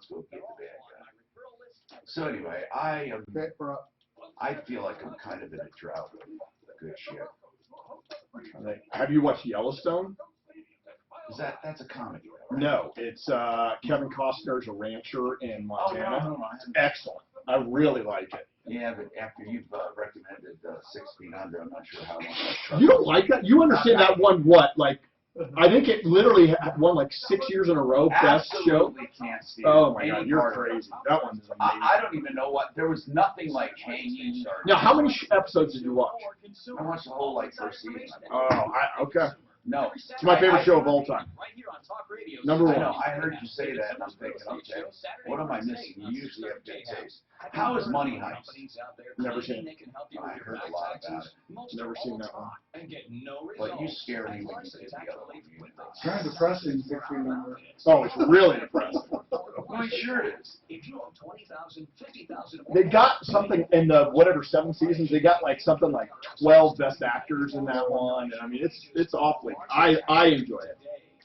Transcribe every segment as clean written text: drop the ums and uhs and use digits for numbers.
let's go get the bad guy. So anyway, I feel like I'm kind of in a drought of good shit. Have you watched Yellowstone? That's a comedy? No, it's Kevin Costner's a rancher in Montana. Oh, no. Excellent. I really like it. Yeah, but after you've recommended 6 Feet Under, I'm not sure how long. You don't like that? You understand that one what? Like, I think it literally won like 6 years in a row best show. Can't see oh my God, you're crazy. That one is amazing. I don't even know what. There was nothing like hanging. Now, how many episodes did you watch? I watched the whole first season. Okay. No. It's my favorite show of all time. Number one. I know. I heard you say that, and I'm thinking, okay, what am I missing? You usually have good taste. How is Money Heist? Never seen it. I heard a lot about it. Never seen that one. But you scare me when you say the other one. It's kind of depressing. Oh, it's really depressing. Well, sure it is. They got something in the whatever 7 seasons. They got like something like 12 best actors in that one. And I mean, it's awfully. I enjoy it.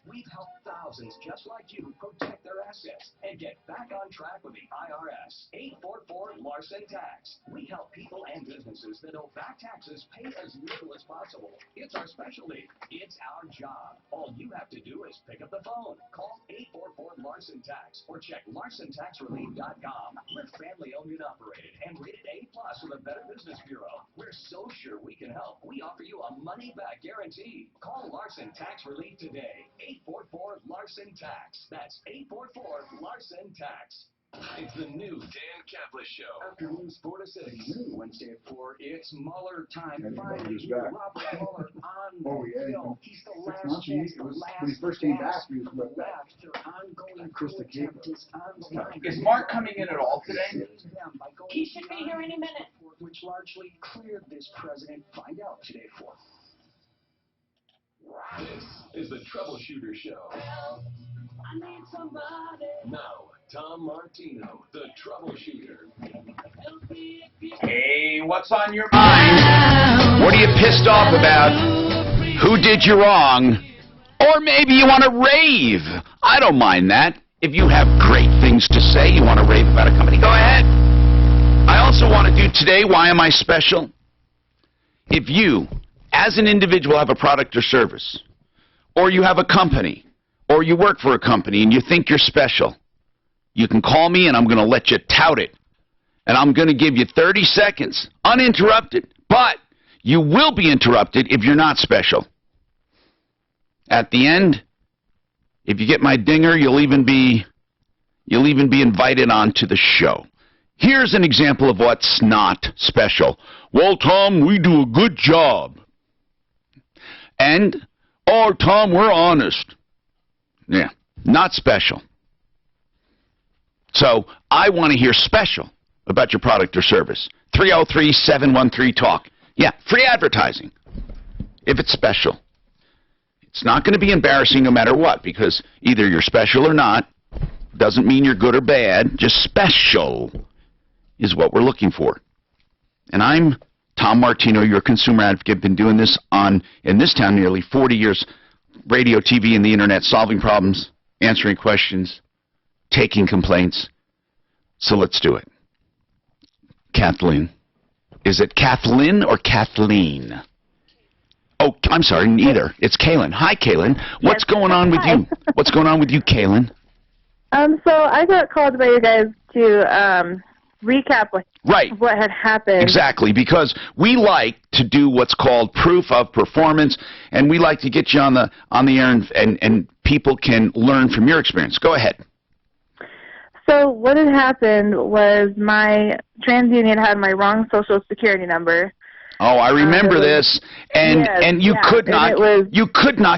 We've helped thousands just like you protect their assets and get back on track with the IRS. 844 Larson Tax. We help people and businesses that owe back taxes pay as little as possible. It's our specialty. It's our job. All you have to do is pick up the phone. Call 844 Larson Tax or check LarsonTaxRelief.com. We're family owned and operated and rated A+ with a Better Business Bureau. We're so sure we can help. We offer you a money-back guarantee. Call Larson Tax Relief today. 844 Larson Tax. That's 844 Larson Tax. It's the new Dan Kaplan Show. Afternoons 4 to 6. Wednesday at 4. It's Mueller time. Finally, Robert Mueller on film. He's the last chance. When he first came back, he was with that. Is Mark coming in at all today? He should be here any minute. Which largely cleared this president. Find out today at 4. This is the Troubleshooter Show. I need somebody. Now, Tom Martino, the Troubleshooter. Hey, what's on your mind? What are you pissed off about? Who did you wrong? Or maybe you want to rave. I don't mind that. If you have great things to say, you want to rave about a company, go ahead. I also want to do today, why am I special? If you, as an individual, have a product or service, or you have a company, or you work for a company and you think you're special, you can call me and I'm going to let you tout it. And I'm going to give you 30 seconds, uninterrupted. But you will be interrupted if you're not special. At the end, if you get my dinger, you'll even be invited onto the show. Here's an example of what's not special. Well, Tom, we do a good job. And, oh, Tom, we're honest. Yeah, not special. So I want to hear special about your product or service. 303-713-TALK. Yeah, free advertising. If it's special. It's not going to be embarrassing no matter what, because either you're special or not. Doesn't mean you're good or bad. Just special is what we're looking for. And I'm Tom Martino, your consumer advocate. Been doing this in this town nearly 40 years. Radio, TV, and the internet, solving problems, answering questions, taking complaints. So let's do it. Kathleen. Is it Kathleen or Kathleen? Oh, I'm sorry, neither. It's Kaylin. Hi, Kaylin. What's going on with you? What's going on with you, Kaylin? So I got called by you guys to recap what had happened. Exactly, because we like to do what's called proof of performance, and we like to get you on the air, and people can learn from your experience. Go ahead. So what had happened was my TransUnion had my wrong Social Security number. Oh, I remember this, and you could not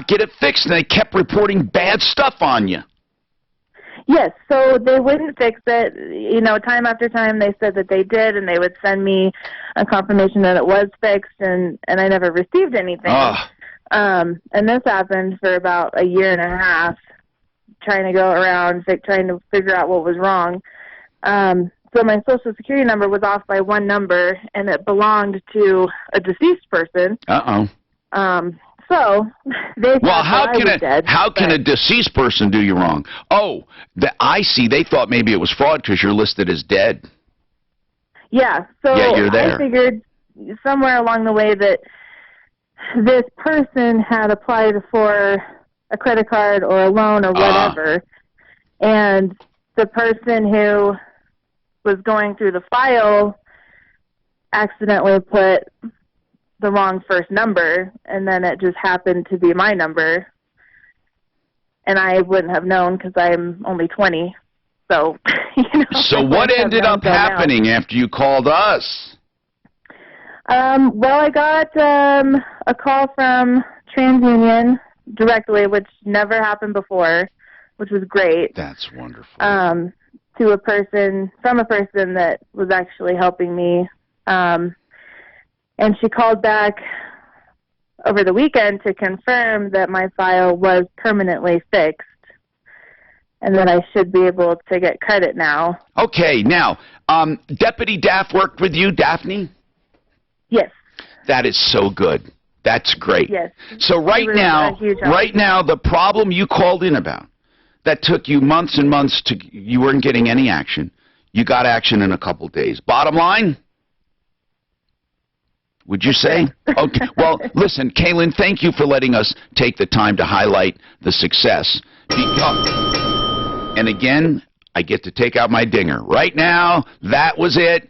get it fixed, and they kept reporting bad stuff on you. Yes, so they wouldn't fix it. You know, time after time they said that they did, and they would send me a confirmation that it was fixed, and I never received anything. And this happened for about a year and a half, trying to go around, trying to figure out what was wrong. So my Social Security number was off by one number, and it belonged to a deceased person. So they Well, thought I was dead, how can but- a deceased person do you wrong? Oh, I see. They thought maybe it was fraud because you're listed as dead. Yeah, so Yet you're there. I figured somewhere along the way that this person had applied for a credit card or a loan or whatever, and the person who was going through the file accidentally put the wrong first number, and then it just happened to be my number, and I wouldn't have known because I'm only 20. So, So what ended up happening after you called us? Well, I got a call from TransUnion directly, which never happened before, which was great. That's wonderful. From a person that was actually helping me. And she called back over the weekend to confirm that my file was permanently fixed and that I should be able to get credit now. Okay, now, Deputy Daff worked with you, Daphne? Yes. That is so good. That's great. Yes. So right It was a huge help. now, the problem you called in about that took you months and months you weren't getting any action. You got action in a couple days. Bottom line? Would you say? Okay. Well, listen, Kaylin, thank you for letting us take the time to highlight the success. And again, I get to take out my dinger. Right now, that was it.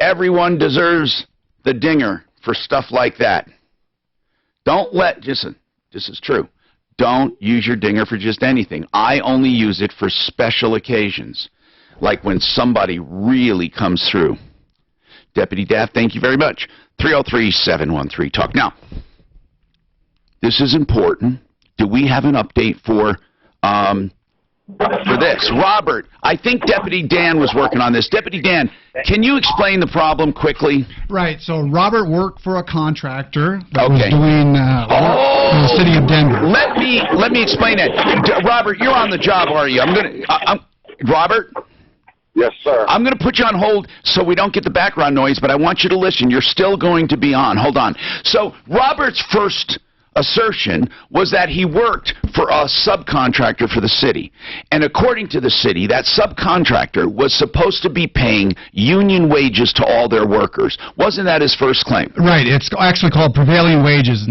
Everyone deserves the dinger for stuff like that. Don't this is true. Don't use your dinger for just anything. I only use it for special occasions, like when somebody really comes through. Deputy Daff, thank you very much. 303-713-TALK. Now, this is important. Do we have an update for this? Robert, I think Deputy Dan was working on this. Deputy Dan, can you explain the problem quickly? Right. So Robert worked for a contractor that Okay. was doing work for the city of Denver. Let me explain that. Robert, you're on the job, are you? Robert? Yes, sir. I'm going to put you on hold so we don't get the background noise, but I want you to listen. You're still going to be on. Hold on. So Robert's first assertion was that he worked for a subcontractor for the city. And according to the city, that subcontractor was supposed to be paying union wages to all their workers. Wasn't that his first claim? Right. It's actually called prevailing wages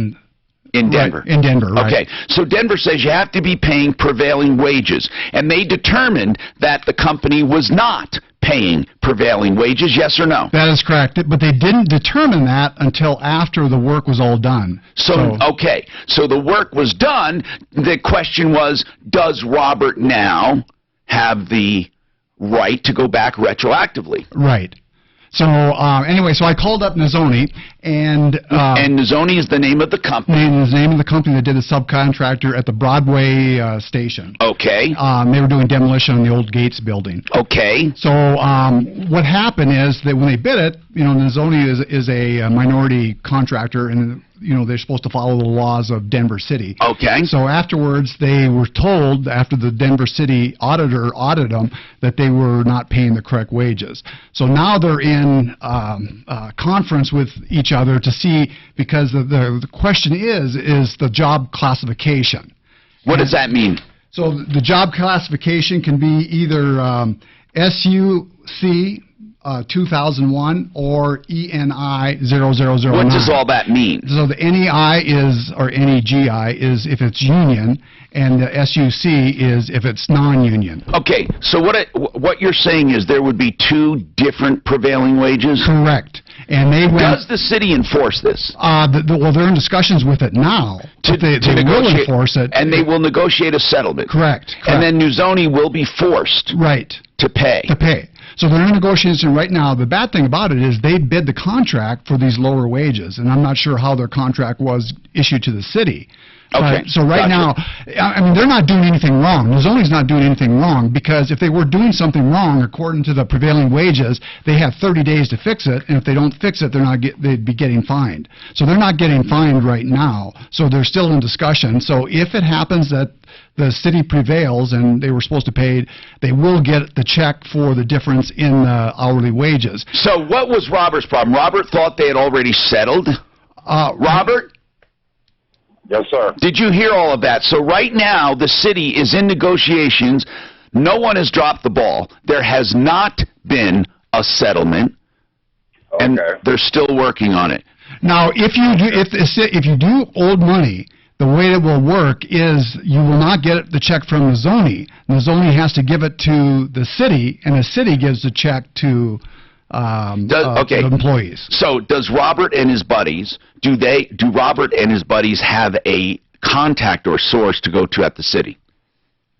In Denver. Right, in Denver, right. Okay, so Denver says you have to be paying prevailing wages, and they determined that the company was not paying prevailing wages, yes or no? That is correct, but they didn't determine that until after the work was all done. Okay, so the work was done. The question was, does Robert now have the right to go back retroactively? Right. So anyway, so I called up Nozzoni, and Nozzoni is the name of the company. The name of the company that did the subcontractor at the Broadway station. Okay. They were doing demolition on the old Gates building. Okay. So what happened is that when they bid it, Nozzoni is a minority contractor, and they're supposed to follow the laws of Denver City. Okay. So afterwards, they were told, after the Denver City auditor audited them, that they were not paying the correct wages. So now they're in conference with each other to see, because the question is the job classification. What does that mean? So the job classification can be either SUC 2001 or ENI 0009. What does all that mean? So the NEI or NEGI is if it's union, and the SUC is if it's non-union. Okay, so what you're saying is there would be two different prevailing wages? Correct. And does the city enforce this? Well, they're in discussions with it now. They will enforce it. And they will negotiate a settlement. Correct. And then Nozzoni will be forced to pay. So they're in negotiation right now. The bad thing about it is they bid the contract for these lower wages, and I'm not sure how their contract was issued to the city. Okay. So right now, I mean, they're not doing anything wrong. Nozzoni's not doing anything wrong, because if they were doing something wrong according to the prevailing wages, they have 30 days to fix it, and if they don't fix it, they'd be getting fined. So they're not getting fined right now. So they're still in discussion. So if it happens that the city prevails and they were supposed to pay, they will get the check for the difference in the hourly wages. So what was Robert's problem? Robert thought they had already settled? Robert? Yes, sir. Did you hear all of that? So right now, the city is in negotiations. No one has dropped the ball. There has not been a settlement, and they're still working on it. Now, if you do old money, the way it will work is you will not get the check from the Zoni. The Zoni has to give it to the city, and the city gives the check to the employees. So does Robert and his buddies, do Robert and his buddies have a contact or source to go to at the city?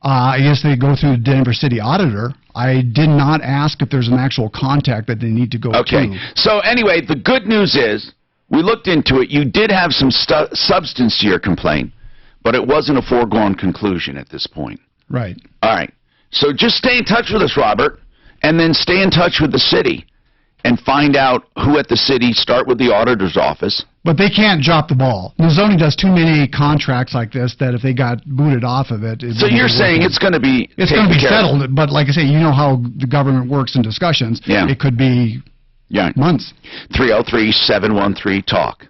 I guess they go through the Denver City Auditor. I did not ask if there's an actual contact that they need to go to. Okay. So anyway, the good news is, we looked into it. You did have some substance to your complaint, but it wasn't a foregone conclusion at this point. Right. All right. So just stay in touch with us, Robert, and then stay in touch with the city and find out who at the city. Start with the auditor's office. But they can't drop the ball. Nizoni does too many contracts like this that if they got booted off of it... So you're saying it's going to be settled, but like I say, you know how the government works in discussions. Yeah. It could be... months. 303-713-TALK.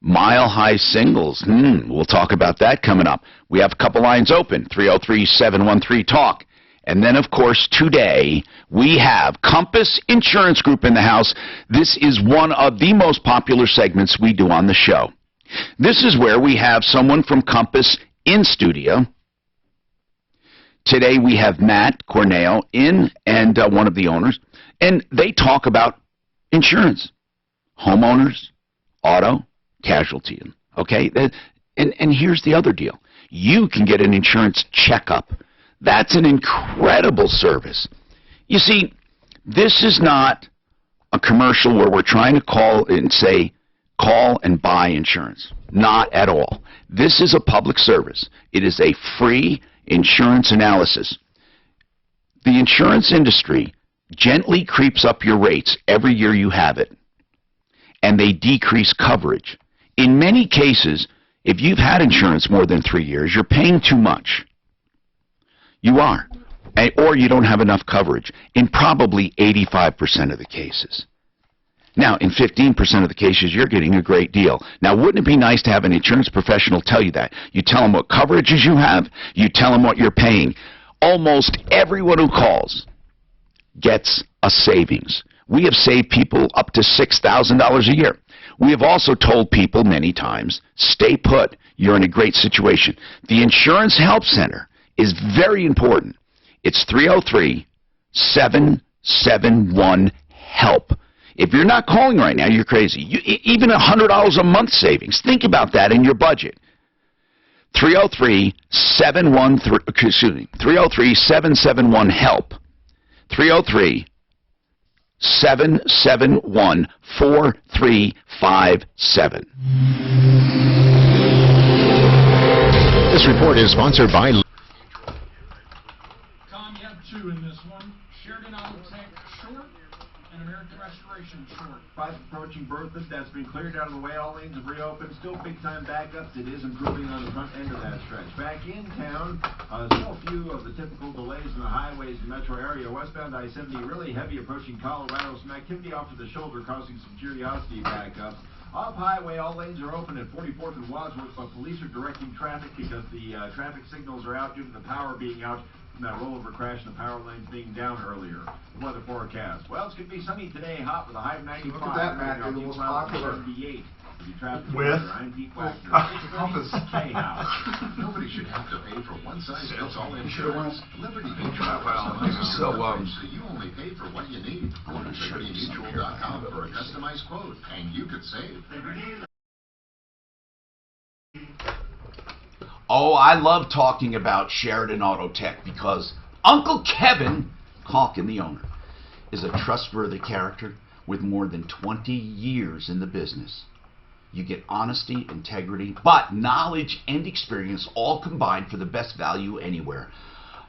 Mile High Singles. We'll talk about that coming up. We have a couple lines open. 303-713-TALK. And then, of course, today we have Compass Insurance Group in the house. This is one of the most popular segments we do on the show. This is where we have someone from Compass in studio. Today we have Matt Cornell in, and one of the owners, and they talk about insurance, homeowners, auto, casualty, okay? And here's the other deal. You can get an insurance checkup. That's an incredible service. You see, this is not a commercial where we're trying to call and say, call and buy insurance. Not at all. This is a public service. It is a free insurance analysis. The insurance industry gently creeps up your rates every year you have it, and they decrease coverage. In many cases, if you've had insurance more than 3 years, you're paying too much. You are. Or you don't have enough coverage in probably 85% of the cases. Now, in 15% of the cases, you're getting a great deal. Now, wouldn't it be nice to have an insurance professional tell you that? You tell them what coverages you have, you tell them what you're paying. Almost everyone who calls gets a savings. We have saved people up to $6,000 a year. We have also told people many times, stay put, you're in a great situation. The Insurance Help Center is very important. It's 303-771-HELP. If you're not calling right now, you're crazy. Even $100 a month savings. Think about that in your budget. 303-771-HELP. 303-771-4357. This report is sponsored by... Tom, you have two in this one. Sheridan Auto Tech short and American Restoration short. Fast approaching Berthoud, that's been cleared out of the way. All lanes have reopened. Still big-time backups. It is improving on the front end of that stretch. Back in town, still a few of the typical delays in the highways in the metro area. Westbound I-70, really heavy approaching Colorado. Some activity off to the shoulder causing some curiosity backups. Off highway, all lanes are open at 44th and Wadsworth, but police are directing traffic because the traffic signals are out due to the power being out from that rollover crash and the power lanes being down earlier. The weather forecast. Well, it's going to be sunny today, hot with a high of 95. Look at that, Matt. You're the most popular. 78. With? I'm Pete Wagner. Compass. Nobody should have to pay for one size fits all Insurance. Liberty Mutual. So you only pay for what you need. Go to libertymutual.com for a customized quote, and you could save. Oh, I love talking about Sheridan Auto Tech because Uncle Kevin Calkin, the owner, is a trustworthy character with more than 20 years in the business. You get honesty, integrity, but knowledge and experience all combined for the best value anywhere.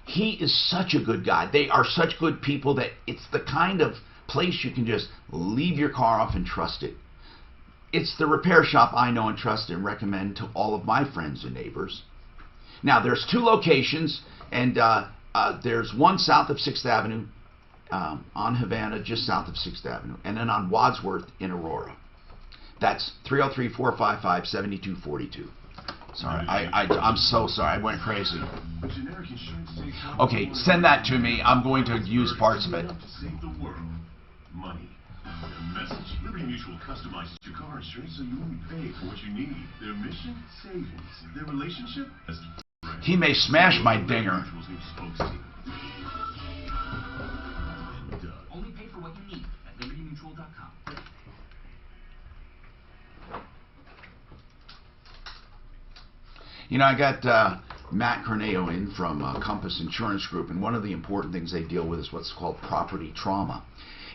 He is such a good guy. They are such good people that it's the kind of place you can just leave your car off and trust it. It's the repair shop I know and trust and recommend to all of my friends and neighbors. Now, there's two locations, and there's one south of 6th Avenue on Havana, just south of 6th Avenue, and then on Wadsworth in Aurora. That's 303-455-7242. Sorry, I'm so sorry. I went crazy. Okay, send that to me. I'm going to use parts of it. Save the world. Money. Message. Liberty Mutual customizes your car insurance so you only pay for what you need. Their mission? Savings. Their relationship? He may smash my dinger. Only pay for what you need at libertymutual.com. You know, I got Matt Corneo in from Compass Insurance Group, and one of the important things they deal with is what's called property trauma.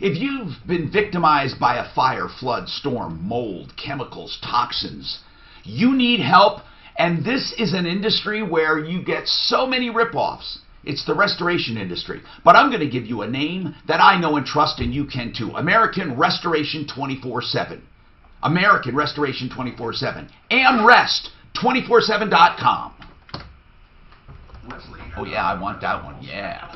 If you've been victimized by a fire, flood, storm, mold, chemicals, toxins, you need help, and this is an industry where you get so many rip-offs. It's the restoration industry. But I'm going to give you a name that I know and trust, and you can too. American Restoration 24/7. American Restoration 24/7. AmRest247.com. Oh yeah, I want that one. Yeah.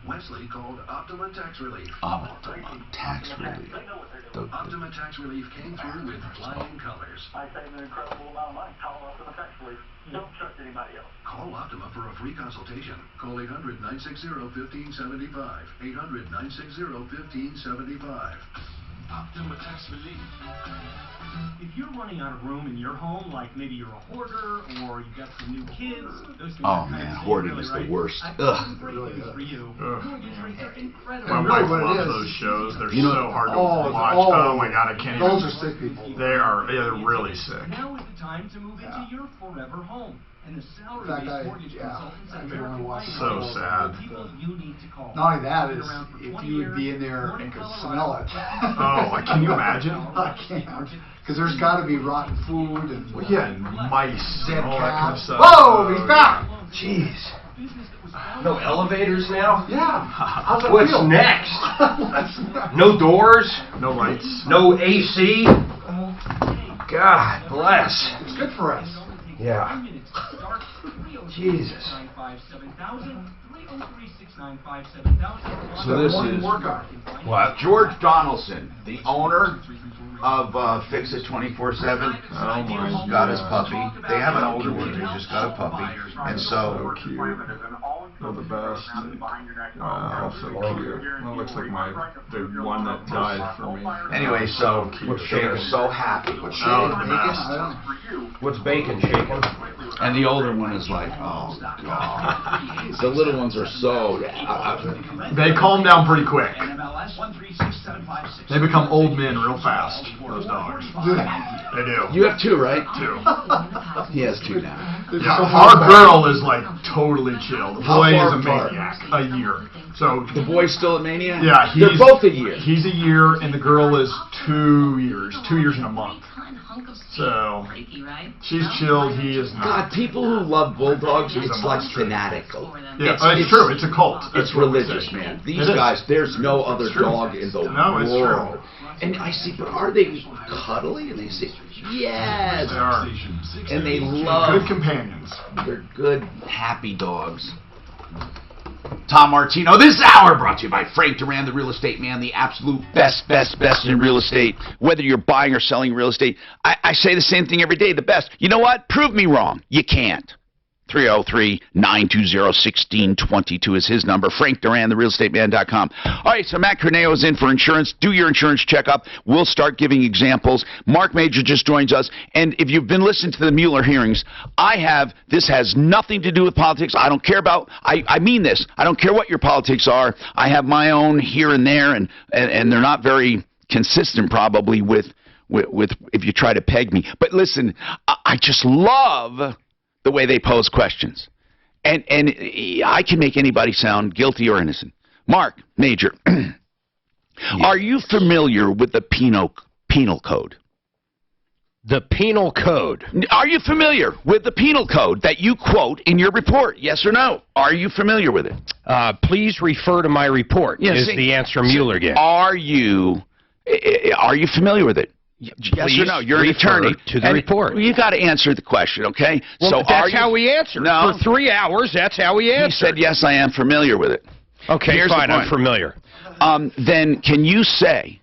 Wesley called Optima Tax Relief. Optima Tax Relief. Optima Tax Relief came through with flying colors. I saved an incredible amount of money. Call Optima Tax Relief. Don't trust anybody else. Call Optima for a free consultation. Call 800-960-1575. 800-960-1575. Optima Tax Relief. If you're running out of room in your home, like maybe you're a hoarder or you've got some new kids, those things oh man, hoarding is the worst. Ugh. For you. Mortgage rates are incredible. My wife loves those shows. They're so hard to watch. Oh my God, I can't even. Those are sick people. They're really sick. Now is the time to move into your forever home. And the salary-based mortgage consultants at American So sad. People you need to call. Not only that, is if you would be in there and could smell it. Oh, can you imagine? I can't. Because there's got to be rotten food and and mice and all that kind of stuff. Whoa, he's back! Jeez. No elevators now? Yeah. How's it What's feel? next? No doors? No lights? No AC? God bless. It's good for us. Yeah. Jesus. So this is what? George Donaldson, the owner of Fix It 24/7. Oh my God. Got his puppy. They have an older one. They just got a puppy, and so cute. They're the best. Wow, so cute. That looks like the one that died for me. anyway, so they're so happy. What's bacon shaking? And the older one is like, oh God. The little ones are so. They calm down pretty quick. They become old men real fast. Those dogs. They do. You have two, right? Two. He has two now. Yeah, our girl is like totally chill. The boy is a maniac. A year. So the boy's still a maniac? Yeah, they're both a year. He's a year, and the girl is 2 years. 2 years and a month. So she's chilled. He is not. God, people who love bulldogs, it's like fanatical. Yeah, it's true. It's a cult. It's religious, man. These guys, there's no other dog in the world. It's true. And I see, but are they cuddly? And they say, yes. They are. And they love. Good companions. They're good, happy dogs. Tom Martino, this hour brought to you by Frank Duran, the real estate man, the absolute best in real estate. Whether you're buying or selling real estate, I say the same thing every day, the best. You know what? Prove me wrong. You can't. 303-920-1622 is his number. Frank Duran, therealestateman.com. All right, so Matt Corneo is in for insurance. Do your insurance checkup. We'll start giving examples. Mark Major just joins us. And if you've been listening to the Mueller hearings, this has nothing to do with politics. I don't care about, I mean this. I don't care what your politics are. I have my own here and there, and they're not very consistent probably with if you try to peg me. But listen, I just love the way they pose questions. And I can make anybody sound guilty or innocent. Mark Major, are you familiar with the penal code? The penal code. Are you familiar with the penal code that you quote in your report? Yes or no? Are you familiar with it? Please refer to my report, is the answer Mueller gave. Are you familiar with it? Yes or no? You're an attorney. To the report. You got to answer the question, okay? Well, so that's how we answer. No. For 3 hours, that's how we answer. He said, yes, I am familiar with it. Okay, fine, I'm familiar. Then can you say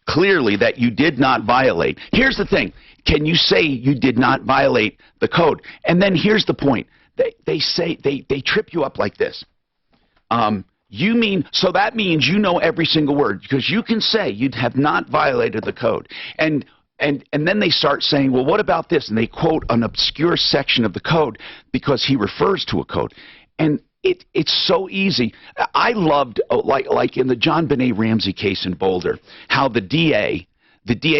clearly that you did not violate. Here's the thing. Can you say you did not violate the code? And then here's the point. They say, they trip you up like this. So that means you know every single word, because you can say you have not violated the code. And then they start saying, well, what about this? And they quote an obscure section of the code because he refers to a code. And it's so easy. I loved, like in the John Benet Ramsey case in Boulder, how the DA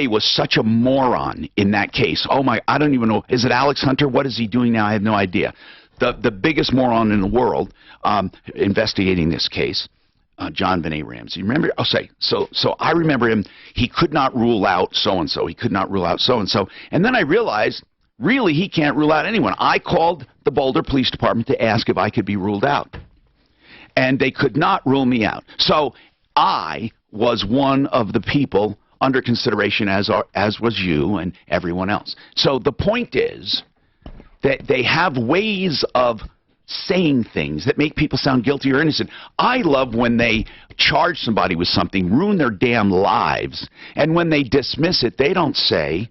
was such a moron in that case. Oh my, I don't even know. Is it Alex Hunter? What is he doing now? I have no idea. The biggest moron in the world investigating this case, John Benet Ramsey. Remember? I'll say, so I remember him. He could not rule out so-and-so. He could not rule out so-and-so. And then I realized, really, he can't rule out anyone. I called the Boulder Police Department to ask if I could be ruled out. And they could not rule me out. So I was one of the people under consideration, as was you and everyone else. So the point is that they have ways of saying things that make people sound guilty or innocent. I love when they charge somebody with something, ruin their damn lives, and when they dismiss it, they don't say,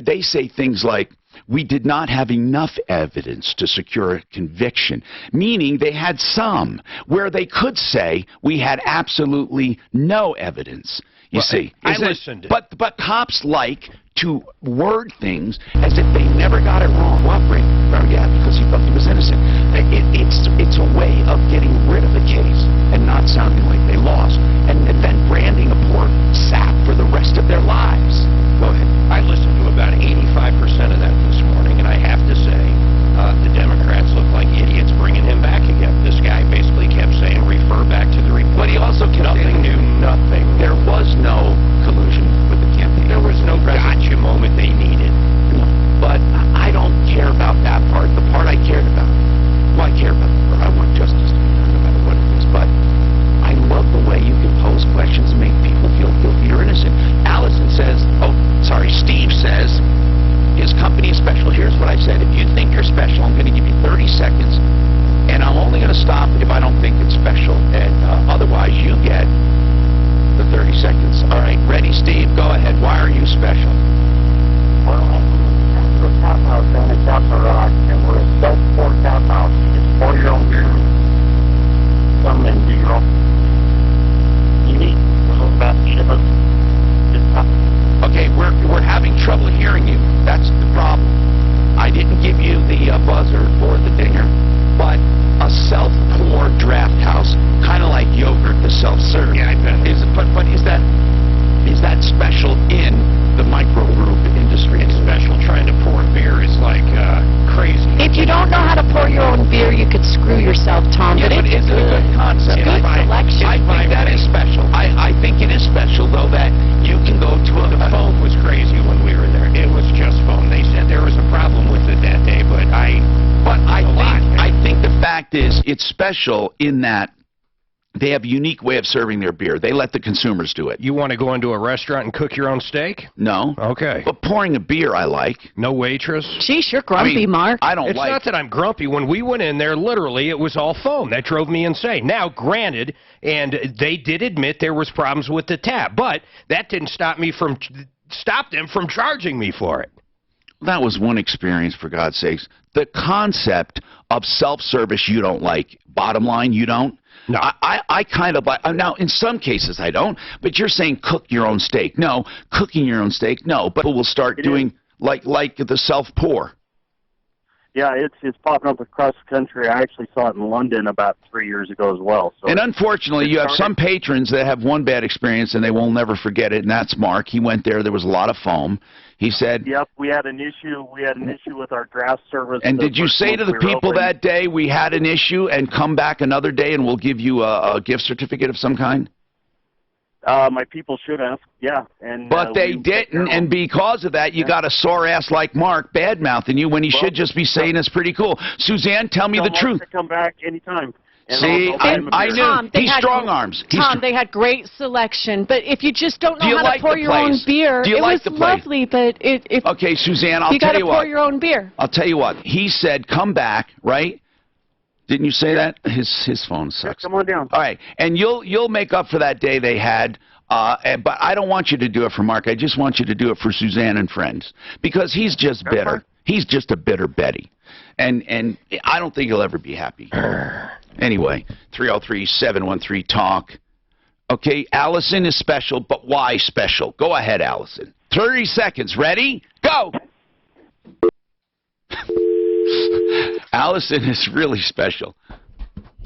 they say things like, we did not have enough evidence to secure a conviction, meaning they had some, where they could say we had absolutely no evidence. You see, I listened. But cops like to word things as if they never got it wrong. Well, yeah, because he thought he was innocent. It's a way of getting rid of the case and not sounding like they lost, and then branding a poor sap for the rest of their lives. Go ahead. I listened to about 85% of that this morning, and I have to say, the Democrats look like idiots bringing him back again. This guy basically kept saying, refer back to the report. But he also kept nothing new, nothing. There was no collusion with the campaign. There was no gotcha moment they needed. No. But I don't care about that part. The part I cared about, well, I care about, or I want justice to be done no matter what it is. But I love the way you can pose questions and make people feel guilty or innocent. Allison says, Steve says, his company is special. Here's what I said. If you think you're special, I'm going to give you 30 seconds. And I'm only going to stop if I don't think it's special. And otherwise, you get the 30 seconds. All right, ready, Steve? Go ahead. Why are you special? Well, we're a tap house down in Castle Rock, and we're a self-pour tap house. You just pour your own beer, some and do your own. You need a little about shipment. Okay, we're having trouble hearing you. That's the problem. I didn't give you the buzzer or the dinger, but a self-pour draft house, kind of like yogurt, the self-serve. Yeah, I bet. But is that special in the microbrew industry? It's special. Trying to pour beer is like crazy. If you don't know how to pour your own beer, you could screw yourself, Tom. Yeah, but it's a good concept. Good selection. I think that is special. I think it is special, though, that you can go to the phone was crazy when we were there. It was just phone. They said there was a problem with it that day, but I think the fact is it's special in that they have a unique way of serving their beer. They let the consumers do it. You want to go into a restaurant and cook your own steak? No. Okay. But pouring a beer, I like. No waitress? Sheesh, you're grumpy, Mark. I don't It's not that I'm grumpy. When we went in there, literally, it was all foam. That drove me insane. Now, granted, and they did admit there was problems with the tap, but that didn't stop them from charging me for it. That was one experience, for God's sakes. The concept of self-service you don't like. Bottom line, you don't? No. I kind of like, now in some cases I don't, but you're saying cook your own steak. No, cooking your own steak, no, but we'll start doing like the self-pour. Yeah, it's popping up across the country. I actually saw it in London about 3 years ago as well. So and unfortunately, you have some patrons that have one bad experience and they will never forget it, and that's Mark. He went there. There was a lot of foam. He said... Yep, we had an issue. We had an issue with our draft service. And did you say to the people that day, we had an issue, and come back another day and we'll give you a gift certificate of some kind? My people should have, yeah. But they didn't, and because of that, you got a sore ass like Mark bad-mouthing you when he should just be saying it's pretty cool. Suzanne, tell me the truth. Come back anytime. See, I knew. Tom, He's strong arms. Tom, they had great selection, but if you just don't know how to pour your own beer, it was lovely, but if okay, Suzanne, I'll tell you what. You got to pour your own beer. I'll tell you what. He said, come back, right? Didn't you say that? His phone sucks. Yeah, come on down. All right, and you'll make up for that day they had But I don't want you to do it for Mark. I just want you to do it for Suzanne and friends, because he's just bitter. He's just a bitter Betty, and I don't think he'll ever be happy. Anyway, 303-713-TALK. Okay, Allison is special, but why special? Go ahead, Allison. 30 seconds. Ready? Go! Allison is really special.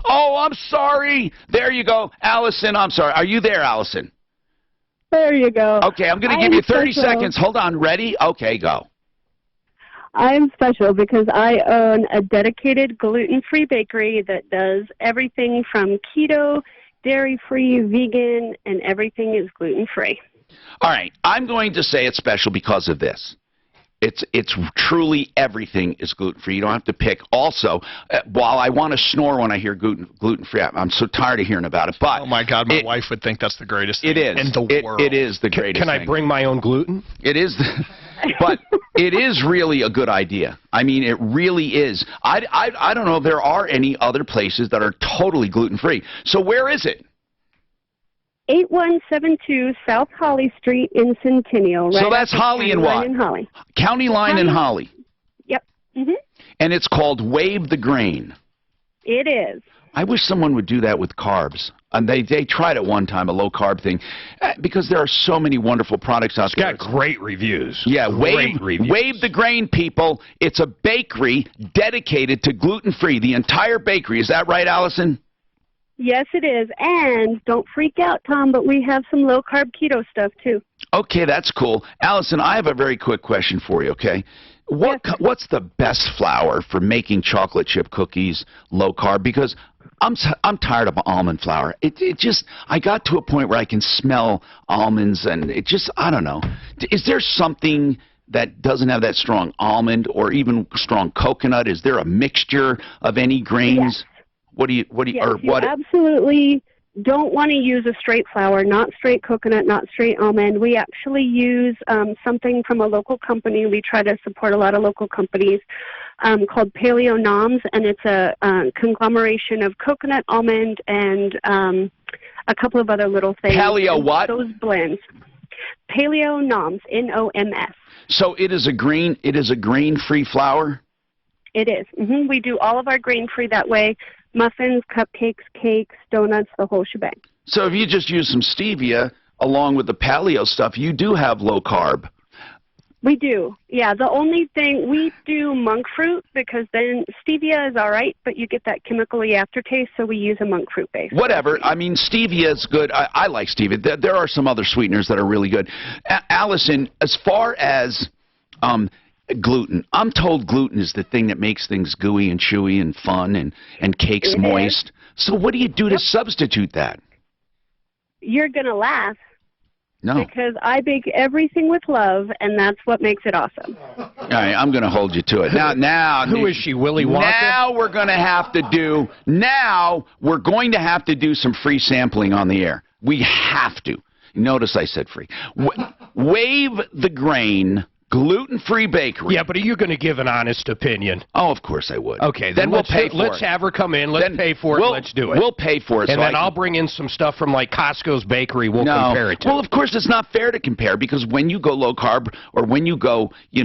Oh, I'm sorry. There you go. Allison, I'm sorry. Are you there, Allison? There you go. Okay, I'm going to give you 30 seconds. Hold on. Ready? Okay, go. I'm special because I own a dedicated gluten-free bakery that does everything from keto, dairy-free, vegan, and everything is gluten-free. All right. I'm going to say it's special because of this. It's truly everything is gluten-free. You don't have to pick. Also, while I want to snore when I hear gluten-free, I'm so tired of hearing about it. But oh my God, my wife would think that's the greatest thing in the world. It is the greatest thing. Can I bring my own gluten? It is, but it is really a good idea. I mean, it really is. I don't know if there are any other places that are totally gluten-free. So where is it? 8172 South Holly Street in Centennial. Right, so that's Holly and what? Holly. County Line and Holly. Yep. Mm-hmm. And it's called Wave the Grain. It is. I wish someone would do that with carbs. And they tried it one time, a low-carb thing, because there are so many wonderful products out there. It's got great reviews. Yeah, Wave the Grain, people. It's a bakery dedicated to gluten-free. The entire bakery. Is that right, Allison? Yes, it is. And don't freak out, Tom, but we have some low-carb keto stuff, too. Okay, that's cool. Allison, I have a very quick question for you, okay? What's the best flour for making chocolate chip cookies low-carb? Because I'm tired of almond flour. It just, I got to a point where I can smell almonds, and it just, I don't know. Is there something that doesn't have that strong almond or even strong coconut? Is there a mixture of any grains? Yes. You absolutely don't want to use a straight flour, not straight coconut, not straight almond. We actually use something from a local company. We try to support a lot of local companies called Paleo Noms, and it's a conglomeration of coconut, almond, and a couple of other little things. Paleo what? Those blends. Paleo Noms, N-O-M-S. So it is a grain-free flour? It is. Mm-hmm. We do all of our grain-free that way. Muffins, cupcakes, cakes, donuts, the whole shebang. So if you just use some stevia along with the paleo stuff, you do have low carb. We do. Yeah, the only thing, we do monk fruit because then stevia is all right, but you get that chemically aftertaste, so we use a monk fruit base. Whatever. I mean, stevia is good. I like stevia. There are some other sweeteners that are really good. Allison, as far as gluten. I'm told gluten is the thing that makes things gooey and chewy and fun and cakes moist. So what do you do to substitute that? You're going to laugh. No. Because I bake everything with love, and that's what makes it awesome. All right, I'm going to hold you to it. Now, who is she, Willy Wonka? Now we're going to have to do some free sampling on the air. We have to. Notice I said free. Wave the Grain gluten-free bakery. Yeah, but are you going to give an honest opinion? Oh, of course I would. Okay, then we'll pay for it. Let's have her come in. Let's pay for it. Let's do it. We'll pay for it. And then I'll bring in some stuff from like Costco's bakery. We'll compare it to. Well, of course it's not fair to compare because when you go low carb or when you go, yeah,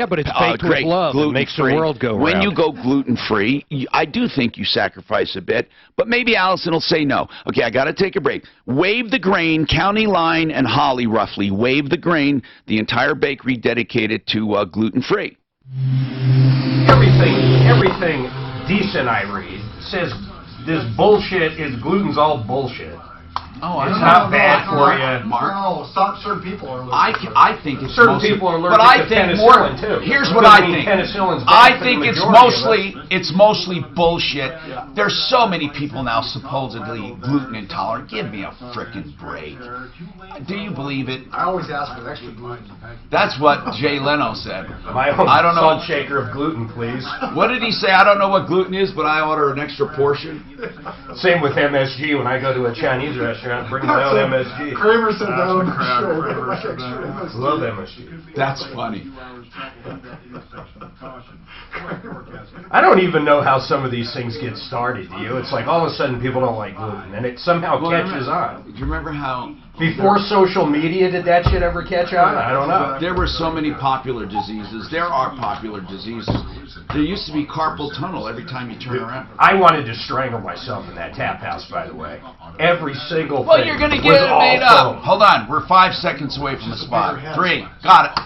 but it's baked with love. It makes the world go round. When you go gluten-free, I do think you sacrifice a bit, but maybe Allison will say no. Okay, I got to take a break. Wave the Grain, County Line and Holly, roughly. Wave the Grain, the entire bakery dedicated to gluten-free. Everything decent I read says this bullshit is gluten's all bullshit. Oh, it's not bad for you. Mark. No, certain people are. I think it's certain people are allergic to penicillin too. Here's what I think. I think it's mostly bullshit. There's so many people now supposedly gluten intolerant. Give me a frickin' break. Do you believe it? I always ask for extra gluten. That's what Jay Leno said. I don't know. Shaker of gluten, please. What did he say? I don't know what gluten is, but I order an extra portion. Same with MSG. When I go to a Chinese restaurant, bring my own MSG. Kramer said no. Love MSG. That's funny. I don't even know how some of these things get started, do you? It's like all of a sudden people don't like gluten, and it somehow catches on. Do you remember how... Before social media, did that shit ever catch on? I don't know. There were so many popular diseases. There are popular diseases. There used to be carpal tunnel every time you turn around. I wanted to strangle myself in that tap house, by the way. Every single thing. Well, you're going to get it made up. Hold on. We're 5 seconds away from the spot. 3. Got it.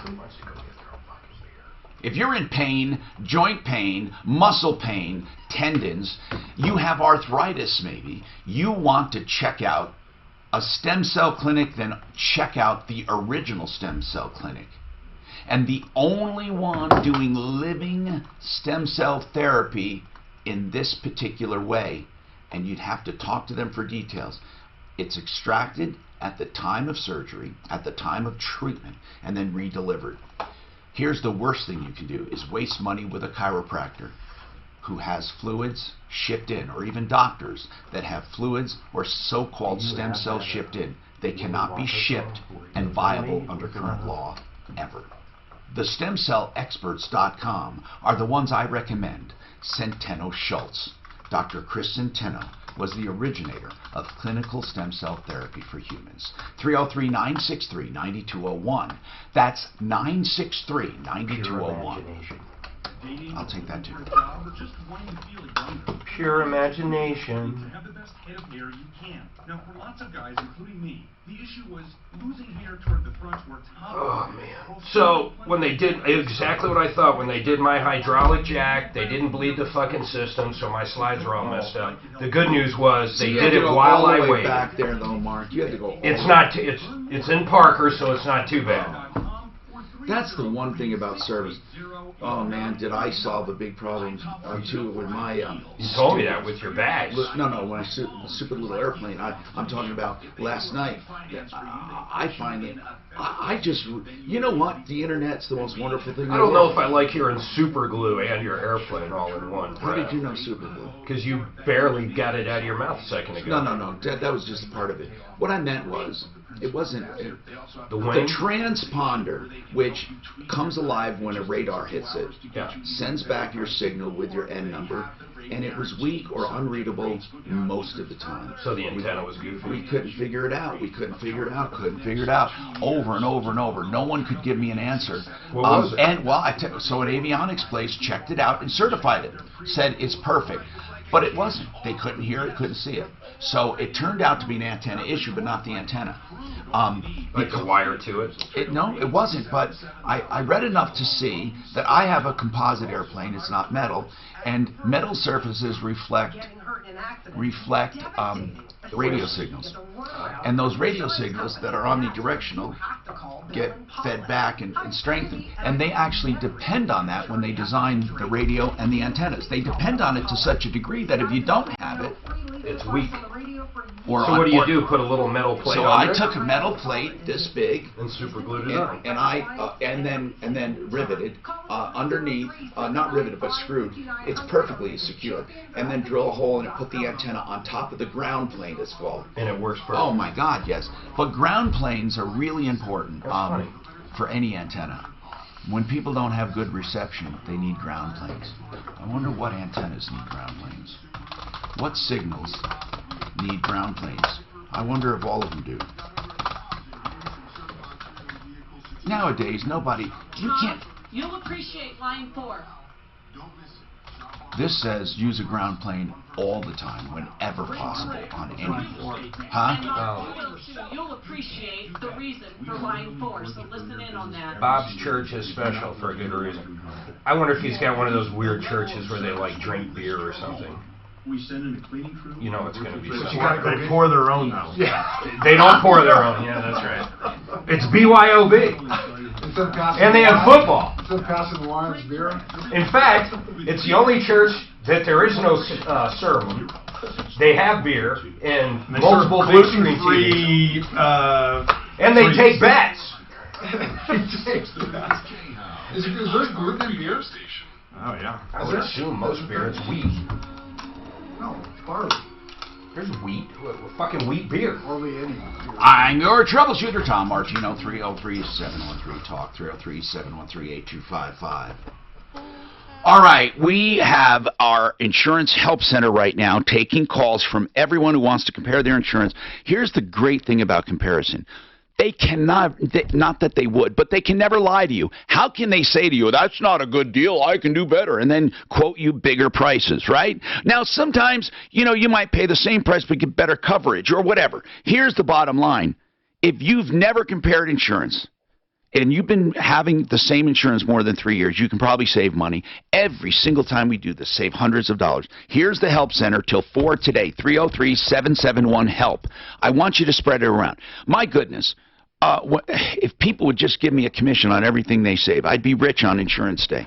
If you're in pain, joint pain, muscle pain, tendons, you have arthritis maybe, you want to check out a stem cell clinic, then check out the original stem cell clinic. And the only one doing living stem cell therapy in this particular way, and you'd have to talk to them for details. It's extracted at the time of surgery, at the time of treatment, and then redelivered. Here's the worst thing you can do, is waste money with a chiropractor who has fluids shipped in, or even doctors that have fluids or so-called stem cells shipped in. They cannot be shipped and viable under current law ever. The StemCellExperts.com are the ones I recommend. Centeno Schultz. Dr. Chris Centeno was the originator of clinical stem cell therapy for humans. 303-963-9201. That's 963-9201. I'll take that too. Pure imagination. Have the best head of hair you can. Now, for lots of guys, including me, the issue was losing hair toward the front where top. Oh man. So when they did exactly what I thought, when they did my hydraulic jack, they didn't bleed the fucking system, so my slides are all messed up. The good news was they did it while I waited. Back there though, Mark. You had to go. It's not. It's in Parker, so it's not too bad. That's the one thing about service. Oh man, did I solve a big problem too with my... you told me that with your bags. No, when I stupid little airplane. I'm talking about last night. I find that I just... You know what? The internet's the most wonderful thing. I don't know if I like hearing super glue and your airplane all in one. How did you know super glue? Because you barely got it out of your mouth a second ago. No. That was just a part of it. What I meant was, it wasn't... The transponder, which comes alive when a radar hits it, sends back your signal with your N number, and it was weak or unreadable most of the time. So the antenna was goofy? We couldn't figure it out. Over and over and over. No one could give me an answer. What was it? And, so an avionics place checked it out and certified it. Said it's perfect. But it wasn't. They couldn't hear it, couldn't see it. So it turned out to be an antenna issue, but not the antenna. Like the wire to it? No, it wasn't. But I read enough to see that I have a composite airplane. It's not metal. And metal surfaces reflect radio signals. And those radio signals that are omnidirectional get fed back and strengthened. And they actually depend on that when they design the radio and the antennas. They depend on it to such a degree that if you don't have it, it's weak. So what do you do? Put a little metal plate on I there? took a metal plate this big and super glued it on. And then riveted underneath, not riveted but screwed. It's perfectly secure. And then drill a hole in it, put the antenna on top of the ground plane, it's called. And it works perfectly. Oh my God, yes. But ground planes are really important for any antenna. When people don't have good reception, they need ground planes. I wonder what antennas need ground planes. What signals need ground planes? I wonder if all of them do. Nowadays, nobody... You'll appreciate line 4. This says use a ground plane all the time, whenever possible, on any floor. Huh? You'll appreciate the reason for line 4, so listen in on that. Bob's church is special for a good reason. I wonder if he's got one of those weird churches where they like drink beer or something. We send in a cleaning crew. You know it's going to be. They pour their own though. Yeah, they don't pour their own. Yeah, that's right. It's BYOB. And they have football. Instead of passing the wine, beer. In fact, it's the only church that there is no sermon. They have beer and multiple gluten-free, and they take bets. Is there gluten in beer? Oh yeah. I would assume most beer is wheat. No, it's barley. There's wheat. Fucking wheat beer. Hardly any. I'm your troubleshooter, Tom Martino, 303-713-TALK, 303-713-8255. All right, we have our insurance help center right now taking calls from everyone who wants to compare their insurance. Here's the great thing about comparison. They cannot, not that they would, but they can never lie to you. How can they say to you, that's not a good deal, I can do better, and then quote you bigger prices, right? Now, sometimes, you know, you might pay the same price but get better coverage or whatever. Here's the bottom line. If you've never compared insurance, and you've been having the same insurance more than 3 years, you can probably save money. Every single time we do this, save hundreds of dollars. Here's the help center till 4 today, 303-771-HELP. I want you to spread it around. My goodness, if people would just give me a commission on everything they save, I'd be rich on insurance day.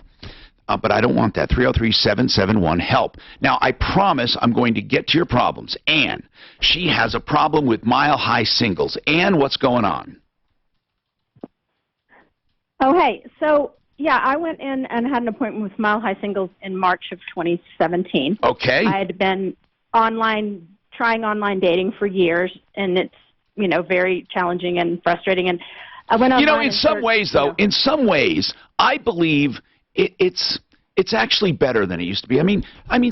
But I don't want that. 303-771-HELP. Now, I promise I'm going to get to your problems. Ann, she has a problem with mile-high singles. Ann, what's going on? Oh, hey. So, yeah, I went in and had an appointment with Mile High Singles in March of 2017. Okay. I had been trying online dating for years, and it's, you know, very challenging and frustrating. And I went online. You know, in some ways, though, in some ways, I believe it's actually better than it used to be. I mean,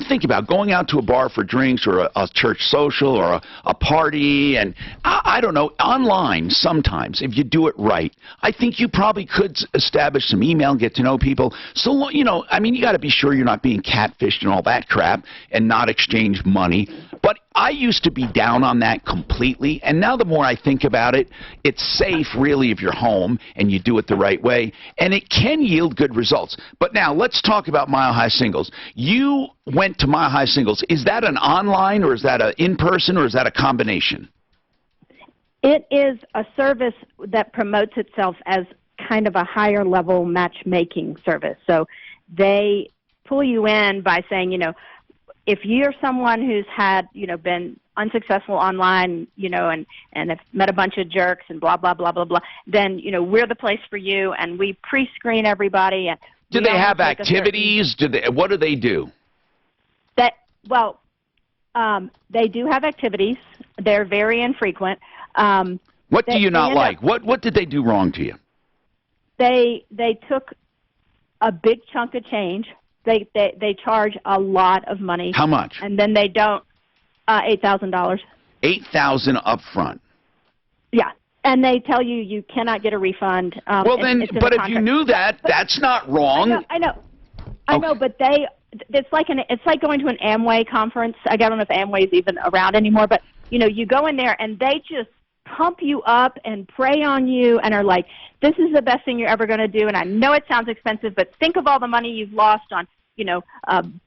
think about going out to a bar for drinks or a church social or a party, and I don't know, online sometimes, if you do it right, I think you probably could establish some email and get to know people. So, you know, I mean, you got to be sure you're not being catfished and all that crap and not exchange money. But I used to be down on that completely, and now the more I think about it, it's safe really if you're home and you do it the right way, and it can yield good results. But now let's talk about Mile High Singles. You went to Mile High Singles. Is that an online, or is that an in-person, or is that a combination? It is a service that promotes itself as kind of a higher level matchmaking service. So they pull you in by saying, you know, if you're someone who's had, you know, been unsuccessful online, you know, and have met a bunch of jerks and blah, blah, blah, blah, blah, then, you know, we're the place for you, and we pre-screen everybody. And do they have activities? What do they do? They do have activities. They're very infrequent. What do you not like? What did they do wrong to you? They took a big chunk of change. They charge a lot of money. How much? And then they don't. $8,000. $8,000 up front. Yeah, and they tell you you cannot get a refund. Well, then, but if you knew that, that's not wrong. I know, but it's like going to an Amway conference. I don't know if Amway is even around anymore, but you know, you go in there and they just pump you up and prey on you and are like, this is the best thing you're ever going to do. And I know it sounds expensive, but think of all the money you've lost on, you know,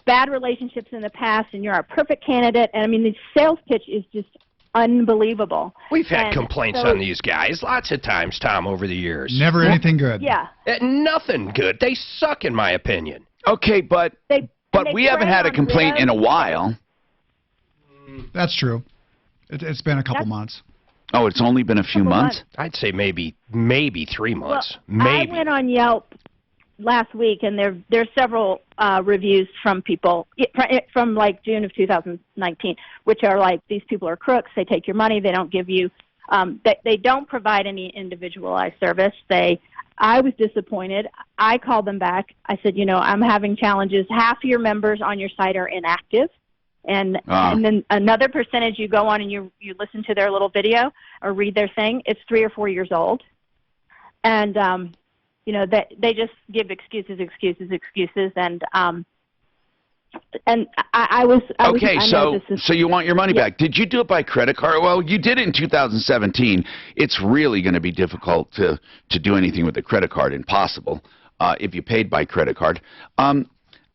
bad relationships in the past, and you're a perfect candidate. And I mean, the sales pitch is just unbelievable. We've had complaints on these guys lots of times, Tom, over the years. Never anything good. Yeah. Nothing good. They suck, in my opinion. Okay, but we haven't had a complaint in a while. That's true. It's been a couple months. Oh, it's only been a few months? I'd say maybe 3 months. Well, maybe. I went on Yelp last week, and there's several reviews from people from like June of 2019, which are like, these people are crooks. They take your money. They don't give you. They don't provide any individualized service. I was disappointed. I called them back. I said, you know, I'm having challenges. Half your members on your site are inactive. And then another percentage, you go on and you listen to their little video or read their thing. It's 3 or 4 years old, and you know, that they just give excuses, and okay. So you want your money back? Did you do it by credit card? Well, you did it in 2017. It's really going to be difficult to do anything with a credit card. Impossible if you paid by credit card.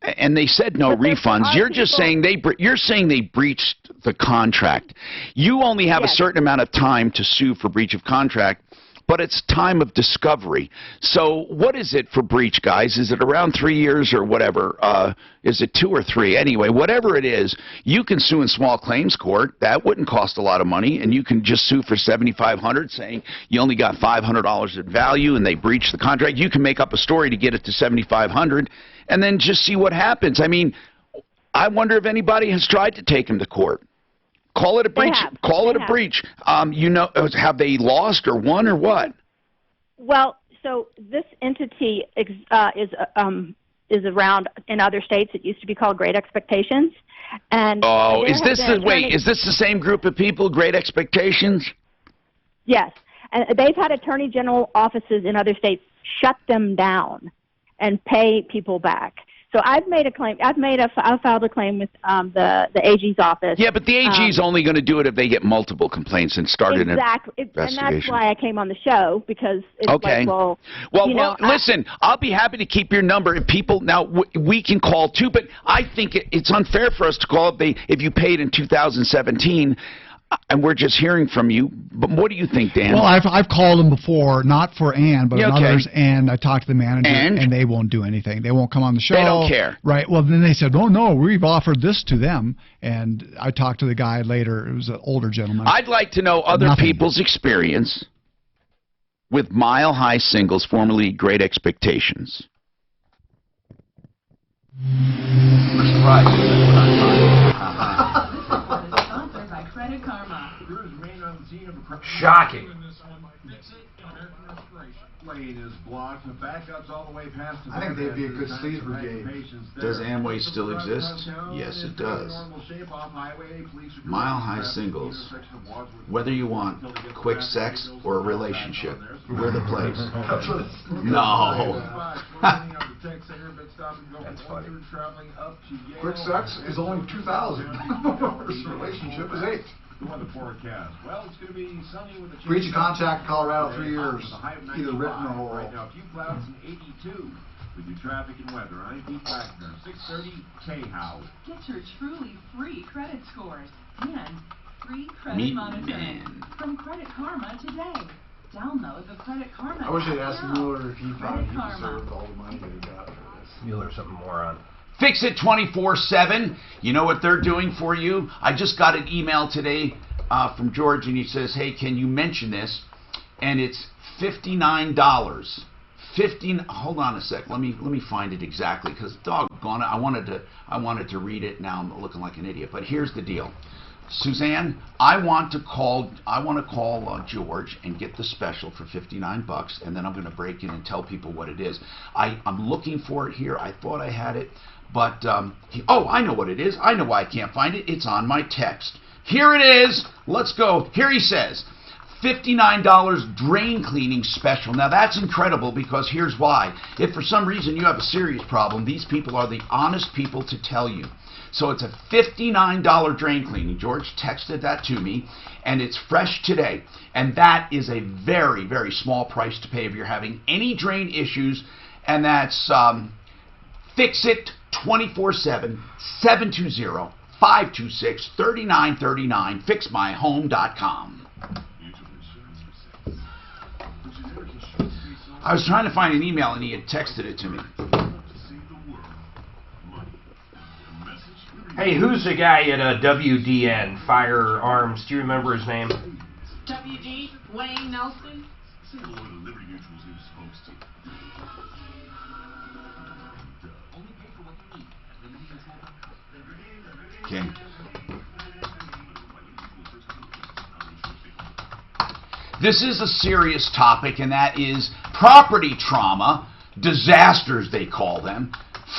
And they said no refunds. You're just saying they breached the contract. You only have a certain amount of time to sue for breach of contract, but it's time of discovery. So what is it for breach, guys? Is it around 3 years or whatever? Is it 2 or 3? Anyway, whatever it is, you can sue in small claims court. That wouldn't cost a lot of money, and you can just sue for $7,500, saying you only got $500 in value and they breached the contract. You can make up a story to get it to $7,500. And then just see what happens. I mean, I wonder if anybody has tried to take him to court. Call it a breach. Call it a breach. You know, have they lost or won or what? Well, so this entity is is around in other states. It used to be called Great Expectations. And is this the same group of people, Great Expectations? Yes. And they've had attorney general offices in other states shut them down and pay people back. So I've made a claim. I filed a claim with the AG's office. Yeah, but the AG's only going to do it if they get multiple complaints and start an investigation. And that's why I came on the show, because it's okay. like, well, listen, I'll be happy to keep your number. If people now we can call too, but I think it's unfair for us to call if you paid in 2017. And we're just hearing from you. But what do you think, Dan? Well, I've called them before, not for Ann, but others, and I talked to the manager, and they won't do anything. They won't come on the show. They don't care. Right. Well, then they said, oh, no, we've offered this to them. And I talked to the guy later. It was an older gentleman. I'd like to know other people's experience with Mile High Singles, formerly Great Expectations. We're surprised. Shocking. Lane is blocked. The backups all the way past. I think they'd be a good sleaze brigade. Does Amway still exist? Yes, it does. Mile High Singles. Whether you want quick sex or a relationship, we're the place. No. That's funny. Quick sex is only 2,000. Relationship is 8. The forecast. Well, it's going to be sunny with a breach of contract, Colorado, 3 years, either written or oral. Right now, a few clouds and 82 with your traffic and weather. I'm Pete Wagner, 630 K-House. Get your truly free credit scores and free credit monitoring from Credit Karma today. Download the Credit Karma. I wish I'd asked Mueller if he thought he deserved all the money that he got for this. Mueller's a moron. Fix It 24/7. You know what they're doing for you? I just got an email today from George, and he says, "Hey, can you mention this?" And it's $59. Hold on a sec. Let me find it exactly, because doggone it, I wanted to read it. Now I'm looking like an idiot. But here's the deal, Suzanne. I want to call George and get the special for $59, and then I'm going to break in and tell people what it is. I'm looking for it here. I thought I had it. But, I know what it is. I know why I can't find it. It's on my text. Here it is. Let's go. Here he says, $59 drain cleaning special. Now, that's incredible, because here's why. If for some reason you have a serious problem, these people are the honest people to tell you. So it's a $59 drain cleaning. George texted that to me, and it's fresh today. And that is a very, very small price to pay if you're having any drain issues. And that's Fix It 24/7, 720-526-3939, fixmyhome.com. I was trying to find an email, and he had texted it to me. Hey, who's the guy at WDN, Firearms? Do you remember his name? WD, Wayne Nelson. Okay. This is a serious topic, and that is property trauma, disasters they call them,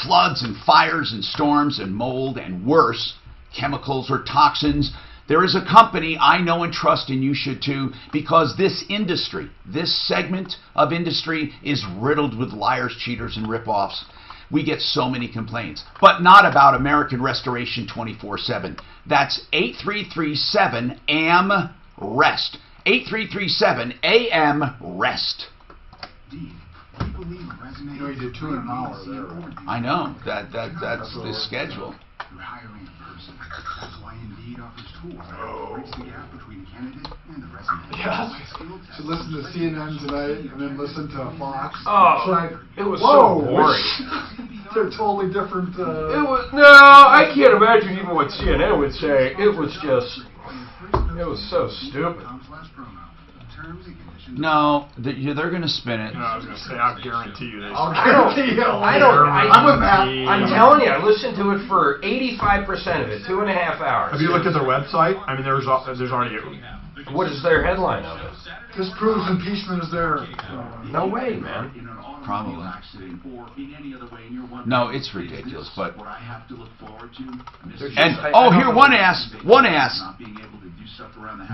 floods and fires and storms and mold and worse, chemicals or toxins. There is a company I know and trust, and you should too, because this industry, this segment of industry is riddled with liars, cheaters, and rip-offs. We get so many complaints, but not about American Restoration 24/7. That's 8337-AM-REST. 8337-AM-REST. You know, you did 2 in an hour there. I know. That's the schedule. You're hiring a person. That's why Indeed offers tools that bridge the gap between candidate and the resume. Yeah. Should listen to CNN tonight and then listen to Fox. Oh, like, it was so boring. They're totally different. It was I can't imagine even what CNN would say. It was so stupid. No, they're going to spin it. No, I was going to say, I guarantee you this. I'm with Matt. I'm telling you, I listened to it for 85% of it, 2.5 hours. Have you looked at their website? I mean, there's already. What is their headline of it? This proves impeachment is there. No way, man. Probably. Accident or in any other way, and you're wondering, No, it's ridiculous, but... What I have to look forward to? And, here, one asked,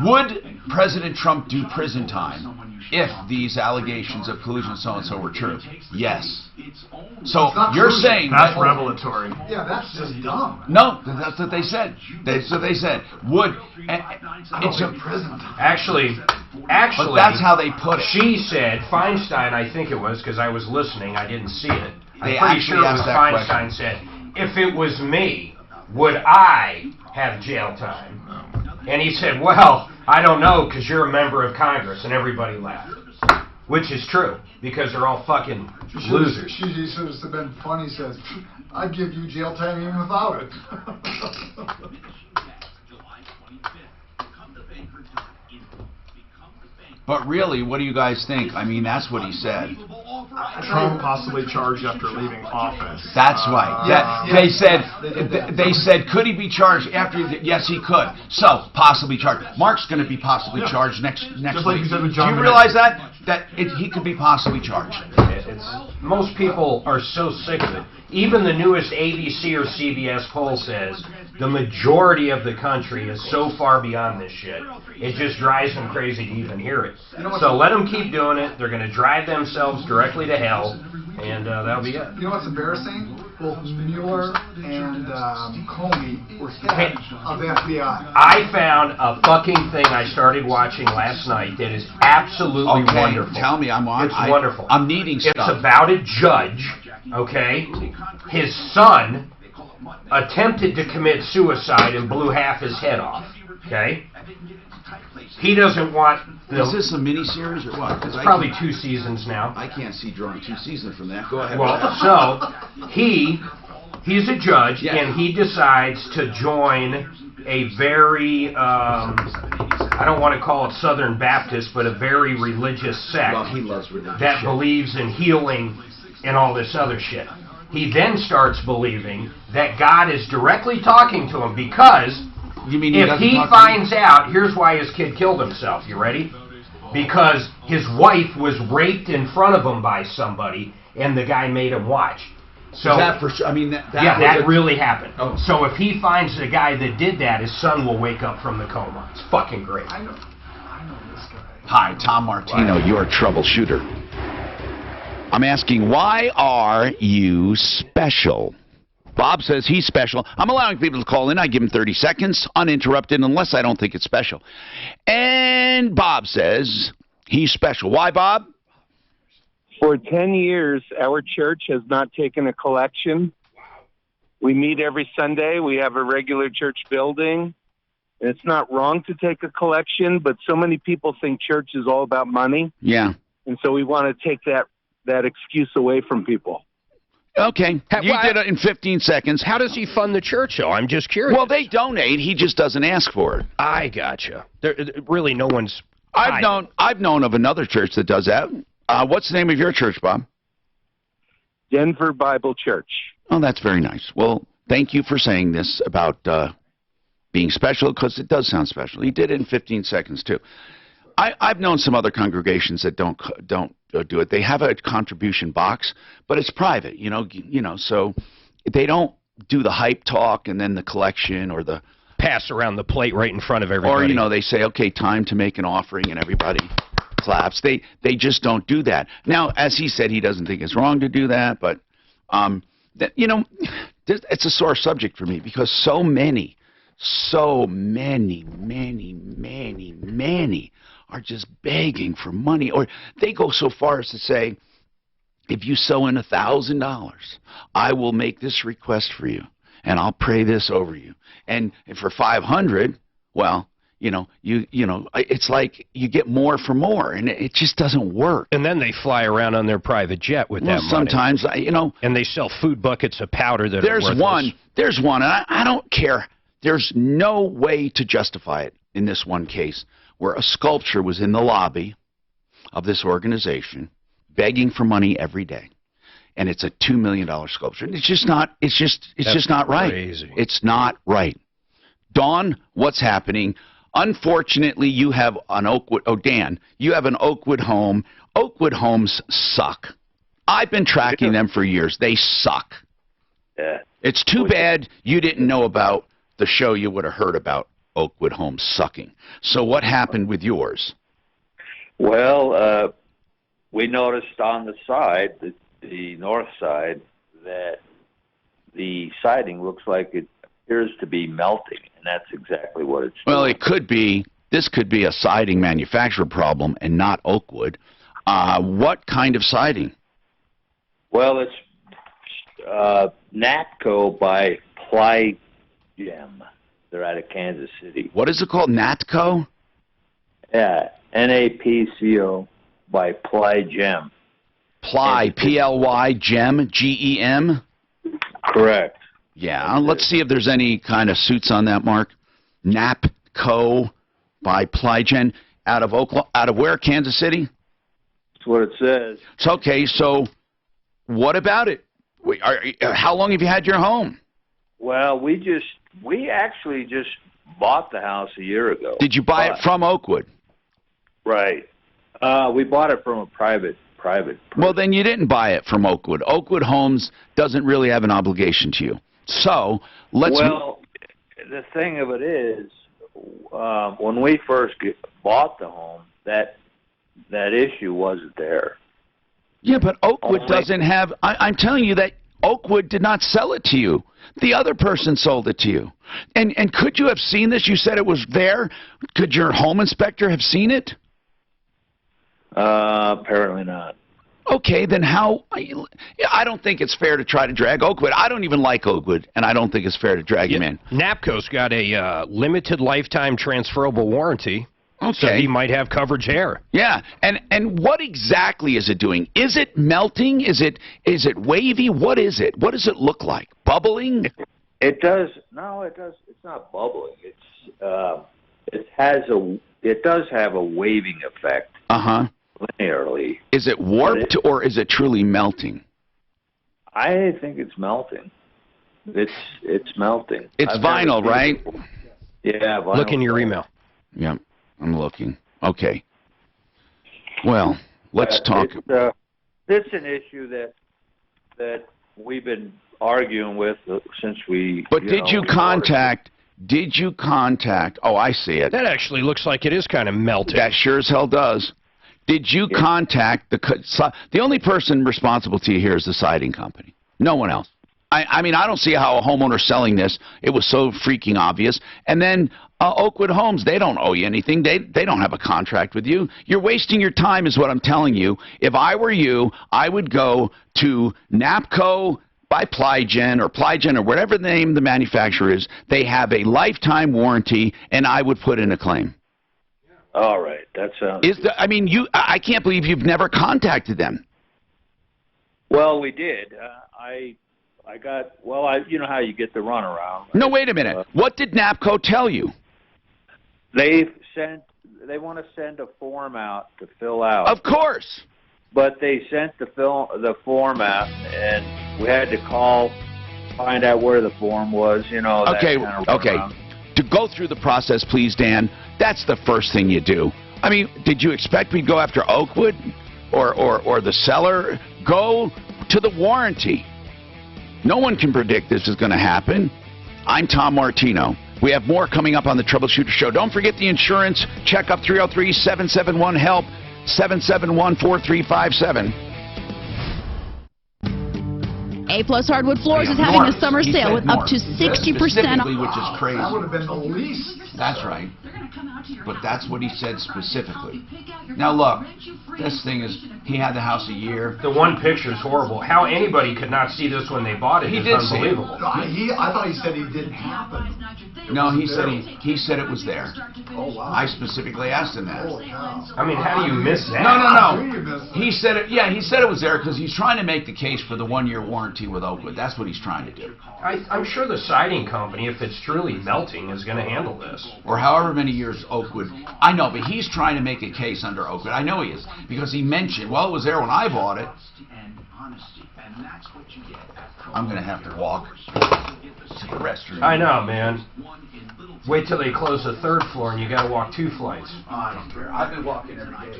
would President Trump do prison time if these allegations of collusion and so-and-so were true? Yes. So, you're saying... That's revelatory. Yeah, that's just dumb. No, that's what they said. That's what they said. Would... It's a prison. Actually, but that's how they put it. She said, Feinstein, I think it was, because I was listening, I didn't see it. They I'm pretty actually sure it asked was that Feinstein said, if it was me, would I have jail time? And he said, well, I don't know, because you're a member of Congress, and everybody laughed. Which is true, because they're all fucking losers. She should have been funny, says, I'd give you jail time even without it. But really, what do you guys think? I mean, that's what he said. Trump possibly charged after leaving office. That's right. They said, could he be charged after? Yes, he could. So, possibly charged. Mark's going to be possibly charged next Just week. like you said with John Do you realize that? He could be possibly charged. Most people are so sick of it. Even the newest ABC or CBS poll says the majority of the country is so far beyond this shit. It just drives them crazy to even hear it. So let them keep doing it. They're going to drive themselves directly to hell, and that'll be it. You know what's embarrassing? Both Mueller and Comey were head of the FBI. I found a fucking thing I started watching last night that is absolutely wonderful. Tell me, It's wonderful. I'm needing stuff. It's about a judge, okay? His son attempted to commit suicide and blew half his head off, okay? He doesn't want... Is this a miniseries or what? It's probably 2 seasons now. I can't see drawing 2 seasons from that. Go ahead. Well, so, he's a judge, and he decides to join a very, I don't want to call it Southern Baptist, but a very religious sect that believes in healing and all this other shit. He then starts believing that God is directly talking to him because... if he finds out, here's why his kid killed himself. You ready? Because his wife was raped in front of him by somebody, and the guy made him watch. So that for sure? I mean, that really happened. Oh. So if he finds the guy that did that, his son will wake up from the coma. It's fucking great. I know this guy. Hi, Tom Martino, your troubleshooter. I'm asking, why are you special? Bob says he's special. I'm allowing people to call in. I give him 30 seconds, uninterrupted, unless I don't think it's special. And Bob says he's special. Why, Bob? For 10 years, our church has not taken a collection. We meet every Sunday. We have a regular church building. And it's not wrong to take a collection, but so many people think church is all about money. Yeah. And so we want to take that excuse away from people. Okay, you did it in 15 seconds. How does he fund the church, though? I'm just curious. Well, they donate. He just doesn't ask for it. I gotcha. Really, no one's... I've known of another church that does that. What's the name of your church, Bob? Denver Bible Church. Oh, that's very nice. Well, thank you for saying this about being special, because it does sound special. He did it in 15 seconds, too. I've known some other congregations that don't do it. They have a contribution box, but it's private, you know, so they don't do the hype talk and then the collection or the pass around the plate right in front of everybody. Or, they say, okay, time to make an offering, and everybody claps. They just don't do that. Now, as he said, he doesn't think it's wrong to do that, but it's a sore subject for me, because so many are just begging for money. Or they go so far as to say, if you sow in $1,000, I will make this request for you, and I'll pray this over you. And for $500, well, it's like you get more for more, and it just doesn't work. And then they fly around on their private jet with that money. Sometimes, and they sell food buckets of powder that there's are worthless. There's one, and I don't care. There's no way to justify it in this one case, where a sculpture was in the lobby of this organization begging for money every day. And it's a $2 million sculpture. It's just not right. Crazy. It's not right. Dawn, what's happening? Unfortunately, you have an Dan, you have an Oakwood home. Oakwood homes suck. I've been tracking them for years. They suck. Yeah. It's too bad you didn't know about the show. You would have heard about Oakwood Homes sucking. So what happened with yours? Well, we noticed on the side, the north side, that the siding looks like it appears to be melting, and that's exactly what it's Well, doing. it could be. This could be a siding manufacturer problem and not Oakwood. What kind of siding? Well, it's Natco by Ply Gem. They're out of Kansas City. What is it called? Natco? Yeah, NAPCO by Ply Gem. Ply, P-L-Y, Gem, G-E-M? Correct. Yeah, let's see if there's any kind of suits on that, Mark. NAPCO by Plygen out of where? Kansas City? That's what it says. It's okay. So, what about it? How long have you had your home? Well, we actually just bought the house a year ago. Did you buy it from Oakwood? Right. We bought it from a private person. Well, then you didn't buy it from Oakwood. Oakwood Homes doesn't really have an obligation to you. So, Well, the thing of it is, when we first bought the home, that issue wasn't there. Yeah, but Oakwood doesn't have... I'm telling you that Oakwood did not sell it to you. The other person sold it to you. And could you have seen this? You said it was there. Could your home inspector have seen it? Apparently not. Okay, then how... I don't think it's fair to try to drag Oakwood. I don't even like Oakwood, and I don't think it's fair to drag him in. NAPCO's got a limited lifetime transferable warranty. Okay. So he might have coverage here. Yeah, and what exactly is it doing? Is it melting? Is it wavy? What is it? What does it look like? Bubbling? It does. No, it does. It's not bubbling. It does have a waving effect. Linearly. Is it warped or is it truly melting? I think it's melting. It's melting. It's vinyl, right? Yeah, vinyl. Look in your email. Yeah, I'm looking. Okay. Well, let's talk. It's an issue that we've been arguing with since we. But did you contact? Oh, I see it. That actually looks like it is kind of melting. That sure as hell does. Did you contact the only person responsible to you here is the siding company? No one else. I mean, I don't see how a homeowner selling this, it was so freaking obvious. And then Oakwood Homes, they don't owe you anything. They don't have a contract with you. You're wasting your time is what I'm telling you. If I were you, I would go to NAPCO by Plygen or whatever the name of the manufacturer is. They have a lifetime warranty, and I would put in a claim. All right, that sounds. I can't believe you've never contacted them. Well, we did. I got. Well, you know how you get the runaround. No, wait a minute. What did NAPCO tell you? They want to send a form out to fill out. Of course. But they sent the form out, and we had to call, find out where the form was. You know. Okay. That kind of runaround. To go through the process, please, Dan. That's the first thing you do. I mean, did you expect we'd go after Oakwood or the seller? Go to the warranty. No one can predict this is going to happen. I'm Tom Martino. We have more coming up on the Troubleshooter Show. Don't forget the insurance checkup 303-771-HELP, 771-4357. A-Plus Hardwood Floors is having a summer sale with up to 60% off. Which is crazy. That would have been the least. That's right. But that's what he said specifically. Now look, this thing is, he had the house a year. The one picture is horrible. How anybody could not see this when they bought it is unbelievable. I thought he said it didn't happen. No, he said it was there. Oh, wow. I specifically asked him that. I mean, how do you miss that? No. He said it. Yeah, he said it was there because he's trying to make the case for the 1-year warranty with Oakwood. That's what he's trying to do. I'm sure the siding company, if it's truly melting, is going to handle this. Or however many years Oakwood. I know, but he's trying to make a case under Oakwood. I know he is because he mentioned, well, it was there when I bought it. I'm going to have to walk to the restroom. I know, man. Wait till they close the 3rd floor and you got to walk 2 flights. I don't care. I've been walking every day.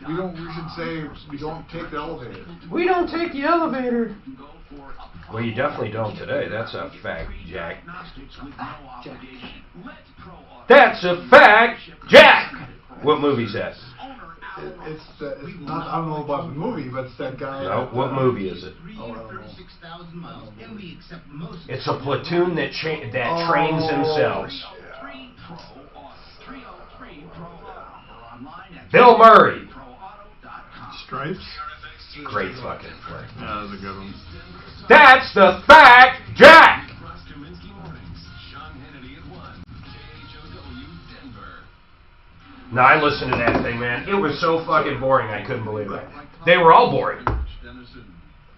We should say we don't take the elevator. We don't take the elevator. Well, you definitely don't today. That's a fact, Jack. That's a fact, Jack. What movie's that? It's not. I don't know about the movie, but it's that guy. No, what movie is it? Oh, I don't know. It's a platoon that trains themselves. Bill Murray. Stripes? Great fucking flick. Yeah, that was a good one. That's the fact, Jack! No, I listened to that thing, man. It was so fucking boring, I couldn't believe it. They were all boring.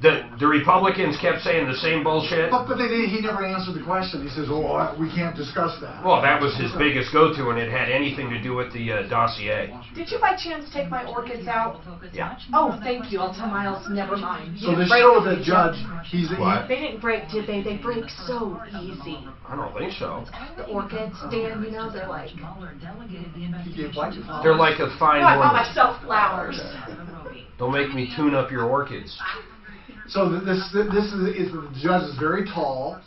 The Republicans kept saying the same bullshit. But he never answered the question. He says, "Oh, we can't discuss that." Well, that was his biggest go-to, and it had anything to do with the dossier. Did you by chance take my orchids out? Yeah. Oh, thank you. I'll tell Miles. Never mind. So the show the judge, What? They didn't break, did they? They break so easy. I don't think so. The orchids, Dan, you know, they're like... They're like a fine No, I bought woman. myself flowers. Don't make me tune up your orchids. So this is the judge is very tall.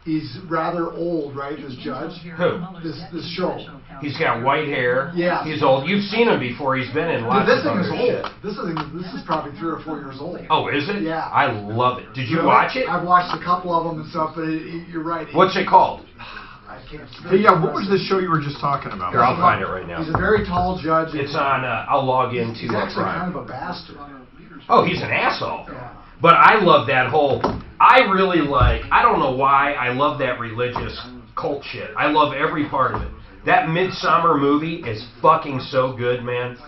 He's rather old, right? This judge. Who? This show. He's got white hair. Yeah. He's old. You've seen him before. He's been in lots This of thing other is shit. old. This is probably 3 or 4 years old. Oh, is it? Yeah. I love it. Did you watch it? I've watched a couple of them and stuff, but you're right. What's it called? I can't. Hey, yeah, what was the show you were just talking about? Here, I'll find it right now. He's a very tall judge. It's on. I'll log into. He's actually Prime. kind of a bastard. Oh, he's an asshole. Yeah. But I love that whole. I really like. I don't know why. I love that religious cult shit. I love every part of it. That Midsummer movie is fucking so good, man.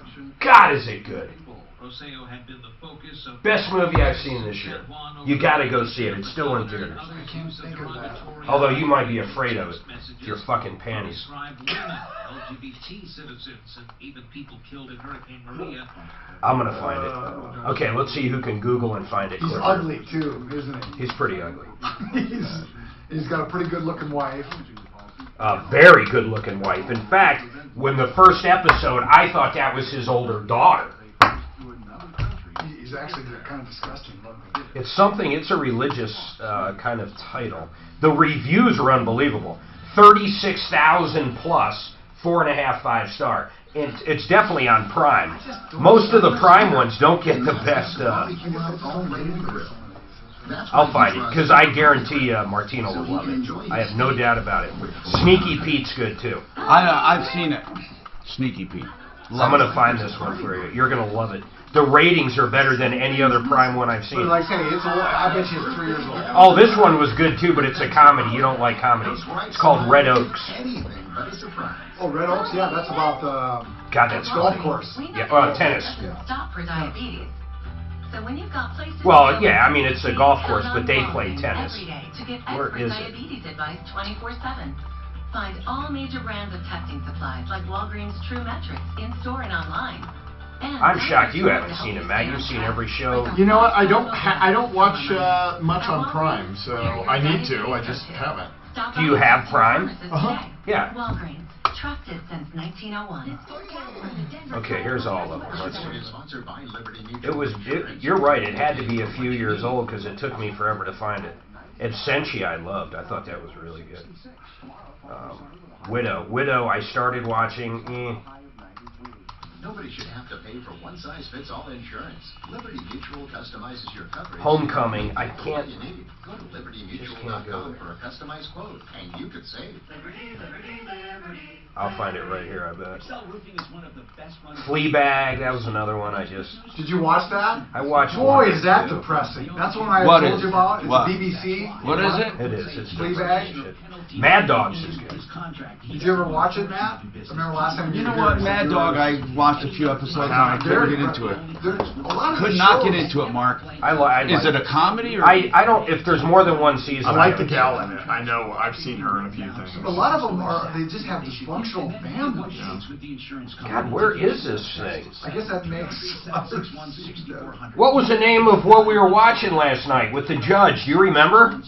God, is it good. Best movie I've seen this year. You gotta go see it. It's still in theaters. I can't think of that. Although you might be afraid of it. Your fucking panties. I'm gonna find it. Okay, let's see who can Google and find it He's quicker. ugly too, isn't he? He's pretty ugly. He's got a pretty good looking wife. A very good looking wife. In fact, when the first episode, I thought that was his older daughter. He's actually kind of disgusting looking. It's something, it's a religious kind of title. The reviews are unbelievable. 36,000 plus, 4.5 5-star. It's definitely on Prime. Most of the Prime ones don't get the best. I'll find it, because I guarantee Martino will love it. I have no doubt about it. Sneaky Pete's good, too. I've seen it. Sneaky Pete. I'm going to find this one for you. You're going to love it. The ratings are better than any other Prime one I've seen. But like I say, I bet you it's 3 years old. Oh, this one was good, too, but it's a comedy. You don't like comedies. It's called Red Oaks. Oh, Red Oaks? Yeah, that's about the God, that's golf funny. course. Yeah, tennis. Stop for diabetes. So when you've got places Well, yeah, I mean, it's a golf course, but they play tennis. every day to get Where expert is it? diabetes advice 24/7. Find all major brands of testing supplies like Walgreens True Metrics in-store and online. And I'm shocked you haven't seen it, Matt. You've seen every show. You know what? I don't watch much on Prime, so I need to. I just haven't. Do you have Prime? Uh-huh. Yeah. Walgreens, trusted since 1901. Okay, here's all of them. Let's see. You're right. It had to be a few years old because it took me forever to find it. Absentia I loved. I thought that was really good. Widow, I started watching. Nobody should have to pay for one-size-fits-all insurance. Liberty Mutual customizes your coverage. Homecoming, I can't. Go to libertymutual.com for a customized quote, and you could save. I'll find it right here, I bet. Fleabag, that was another one I just... Did you watch that? I watched Boy, one. is that depressing. That's one I What told is you it? about. It's What? BBC. What is it? It is. It's Fleabag. Mad Dogs is good. Did you ever watch it, Matt? I remember last time You know what, Mad Dog, I watched a few episodes and I couldn't get into it. Could not get into it, Mark. Is it a comedy? Or? I don't, if there's more than one season. I like the gal in it. I know, I've seen her in a few things. A lot of them they just have dysfunctional families. God, where is this thing? I guess that makes What was the name of what we were watching last night with the judge? Do you remember?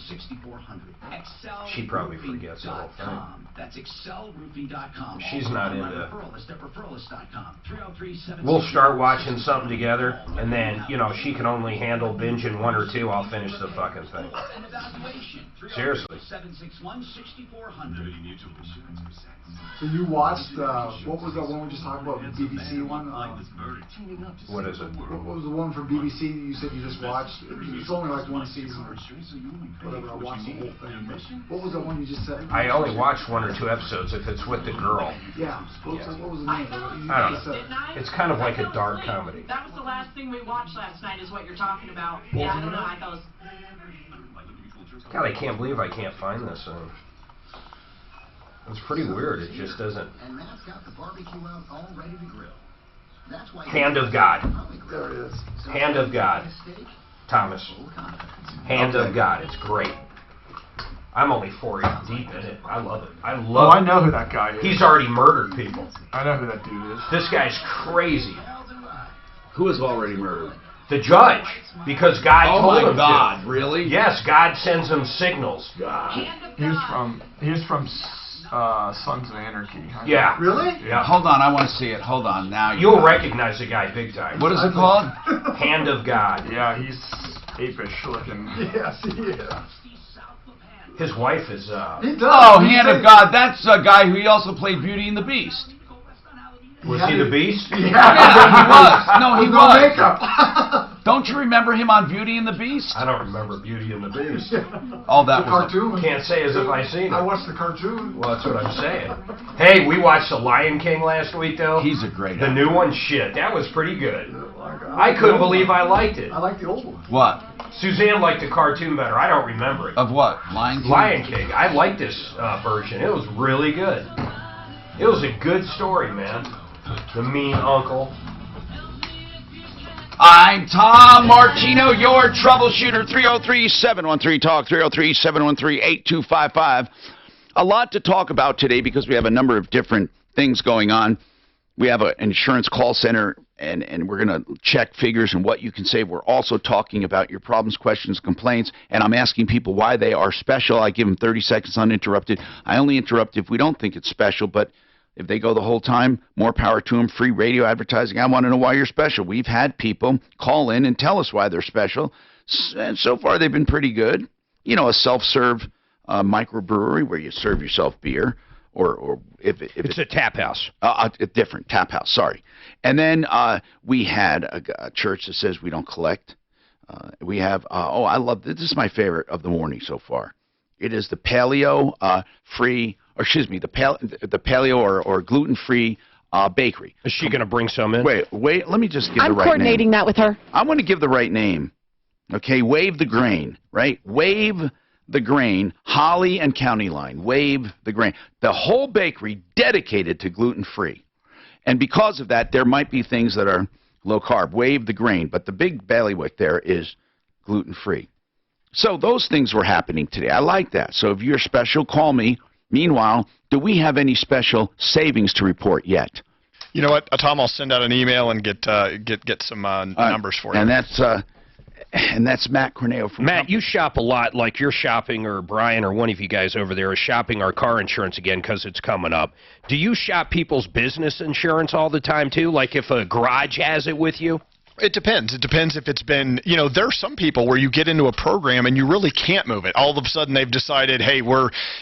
She probably forgets the whole thing. That's excelroofing.com. She's not into. Referralist@referralist.com. We'll start watching something together, and then, you know, she can only handle binging one or two. I'll finish the fucking thing. Seriously. 761-6400. So you watched, what was that one we just talked about, the BBC one? What is it? What was the one from BBC that you said you just watched? It's only like one season or whatever. I watched the whole thing. But what was the one you just said? I only watched 1 or 2 episodes if it's with the girl. Yeah. What was the name of it? I don't know. It's kind of like a dark comedy. That was the last thing we watched last night, is what you're talking about. Yeah, I don't know how it goes. God, I can't believe I can't find this thing. It's pretty weird. It just doesn't. And Matt's got the barbecue out all ready to grill. That's why Hand of God. There it is. Hand of God. Thomas. Hand of God. It's great. I'm only 4 deep in it. I love it. I love it. I know who that guy is. He's already murdered people. I know who that dude is. This guy's crazy. Who is already murdered? The judge. Because God told him to. Oh my God, really? Yes, God sends him signals. God. He was from Sons of Anarchy. Yeah. Really? Yeah. Hold on, I want to see it. Hold on, now You'll recognize the guy big time. What is it called? Hand of God. Yeah, he's apish looking. Yes, he is. His wife is, He does. Oh, Hand of God. That's a guy who he also played Beauty and the Beast. Was he the Beast? Yeah, he was. No, he With was. no makeup. Don't you remember him on Beauty and the Beast? I don't remember Beauty and the Beast. Oh, that The was cartoon. Can't say as if I seen I it. watched the cartoon. Well, that's what I'm saying. Hey, we watched The Lion King last week, though. He's a great The actor. new one, shit, that was pretty good. I couldn't believe I liked it. I like the old one. What? Suzanne liked the cartoon better. I don't remember it. Of what? Lion King? Lion King. I liked this version. It was really good. It was a good story, man. The mean uncle. I'm Tom Martino, your troubleshooter. 303-713-TALK, 303-713-8255. A lot to talk about today because we have a number of different things going on. We have an insurance call center, and we're going to check figures and what you can save. We're also talking about your problems, questions, complaints, and I'm asking people why they are special. I give them 30 seconds uninterrupted. I only interrupt if we don't think it's special, but if they go the whole time, more power to them. Free radio advertising. I want to know why you're special. We've had people call in and tell us why they're special, and so far they've been pretty good. You know, a self-serve microbrewery where you serve yourself beer, or if it's a tap house. A different tap house, sorry. And then we had a church that says we don't collect. We have, I love this. This is my favorite of the morning so far. It is the paleo free, or excuse me, the paleo or gluten-free bakery. Is she going to bring some in? Wait, let me just give the right name. I'm coordinating that with her. I want to give the right name. Okay, Wave the Grain, right? Wave the Grain, Holly and County Line. Wave the Grain. The whole bakery dedicated to gluten-free. And because of that, there might be things that are low-carb. Wave the Grain. But the big bailiwick there is gluten-free. So those things were happening today. I like that. So if you're special, call me. Meanwhile, do we have any special savings to report yet? You know what, Tom? I'll send out an email and get some numbers for you. And that's Matt Corneo from Matt, you shop a lot, like you're shopping, or Brian or one of you guys over there is shopping our car insurance again because it's coming up. Do you shop people's business insurance all the time, too? Like if a garage has it with you? It depends. It depends if it's been, you know, there are some people where you get into a program and you really can't move it. All of a sudden they've decided, hey,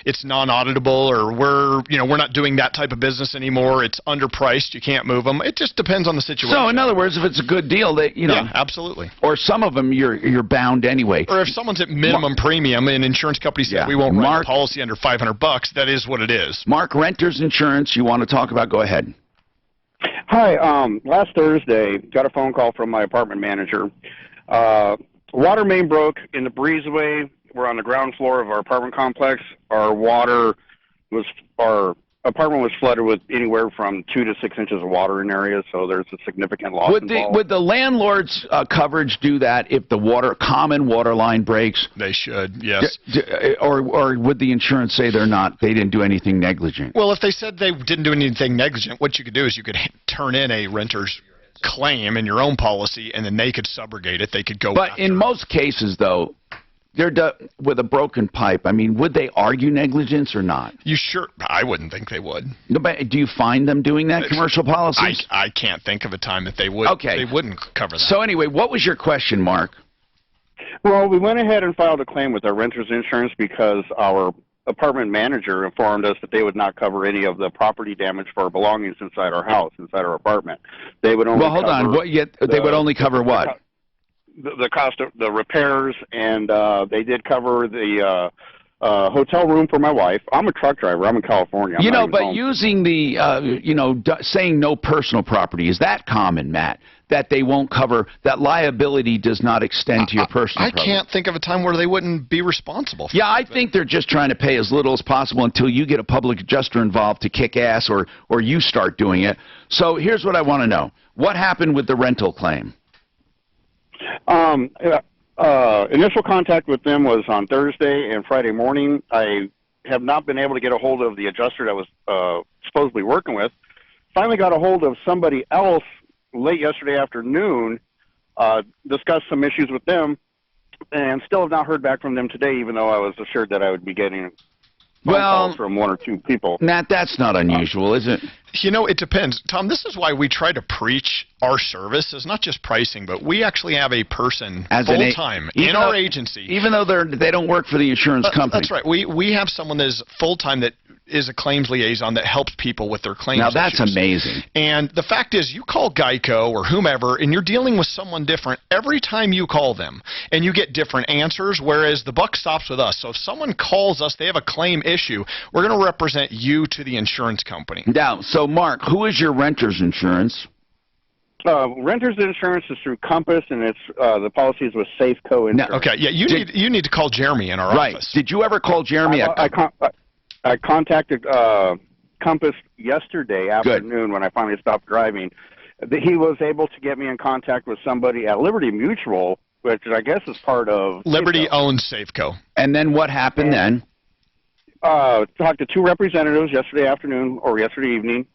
it's non-auditable, or we're not doing that type of business anymore. It's underpriced. You can't move them. It just depends on the situation. So in other words, if it's a good deal, that yeah, absolutely. Or some of them you're bound anyway. Or if someone's at minimum premium and insurance companies say we won't write a policy under $500, that is what it is. Mark, Renters Insurance, you want to talk about? Go ahead. Hi, last Thursday, got a phone call from my apartment manager. Water main broke in the breezeway. We're on the ground floor of our apartment complex. Our apartment was flooded with anywhere from 2 to 6 inches of water in areas, so there's a significant loss involved. Would the landlord's coverage do that if the common water line breaks? They should, yes. Or would the insurance say they didn't do anything negligent? Well, if they said they didn't do anything negligent, what you could do is you could turn in a renter's claim in your own policy, and then they could subrogate it. They could go But in most cases, though, with a broken pipe, I mean, would they argue negligence or not? You sure? I wouldn't think they would. No, but do you find them doing that, commercial policies? I can't think of a time that they would. Okay. They wouldn't cover that. So anyway, what was your question, Mark? Well, we went ahead and filed a claim with our renter's insurance because our apartment manager informed us that they would not cover any of the property damage for our belongings inside our house, inside our apartment. They would only hold on. They would only cover what? The cost of the repairs, and they did cover the hotel room for my wife. I'm a truck driver. I'm in California. But using the, saying no personal property, is that common, Matt? That they won't cover, that liability does not extend to your personal property? I can't think of a time where they wouldn't be responsible for I think they're just trying to pay as little as possible until you get a public adjuster involved to kick ass or you start doing it. So here's what I want to know. What happened with the rental claim? Initial contact with them was on Thursday and Friday morning. I have not been able to get a hold of the adjuster that was supposedly working with. Finally got a hold of somebody else late yesterday afternoon, discussed some issues with them, and still have not heard back from them today, even though I was assured that I would be getting phone calls from one or two people. Matt, that's not unusual, is it? It depends. Tom, this is why we try to preach our service. It's not just pricing, but we actually have a person full-time in our agency. Even though they don't work for the insurance company. That's right. We have someone that is full-time that is a claims liaison that helps people with their claims Now, that's issues. amazing. And the fact is, you call Geico or whomever, and you're dealing with someone different every time you call them, and you get different answers, whereas the buck stops with us. So if someone calls us, they have a claim issue, we're going to represent you to the insurance company. Now, so Mark, who is your renter's insurance? Renter's insurance is through Compass, and it's the policy is with Safeco Insurance. Now, okay, yeah, you need to call Jeremy in our office. Did you ever call Jeremy? I contacted Compass yesterday afternoon when I finally stopped driving. He was able to get me in contact with somebody at Liberty Mutual, which I guess is part of Liberty owns Safeco. And then what happened then? Talked to two representatives yesterday afternoon or yesterday evening.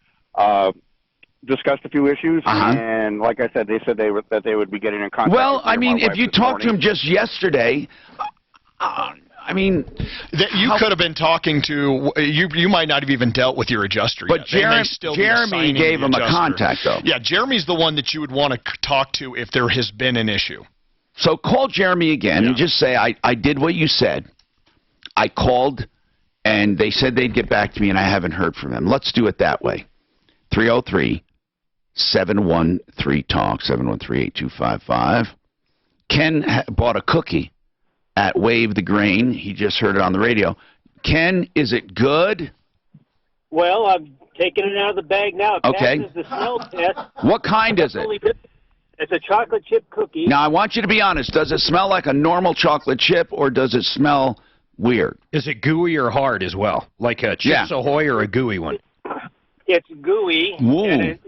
Discussed a few issues, and like I said, they said that they would be getting in contact. Well, I mean, if you talked to him just yesterday, I mean, you could have been talking to you might not have even dealt with your adjuster but yet. Jeremy gave him a contact, though. Yeah, Jeremy's the one that you would want to talk to if there has been an issue. So call Jeremy again and just say, I did what you said. I called, and they said they'd get back to me, and I haven't heard from them. Let's do it that way. 303-713-TALK, 713-8255. Ken bought a cookie at Wave the Grain. He just heard it on the radio. Ken, is it good? Well, I'm taking it out of the bag now. It passes the smell test. What kind is it? It's a chocolate chip cookie. Now, I want you to be honest. Does it smell like a normal chocolate chip, or does it smell weird? Is it gooey or hard as well? Like a Chips Ahoy or a gooey one? It's gooey. And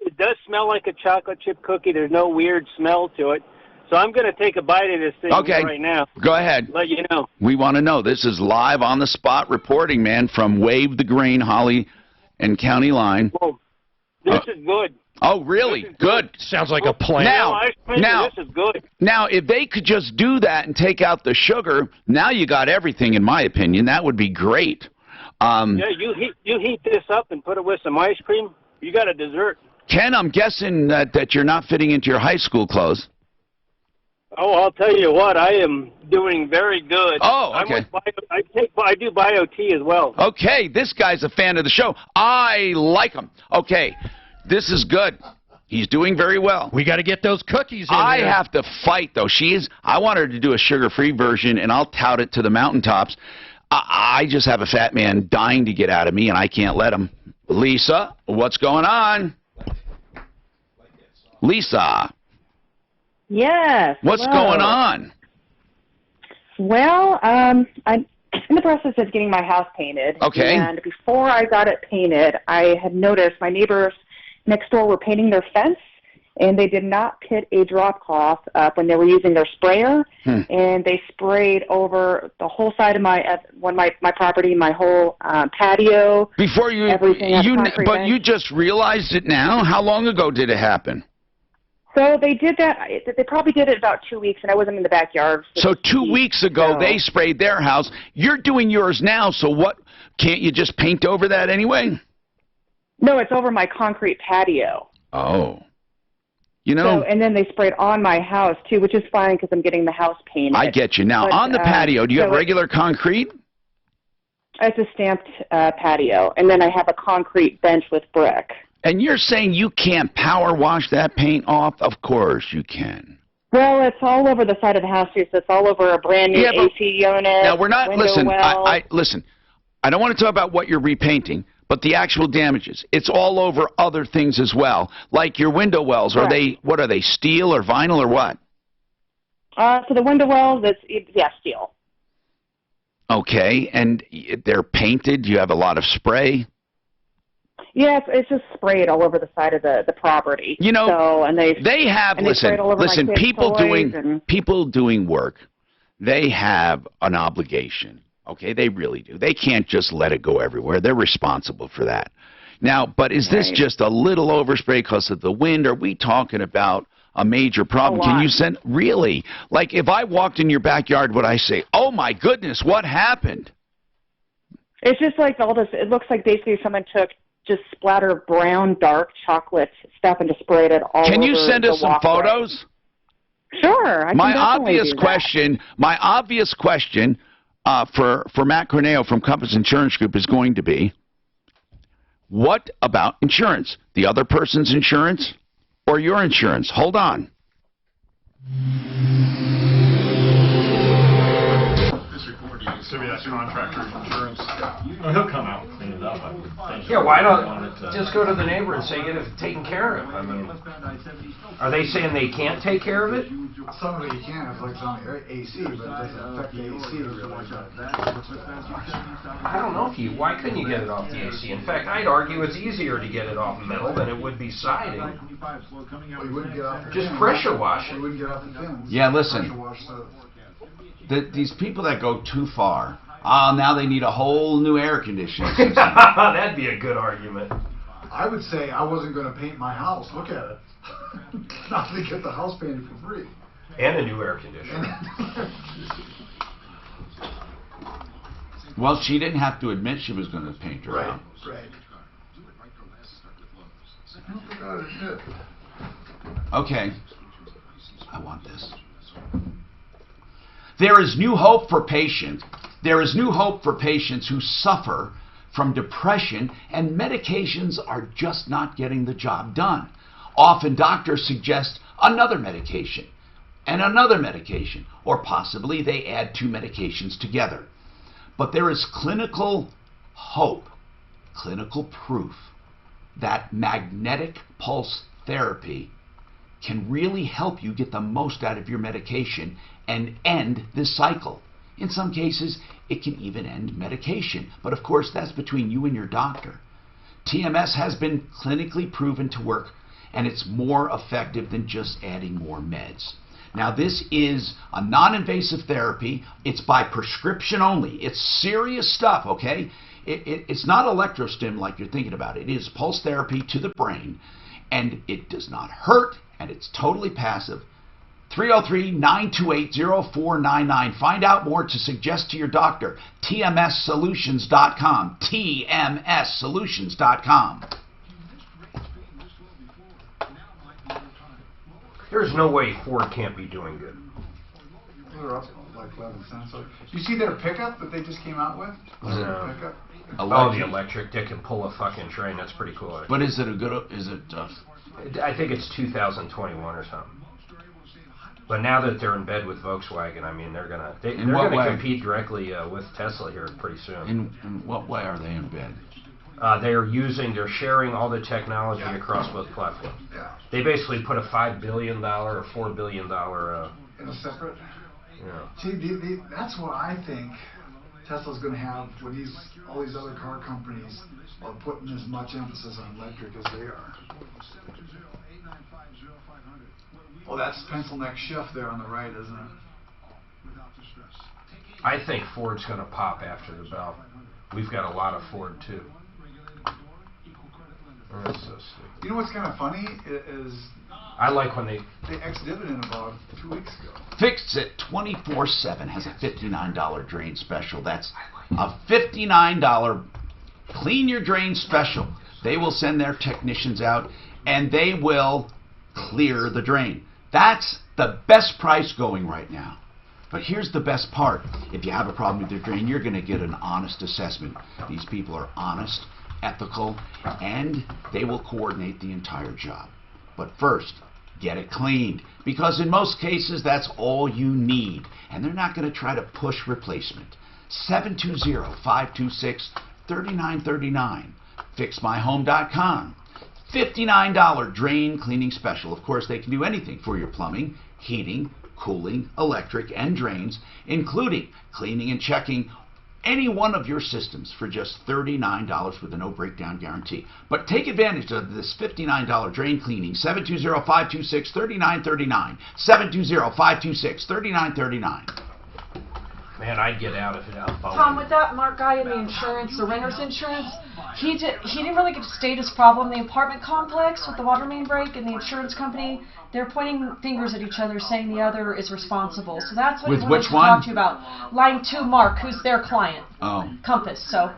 it does smell like a chocolate chip cookie. There's no weird smell to it. So I'm going to take a bite of this thing right now. Go ahead. Let you know. We want to know. This is live on the spot reporting, man, from Wave the Grain, Holly and County Line. Whoa. This is good. Oh, really? Good. Sounds like a plan. This is good. Now, if they could just do that and take out the sugar, now you got everything, in my opinion. That would be great. You heat this up and put it with some ice cream. You got a dessert. Ken, I'm guessing that you're not fitting into your high school clothes. Oh, I'll tell you what, I am doing very good. Oh, okay. I do bio-T as well. Okay, this guy's a fan of the show. I like him. Okay, this is good. He's doing very well. We got to get those cookies in I there. have to fight, though. I want her to do a sugar-free version, and I'll tout it to the mountaintops. I just have a fat man dying to get out of me, and I can't let him. Lisa, what's going on? Lisa. Yes. What's going on? Well, I'm in the process of getting my house painted. Okay. And before I got it painted, I had noticed my neighbors next door were painting their fence, and they did not put a drop cloth up when they were using their sprayer, and they sprayed over the whole side of my property, my whole patio. Before you, everything. but you just realized it now? How long ago did it happen? So they did that. They probably did it about 2 weeks, and I wasn't in the backyard. So 2 weeks ago, they sprayed their house. You're doing yours now, so what? Can't you just paint over that anyway? No, it's over my concrete patio. Oh. You know. So, and then they sprayed on my house, too, which is fine because I'm getting the house painted. I get you. Now, on the patio, do you have regular concrete? It's a stamped patio, and then I have a concrete bench with brick. And you're saying you can't power wash that paint off? Of course you can. Well, it's all over the side of the house, too, so it's all over a brand new AC unit. Now, we're not, listen, well. listen, I don't want to talk about what you're repainting, but the actual damages. It's all over other things as well, like your window wells. Are they, what are they, steel or vinyl or what? So the window wells, yeah, steel. Okay, and they're painted? You have a lot of spray? Yeah, it's just sprayed all over the side of the property. You know, so, and they have, listen, people doing work, they have an obligation. Okay, they really do. They can't just let it go everywhere. They're responsible for that. Now, but is this just a little overspray because of the wind? Are we talking about a major problem? Can you send, really? Like, if I walked in your backyard, would I say, oh my goodness, what happened? It's just like all this, it looks like basically someone took just splatter brown, dark chocolate stuff and just sprayed it all over. Can you send us some photos? Sure. My obvious question for Matt Corneo from Compass Insurance Group is going to be, what about insurance? The other person's insurance or your insurance? Hold on. Maybe that contractor's insurance. Oh, he'll come out and clean it up. Yeah, why don't just go to the neighbor and say get it taken care of? I mean, are they saying they can't take care of it? Some of it you can, it's like it's on the AC, but it doesn't affect the AC. I don't know why couldn't you get it off the AC? In fact, I'd argue it's easier to get it off metal than it would be siding. Well, you wouldn't get off the just fins. pressure wash it. You wouldn't get off the fins. Yeah, listen. These people that go too far, now they need a whole new air conditioning system. That'd be a good argument. I would say I wasn't going to paint my house. Look at it. Not to get the house painted for free. And a new air conditioner. Well, she didn't have to admit she was going to paint her house. Right. I don't think I would admit. Okay. I want this. There is new hope for patients. There is new hope for patients who suffer from depression and medications are just not getting the job done. Often doctors suggest another medication and another medication, or possibly they add two medications together. But there is clinical hope, clinical proof that magnetic pulse therapy can really help you get the most out of your medication and end this cycle. In some cases, it can even end medication. But of course, that's between you and your doctor. TMS has been clinically proven to work, and it's more effective than just adding more meds. Now, this is a non-invasive therapy. It's by prescription only. It's serious stuff, okay? It's not electrostim like you're thinking about. It is pulse therapy to the brain, and it does not hurt, and it's totally passive. 303-928-0499. Find out more to suggest to your doctor. TMSsolutions.com. TMSsolutions.com. There's no way Ford can't be doing good. They're up like 11 cents. Do you see their pickup that they just came out with? Pickup? Oh, the electric. They can pull a fucking train. That's pretty cool. But is it a good? I think it's 2021 or something. But now that they're in bed with Volkswagen, I mean, they're gonna compete directly with Tesla here pretty soon. In what way are they in bed? They're sharing all the technology across both platforms. Yeah. They basically put a $5 billion or $4 billion in a separate. Yeah. See, that's what I think Tesla's going to have when all these other car companies are putting as much emphasis on electric as they are. Well, that's pencil neck shift there on the right, isn't it? I think Ford's going to pop after the bell. We've got a lot of Ford too. Oh, that's so stupid. You know what's kind of funny is I like when they ex-divided in about 2 weeks ago. Fix It 24/7 has a $59 drain special. That's a $59 clean your drain special. They will send their technicians out and they will clear the drain. That's the best price going right now. But here's the best part. If you have a problem with your drain, you're going to get an honest assessment. These people are honest, ethical, and they will coordinate the entire job. But first, get it cleaned, because in most cases, that's all you need. And they're not going to try to push replacement. 720-526-3939. FixMyHome.com. $59 drain cleaning special. Of course, they can do anything for your plumbing, heating, cooling, electric, and drains, including cleaning and checking any one of your systems for just $39 with a no breakdown guarantee. But take advantage of this $59 drain cleaning. 720-526-3939. 720-526-3939. Man, I'd get out of it out. Tom, with that Mark guy in the insurance, the renter's insurance, he didn't really get to state his problem. The apartment complex with the water main break and the insurance company, they're pointing fingers at each other, saying the other is responsible. So that's what he wanted to talk to you about. Line 2, Mark, who's their client. Oh. Compass. So.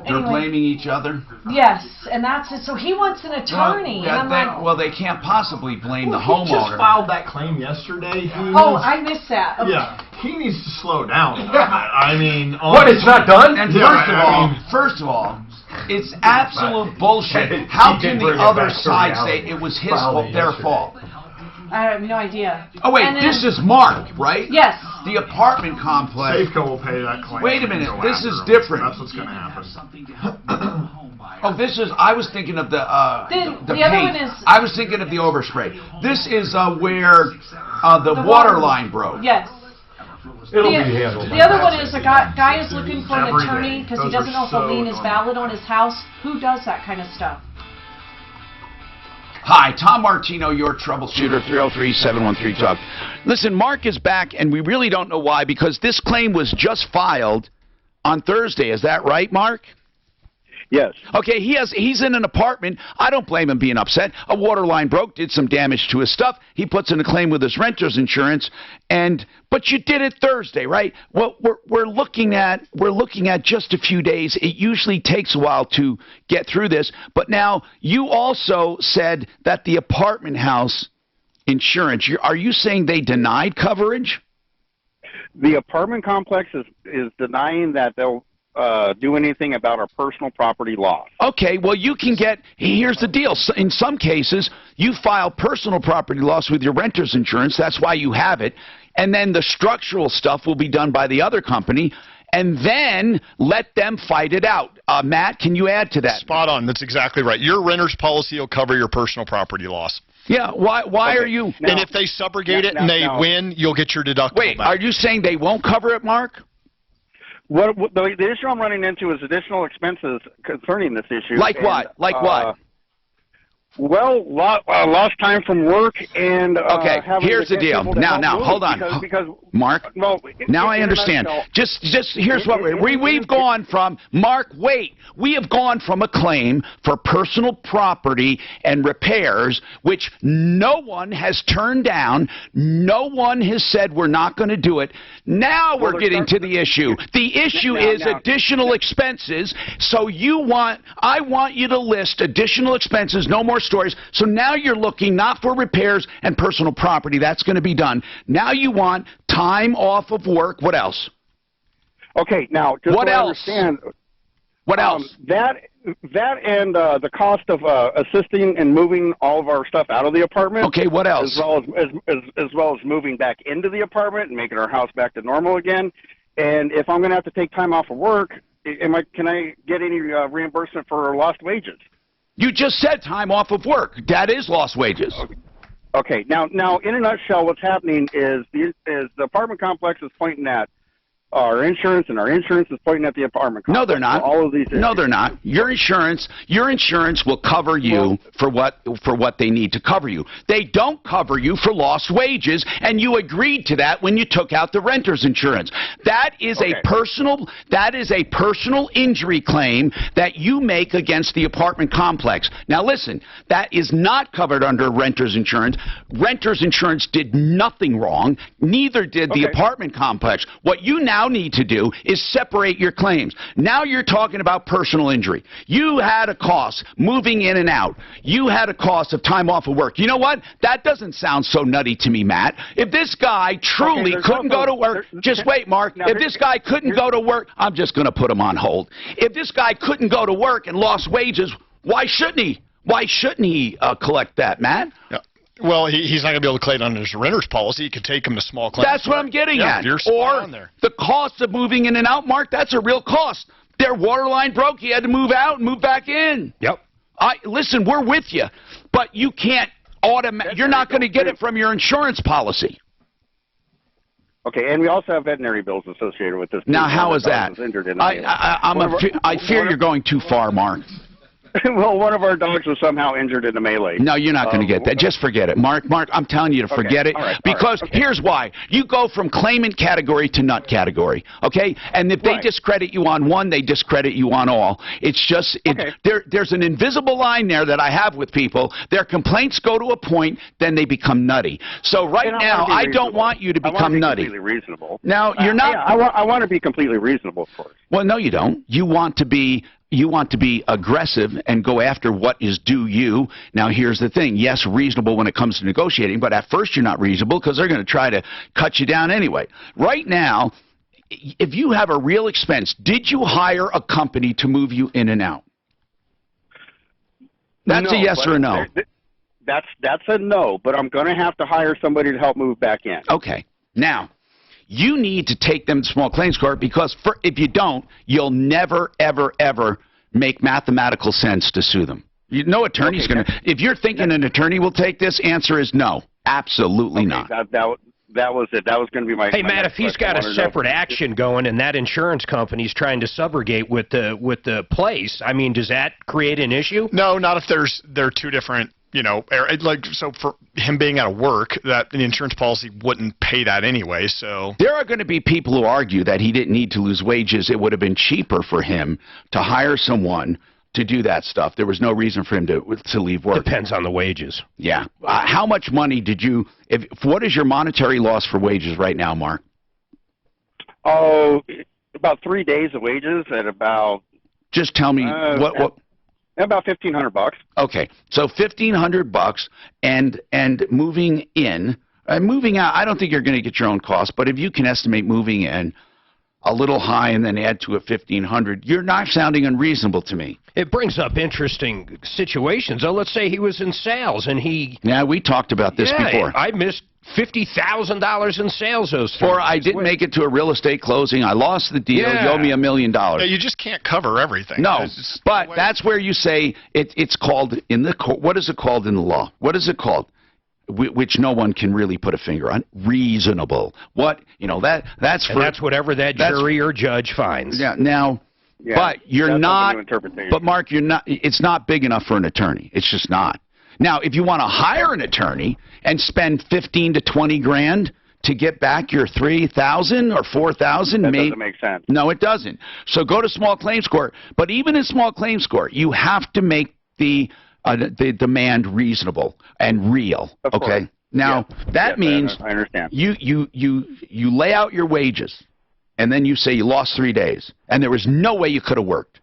They're blaming each other? Yes, and that's it. So he wants an attorney. Well, they can't possibly blame the homeowner. He just filed that claim yesterday. I missed that. Okay. Yeah, he needs to slow down a little bit. I mean, what? It's not done? And first of all, it's absolute bullshit. How can the other side say it was his fault, their fault? I have no idea. Oh, wait, this is Mark, right? Yes. The apartment complex. Safeco will pay that claim. Wait a minute, this is different. That's what's going to happen. Oh, this is, I was thinking of the other paint. one is, I was thinking of the overspray. This is where the water line broke. Yes. It'll be handled. The other one is a guy is looking for an attorney because he doesn't know if a lien is valid on his house. Who does that kind of stuff? Hi, Tom Martino, your troubleshooter, 303-713-TALK. Listen, Mark is back, and we really don't know why, because this claim was just filed on Thursday. Is that right, Mark? Yes. Okay, he's in an apartment. I don't blame him being upset. A water line broke, did some damage to his stuff. He puts in a claim with his renter's insurance, but you did it Thursday, right? Well, we're looking at just a few days. It usually takes a while to get through this, but now you also said that the apartment house insurance, are you saying they denied coverage? The apartment complex is denying that they'll do anything about our personal property loss. Okay, well, you can get, here's the deal. In some cases, you file personal property loss with your renter's insurance. That's why you have it. And then the structural stuff will be done by the other company. And then let them fight it out. Matt, can you add to that? Spot on. That's exactly right. Your renter's policy will cover your personal property loss. Yeah, why are you... And if they subrogate it and they win, you'll get your deductible back. Wait, are you saying they won't cover it, Mark? What the issue I'm running into is additional expenses concerning this issue. Like what? Like what? Well, lost time from work and okay. Here's the deal. Now, hold on, because Mark. Well, now I understand. Just here's what we've gone from. Mark, wait. We have gone from a claim for personal property and repairs, which no one has turned down. No one has said we're not going to do it. Now we're getting to the issue. The issue is additional expenses. So I want you to list additional expenses. No more stories. So now you're looking not for repairs and personal property. That's going to be done. Now you want time off of work. What else? Okay, now just what so else? I understand. What else? That and the cost of assisting and moving all of our stuff out of the apartment. Okay, what else? As well as moving back into the apartment and making our house back to normal again. And if I'm going to have to take time off of work, can I get any reimbursement for lost wages? You just said time off of work. That is lost wages. Okay. Now, in a nutshell, what's happening is the apartment complex is pointing at our insurance, and our insurance is pointing at the apartment complex. No, they're not. All of these issues. No, they're not. Your insurance will cover you for what they need to cover you. They don't cover you for lost wages, and you agreed to that when you took out the renter's insurance. That is a personal injury claim that you make against the apartment complex. Now listen, that is not covered under renter's insurance. Renter's insurance did nothing wrong, neither did the apartment complex. What you now need to do is separate your claims. Now you're talking about personal injury. You had a cost moving in and out. You had a cost of time off of work. You know what? That doesn't sound so nutty to me, Matt. If this guy truly couldn't go to work, just wait, Mark. If this guy couldn't go to work, I'm just going to put him on hold. If this guy couldn't go to work and lost wages, why shouldn't he? Why shouldn't he collect that, Matt? Yeah. Well, he's not going to be able to claim under his renter's policy. He could take him to small claims. That's what I'm getting at. You're spot on there. The cost of moving in and out, Mark, that's a real cost. Their water line broke. He had to move out and move back in. Yep. Listen, we're with you, but you can't you're not going to get it from your insurance policy. Okay, and we also have veterinary bills associated with this. Now, how is that? I fear you're going too far, Mark. Well, one of our dogs was somehow injured in a melee. No, you're not going to get that. Just forget it. Mark, I'm telling you to forget it. Because here's why. You go from claimant category to nut category, okay? And if they discredit you on one, they discredit you on all. It's just, there's an invisible line there that I have with people. Their complaints go to a point, then they become nutty. So right now, I don't want you to become nutty. Completely reasonable. Now, you're not... Yeah, I want to be completely reasonable, of course. Well, no, you don't. You want to be aggressive and go after what is due you. Now, here's the thing. Yes, reasonable when it comes to negotiating, but at first you're not reasonable because they're going to try to cut you down anyway. Right now, if you have a real expense, did you hire a company to move you in and out? That's a yes or a no. That's a no, but I'm going to have to hire somebody to help move back in. Okay. Now, you need to take them to small claims court because if you don't, you'll never, ever, ever make mathematical sense to sue them. No attorney's going to. If you're thinking an attorney will take this, answer is no. Absolutely not. That was it. That was going to be my. Hey, Matt, if he's got a separate action going and that insurance company's trying to subrogate with the place, I mean, does that create an issue? No, not if they're two different. You know, so for him being out of work, that the insurance policy wouldn't pay that anyway. So there are going to be people who argue that he didn't need to lose wages. It would have been cheaper for him to hire someone to do that stuff. There was no reason for him to leave work. Depends on the wages. Yeah. How much money did you? What is your monetary loss for wages right now, Mark? Oh, about 3 days of wages at about. Just tell me what. About $1,500. Okay, so $1,500 and moving in, moving out. I don't think you're going to get your own cost, but if you can estimate moving in a little high and then add to a $1,500, you're not sounding unreasonable to me. It brings up interesting situations. Oh, let's say he was in sales and he. Yeah, we talked about this before. I missed $50,000 in sales those 3 Or I didn't make it to a real estate closing. I lost the deal. You owe me $1 million. Yeah, you just can't cover everything. No, but that's where you say it's called in the court. What is it called in the law? What is it called? Which no one can really put a finger on. Reasonable. What that's whatever that jury or judge finds. Yeah. Now. Yeah, but you're not. But Mark, you're not. It's not big enough for an attorney. It's just not. Now, if you want to hire an attorney and spend 15 to 20 grand to get back your 3,000 or 4,000, that doesn't make sense. No, it doesn't. So go to small claims court. But even in small claims court, you have to make the demand reasonable and real. Okay. Now that means I understand. You lay out your wages. And then you say you lost 3 days, and there was no way you could have worked.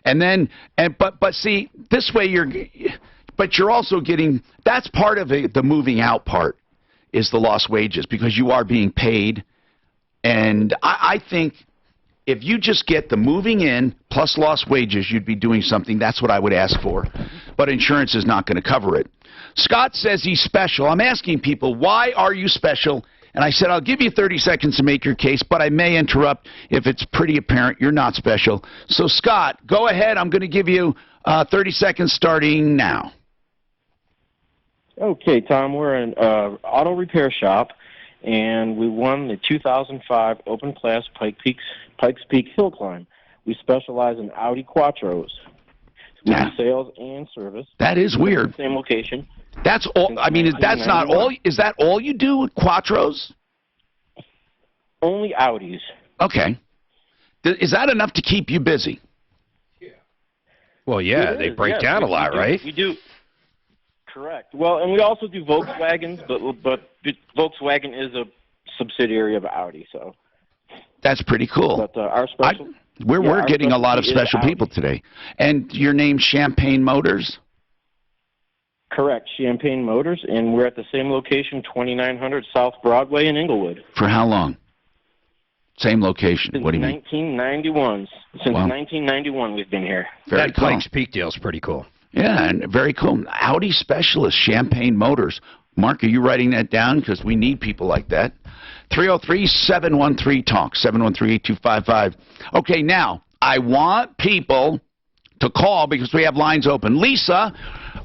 But see, this way you're also getting, that's part of the moving out part is the lost wages because you are being paid. And I think if you just get the moving in plus lost wages, you'd be doing something. That's what I would ask for. But insurance is not going to cover it. Scott says he's special. I'm asking people, why are you special? And I said, I'll give you 30 seconds to make your case, but I may interrupt if it's pretty apparent you're not special. So, Scott, go ahead. I'm going to give you 30 seconds starting now. Okay, Tom, we're an auto repair shop, and we won the 2005 Open Class Pikes Peak Hill Climb. We specialize in Audi Quattros. We do sales and service. That is weird. Same location. That's all. I mean, that's not all. Is that all you do with Quattros? Only Audis. Okay. Is that enough to keep you busy? Well, yeah, they break down a lot, right? We do. Correct. Well, and we also do Volkswagens, but Volkswagen is a subsidiary of Audi, so. That's pretty cool. But our special. We're getting a lot of special people today. And your name's Champagne Motors? Correct, Champagne Motors, and we're at the same location, 2900 South Broadway in Inglewood. For how long? Same location. Since What do you mean? 1991. Since 1991, we've been here. Very cool. Pikes Peak deal's pretty cool. Yeah, and very cool. Audi specialist, Champagne Motors. Mark, are you writing that down? Because we need people like that. 303-713-TALK, 713-8255. Okay, now, I want people to call because we have lines open. Lisa,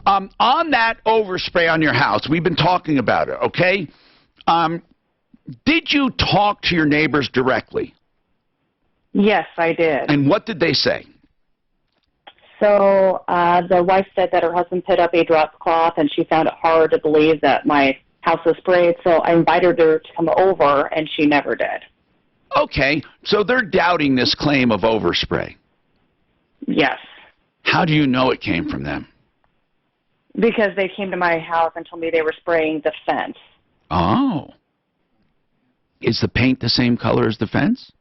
on that overspray on your house, we've been talking about it, okay? Did you talk to your neighbors directly? Yes, I did. And what did they say? So the wife said that her husband put up a drop cloth, and she found it hard to believe that my house was sprayed. So I invited her to come over, and she never did. Okay, so they're doubting this claim of overspray. Yes. How do you know it came from them? Because they came to my house and told me they were spraying the fence. Oh. Is the paint the same color as the fence?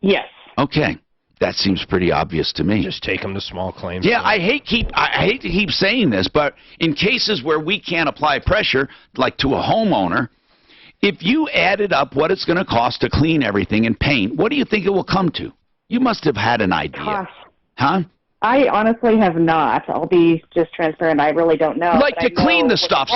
Yes. Okay. That seems pretty obvious to me. Just take them to small claims. Yeah, I hate to keep saying this, but in cases where we can't apply pressure, like to a homeowner, if you added up what it's going to cost to clean everything and paint, what do you think it will come to? You must have had an idea. Gosh. Huh? I honestly have not. I'll be just transparent. I really don't know. Like to clean the stuff,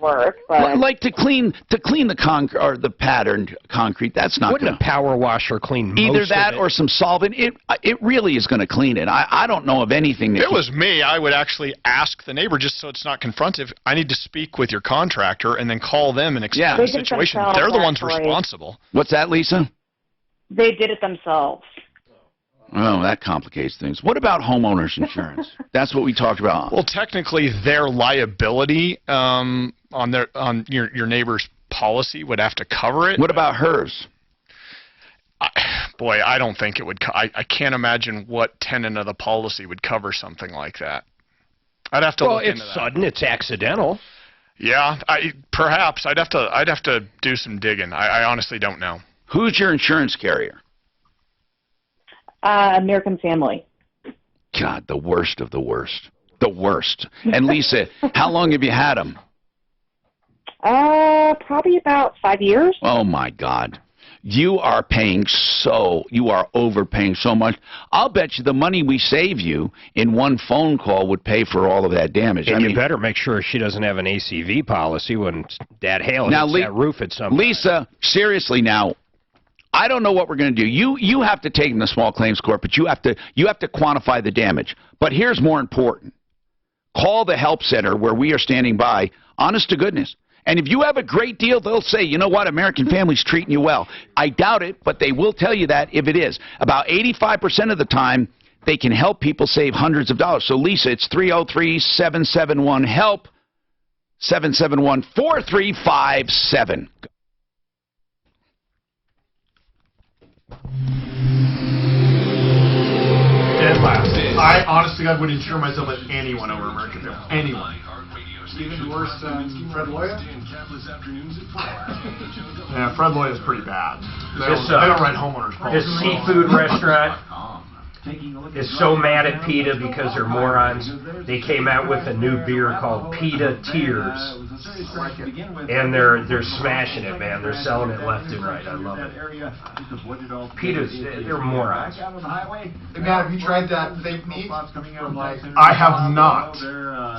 work, but like to clean the concrete or the patterned concrete. That's not Wouldn't going a power washer clean most either that of it? or some solvent. It really is going to clean it. I don't know of anything. If it was me, I would actually ask the neighbor, just so it's not confrontive. I need to speak with your contractor, and then call them and explain the situation. They're the ones responsible. What's that, Lisa? They did it themselves. Oh, that complicates things. What about homeowners insurance? That's what we talked about. Well, technically, their liability on your neighbor's policy would have to cover it. What about hers? Boy, I don't think it would. I can't imagine what tenant of the policy would cover something like that. I'd have to look into that. Well, it's sudden. It's accidental. Yeah, perhaps. I'd have to do some digging. I honestly don't know. Who's your insurance carrier? American Family. God, the worst of the worst. The worst. And Lisa, how long have you had them? Probably about 5 years. Oh, my God. You are overpaying so much. I'll bet you the money we save you in one phone call would pay for all of that damage. And you better make sure she doesn't have an ACV policy when Dad hail hits that roof at some point. Lisa, seriously now, I don't know what we're going to do. You have to take them to small claims court, but you have to quantify the damage. But here's more important. Call the help center where we are standing by, honest to goodness. And if you have a great deal, they'll say, you know what, American Family's treating you well. I doubt it, but they will tell you that if it is. About 85% of the time, they can help people save hundreds of dollars. So, Lisa, it's 303-771-HELP, 771-4357. Dead last. I, honest to God, would insure myself with anyone over American Family. Anyone. Even worse than Fred Loya? Yeah, Fred Loya is pretty bad. They don't write homeowners policies. His seafood restaurant is so mad at PETA because they're morons. They came out with a new beer called PETA Tears. And they're smashing it, man. They're selling it left and right. I love it. PETA's, they're morons. Matt, have you tried that fake meat? I have not.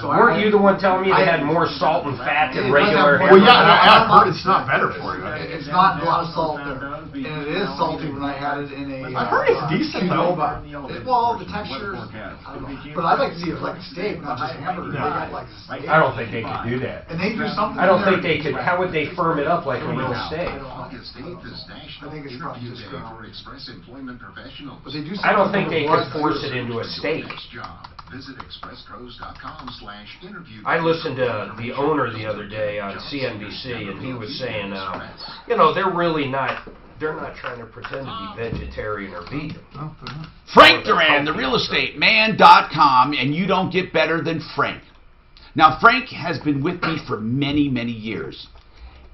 So weren't you the one telling me they had more salt and fat than regular? Well, yeah, I've heard it's not better for you. It's not a lot of salt there. and it is salty when I had it in a. I heard it's decent though. Well, the texture, I don't know. But I'd like to see it like a steak, not just hamburger. They got like steak. I don't think they could do that. And they do something. I don't think they could. How would they firm it up like a real steak? I think it's probably just ground. But they do. I don't think they could force it into a steak. Visit expresscoast.com/interview. I listened to the owner the other day on CNBC, and he was saying, you know, they're not trying to pretend to be vegetarian or vegan. Frank Duran, therealestateman.com, and you don't get better than Frank. Now, Frank has been with me for many, many years.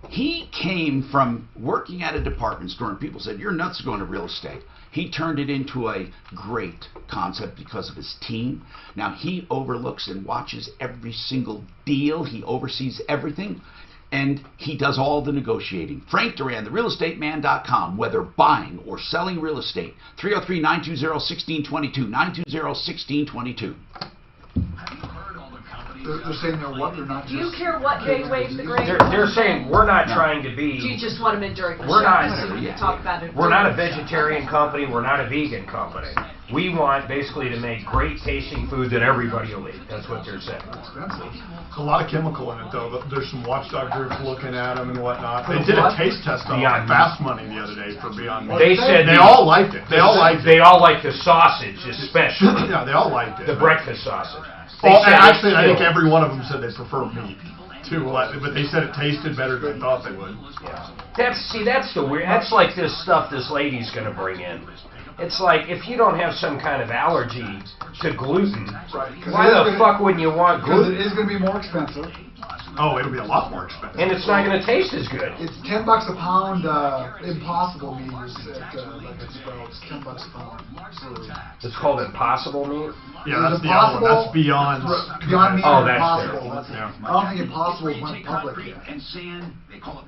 He came from working at a department store, and people said, you're nuts going to real estate. He turned it into a great concept because of his team. Now, he overlooks and watches every single deal. He oversees everything, and he does all the negotiating. Frank Duran, therealestateman.com, whether buying or selling real estate. 303-920-1622, 920-1622. They're saying they're what? They're not just... Do you care what they waive the grade? They're saying we're not trying to be... Do you just want them in during the we're show not, so we can talk about it? We're not a vegetarian company. We're not a vegan company. We want basically to make great tasting food that everybody will eat. That's what they're saying. Expensive. A lot of chemical in it, though. There's some watchdog groups looking at them and whatnot. They did a taste test on Fast Money the other day for Beyond Meat. They said they all liked it. They all liked the sausage, especially. Yeah, they all liked it. The breakfast sausage. Well, actually, I think every one of them said they prefer meat too, but they said it tasted better than they thought they would. Yeah. That's the weird. That's like this stuff this lady's going to bring in. It's like if you don't have some kind of allergy to gluten, why the fuck wouldn't you want gluten? Because it is going to be more expensive. Oh, it'll be a lot more expensive. And it's not going to taste as good. It's $10 a pound. Impossible meat is at like a Sprouts. $10 a pound. It's called Impossible Meat. Yeah, that's the other one. That's Beyond. Beyond Meat. Oh, that's Impossible. Yeah. I don't think Impossible went public yet.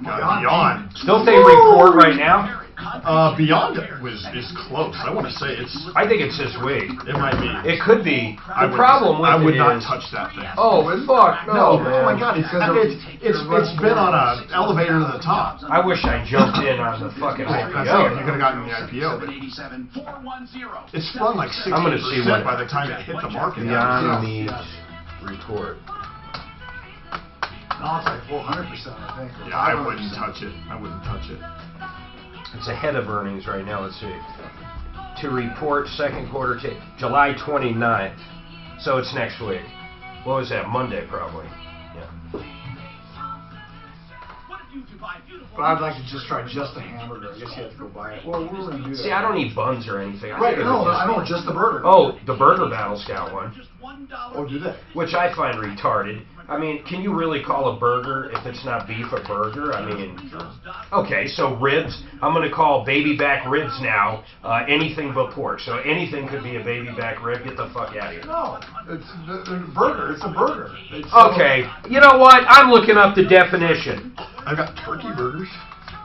Beyond. Don't they report right now? Beyond is close. I want to say it's. I think it's this week. It might be. It could be. The problem with I would it not is, touch that thing. Oh fuck no! No, oh my god! It's been on an elevator to the top. I wish I jumped in on the fucking IPO. You could have gotten the IPO. But it sprung like 60% I'm gonna see what by the time it hit the market. Beyond Meat report. No, it's like 400%, I think. Yeah, I wouldn't touch it. I wouldn't touch it. It's ahead of earnings right now. Let's see. To report second quarter to July 29th. So it's next week. What was that? Monday, probably. Yeah. But I'd like to just try just a hamburger. I guess you have to go buy it. Well, we're going to do that. See, I don't eat buns or anything. Right, no, I know, just the burger. Oh, the Burger Battle's got one. Oh, do they? Which I find retarded. I mean, can you really call a burger, if it's not beef, a burger? I mean, okay, so ribs. I'm going to call baby back ribs now anything but pork. So anything could be a baby back rib. Get the fuck out of here. No, it's a burger. It's a burger. Okay, you know what? I'm looking up the definition. I've got turkey burgers.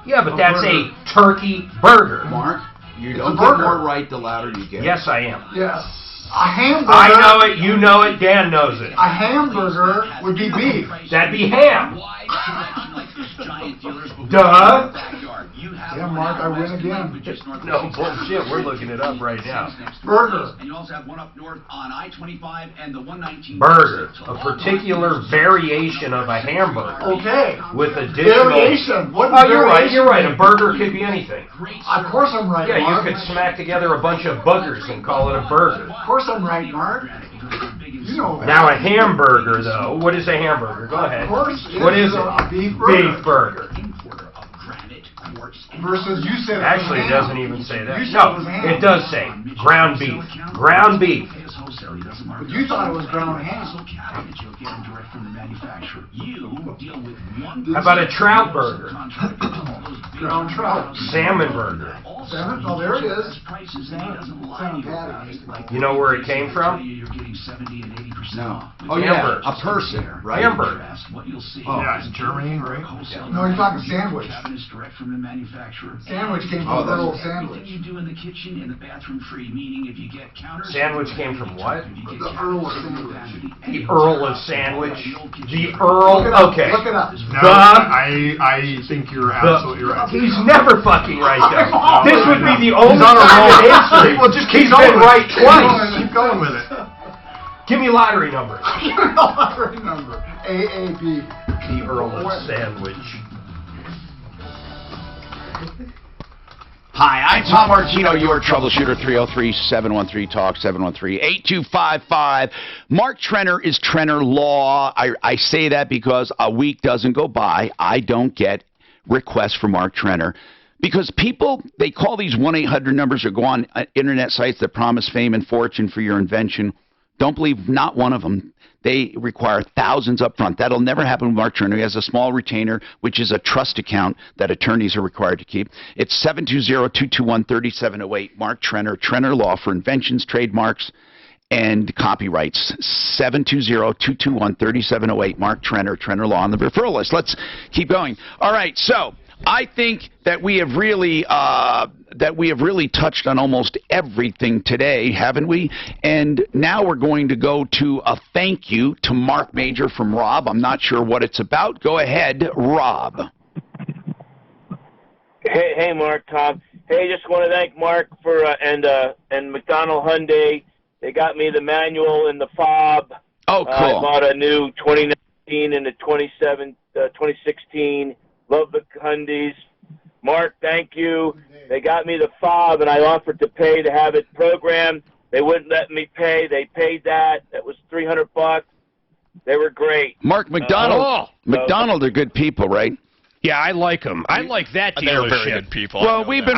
Yeah, but that's a turkey burger. Mark, you don't get more right the louder you get. Yes, I am. Yes. A hamburger. I know it, you know it, Dan knows it. A hamburger would be beef. That'd be ham. Duh. Yeah, Mark, I win again. No bullshit, we're looking it up right now. Burger. And you also have one up north on I-25 and the 119. Burger. A particular variation of a hamburger. Okay. With additional... Variation. What you're right, you're right. A burger could be anything. Of course I'm right, Yeah, Mark. you could smack together a bunch of buggers and call it a burger. Of course I'm right, Mark. You know that. Now a hamburger, though. What is a hamburger? Go ahead. Of course. What is it? A beef burger. Beef burger. Versus you said Actually, it it doesn't even say that. You said No, it was ham. it does say ground beef. Ground beef. But you thought it was ground ham. How about a trout burger? Ground trout. Salmon burger. Salmon? Oh, there it is. Salmon patty. You know where it came from? No. Oh, yeah, a person, right? Hamburger. Oh, yeah, it's Germany, right? No, you're talking sandwich. From the manufacturer. Sandwich came from a little sandwich. You do in the kitchen and the bathroom free, meaning if you get counter Sandwich came from what? The Earl of Sandwich. The Earl of Sandwich. The Earl. Okay. Look it up. No, I think you're absolutely right. He's never fucking right though. This would be the only on a time roll. in history. Well, just keep He's going been with right it. twice. Keep going with it. Give me lottery numbers. Lottery number. AAP. The Earl of Sandwich. Hi, I'm Tom Martino, your troubleshooter, 303-713-TALK, 713-8255. Mark Trenner is Trenner Law. I say that because a week doesn't go by I don't get requests for Mark Trenner. Because people, they call these 1-800 numbers or go on internet sites that promise fame and fortune for your invention. Don't believe not one of them. They require thousands up front. That'll never happen with Mark Trenner. He has a small retainer, which is a trust account that attorneys are required to keep. It's 720-221-3708. Mark Trenner, Trenner Law for inventions, trademarks, and copyrights. 720-221-3708. Mark Trenner, Trenner Law on the referral list. Let's keep going. All right, so I think that we have really touched on almost everything today, haven't we? And now we're going to go to a thank you to Mark Major from Rob. I'm not sure what it's about. Go ahead, Rob. Hey, Mark, Tom. Hey, just want to thank Mark for and McDonald Hyundai. They got me the manual and the fob. Oh, cool. I bought a new 2019 and a 2016. Love the Hyundais. Mark, thank you. They got me the fob, and I offered to pay to have it programmed. They wouldn't let me pay. They paid that. That was $300. They were great. Mark, McDonald. McDonald are good people, right? Yeah, I like them. I like that dealership. They're very good people. Well, we've been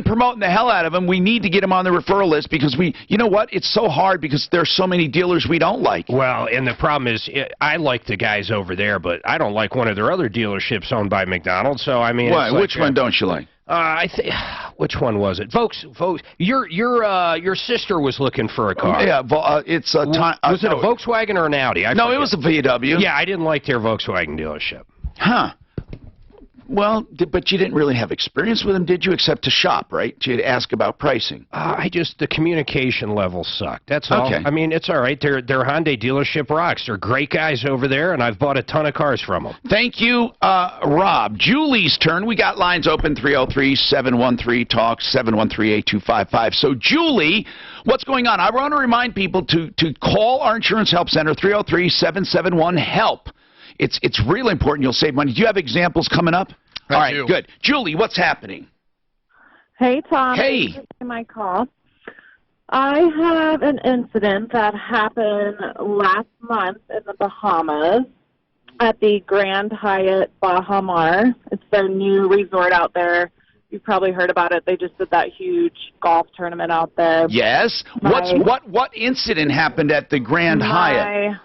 promoting the hell out of them. We need to get them on the referral list because you know what? It's so hard because there's so many dealers we don't like. Well, and the problem is, I like the guys over there, but I don't like one of their other dealerships owned by McDonald's. So I mean, Why? Which one don't you like? I think which one was it? Folks, your sister was looking for a car. Yeah, it's a was it a Volkswagen or an Audi? No, it was a VW. Yeah, I didn't like their Volkswagen dealership. Huh. Well, but you didn't really have experience with them, did you? Except to shop, right? You'd ask about pricing. The communication level sucked. That's all. Okay. I mean, it's all right. Their Hyundai dealership rocks. They're great guys over there, and I've bought a ton of cars from them. Thank you, Rob. Julie's turn. We got lines open, 303-713-TALK, 713-8255. So, Julie, what's going on? I want to remind people to call our Insurance Help Center, 303-771-HELP. It's really important. You'll save money. Do you have examples coming up? All right, good. Julie, what's happening? Hey, Tom. Hey. Thanks for taking my call. I have an incident that happened last month in the Bahamas at the Grand Hyatt Baha Mar. It's their new resort out there. You've probably heard about it. They just did that huge golf tournament out there. Yes. What incident happened at the Grand Hyatt?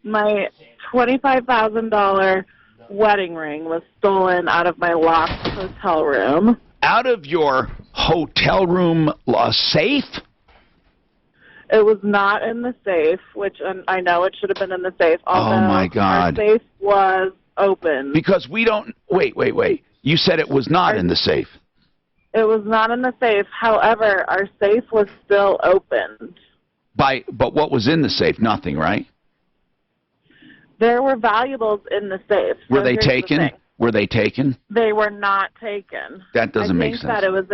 My $25,000 wedding ring was stolen out of my locked hotel room. Out of your hotel room safe? It was not in the safe, which I know it should have been in the safe. Oh, my God. Our safe was open. Because we don't... Wait. You said it was not in the safe. It was not in the safe. However, our safe was still open. But what was in the safe? Nothing, right? There were valuables in the safe. Were they taken? Were they taken? They were not taken. That doesn't make sense. I think that it was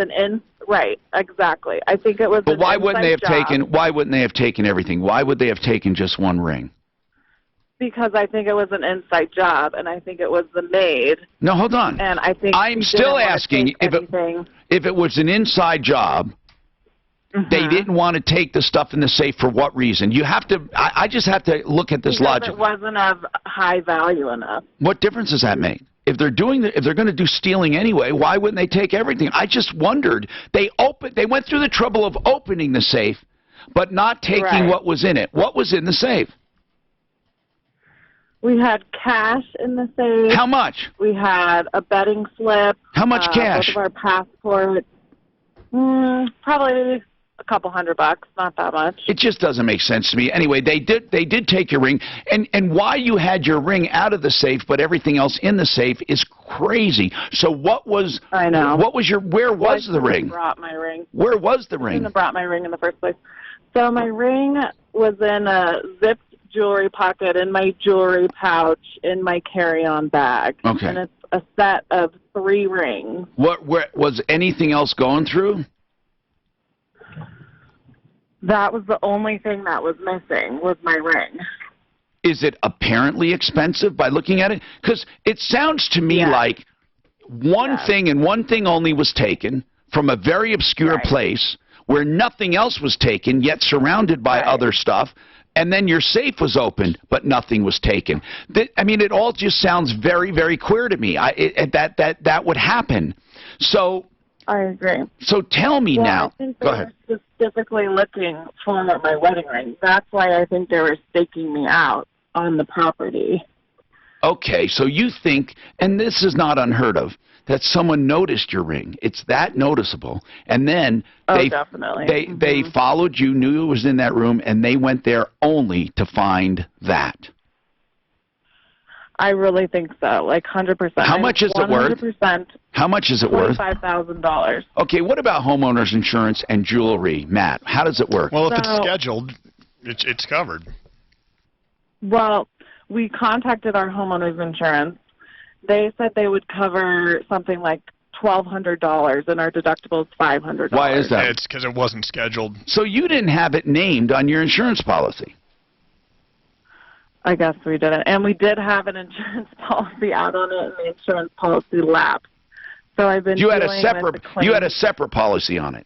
right, exactly. I think it was. But why wouldn't they have taken? Why wouldn't they have taken everything? Why would they have taken just one ring? Because I think it was an inside job, and I think it was the maid. No, hold on. And I think I'm still asking if it was an inside job. They didn't want to take the stuff in the safe for what reason? You have to. I just have to look at this logic. It wasn't of high value enough. What difference does that make? If they're going to do stealing anyway, why wouldn't they take everything? I just wondered. They went through the trouble of opening the safe, but not taking what was in it. What was in the safe? We had cash in the safe. How much? We had a betting slip. How much cash? Both of our passports. Probably a couple $100, not that much. It just doesn't make sense to me. Anyway, they did take your ring, and why you had your ring out of the safe but everything else in the safe is crazy. So what was? I know. What was your? Where was the ring? Brought my ring. Where was the ring? I shouldn't have brought my ring in the first place. So my ring was in a zipped jewelry pocket in my jewelry pouch in my carry-on bag. Okay. And it's a set of 3 rings. Where was anything else going through? That was the only thing that was missing, was my ring. Is it apparently expensive by looking at it? Because it sounds to me like one thing and one thing only was taken from a very obscure place where nothing else was taken, yet surrounded by other stuff, and then your safe was opened, but nothing was taken. I mean, it all just sounds very, very queer to me. That would happen. So I agree. So tell me now. I think Go they ahead. were specifically looking for my wedding ring. That's why I think they were staking me out on the property. Okay, so you think, and this is not unheard of, that someone noticed your ring. It's that noticeable. And then definitely. They followed you, knew it was in that room, and they went there only to find that. I really think so, like 100%. How much is it worth? 100%. How much is it worth? $25,000. Okay, what about homeowners insurance and jewelry? Matt, how does it work? Well, if it's scheduled, it's covered. Well, we contacted our homeowners insurance. They said they would cover something like $1,200, and our deductible is $500. Why is that? It's because it wasn't scheduled. So you didn't have it named on your insurance policy? I guess we didn't. And we did have an insurance policy out on it, and the insurance policy lapsed. So I've been You had dealing with the claim. You had a separate policy on it.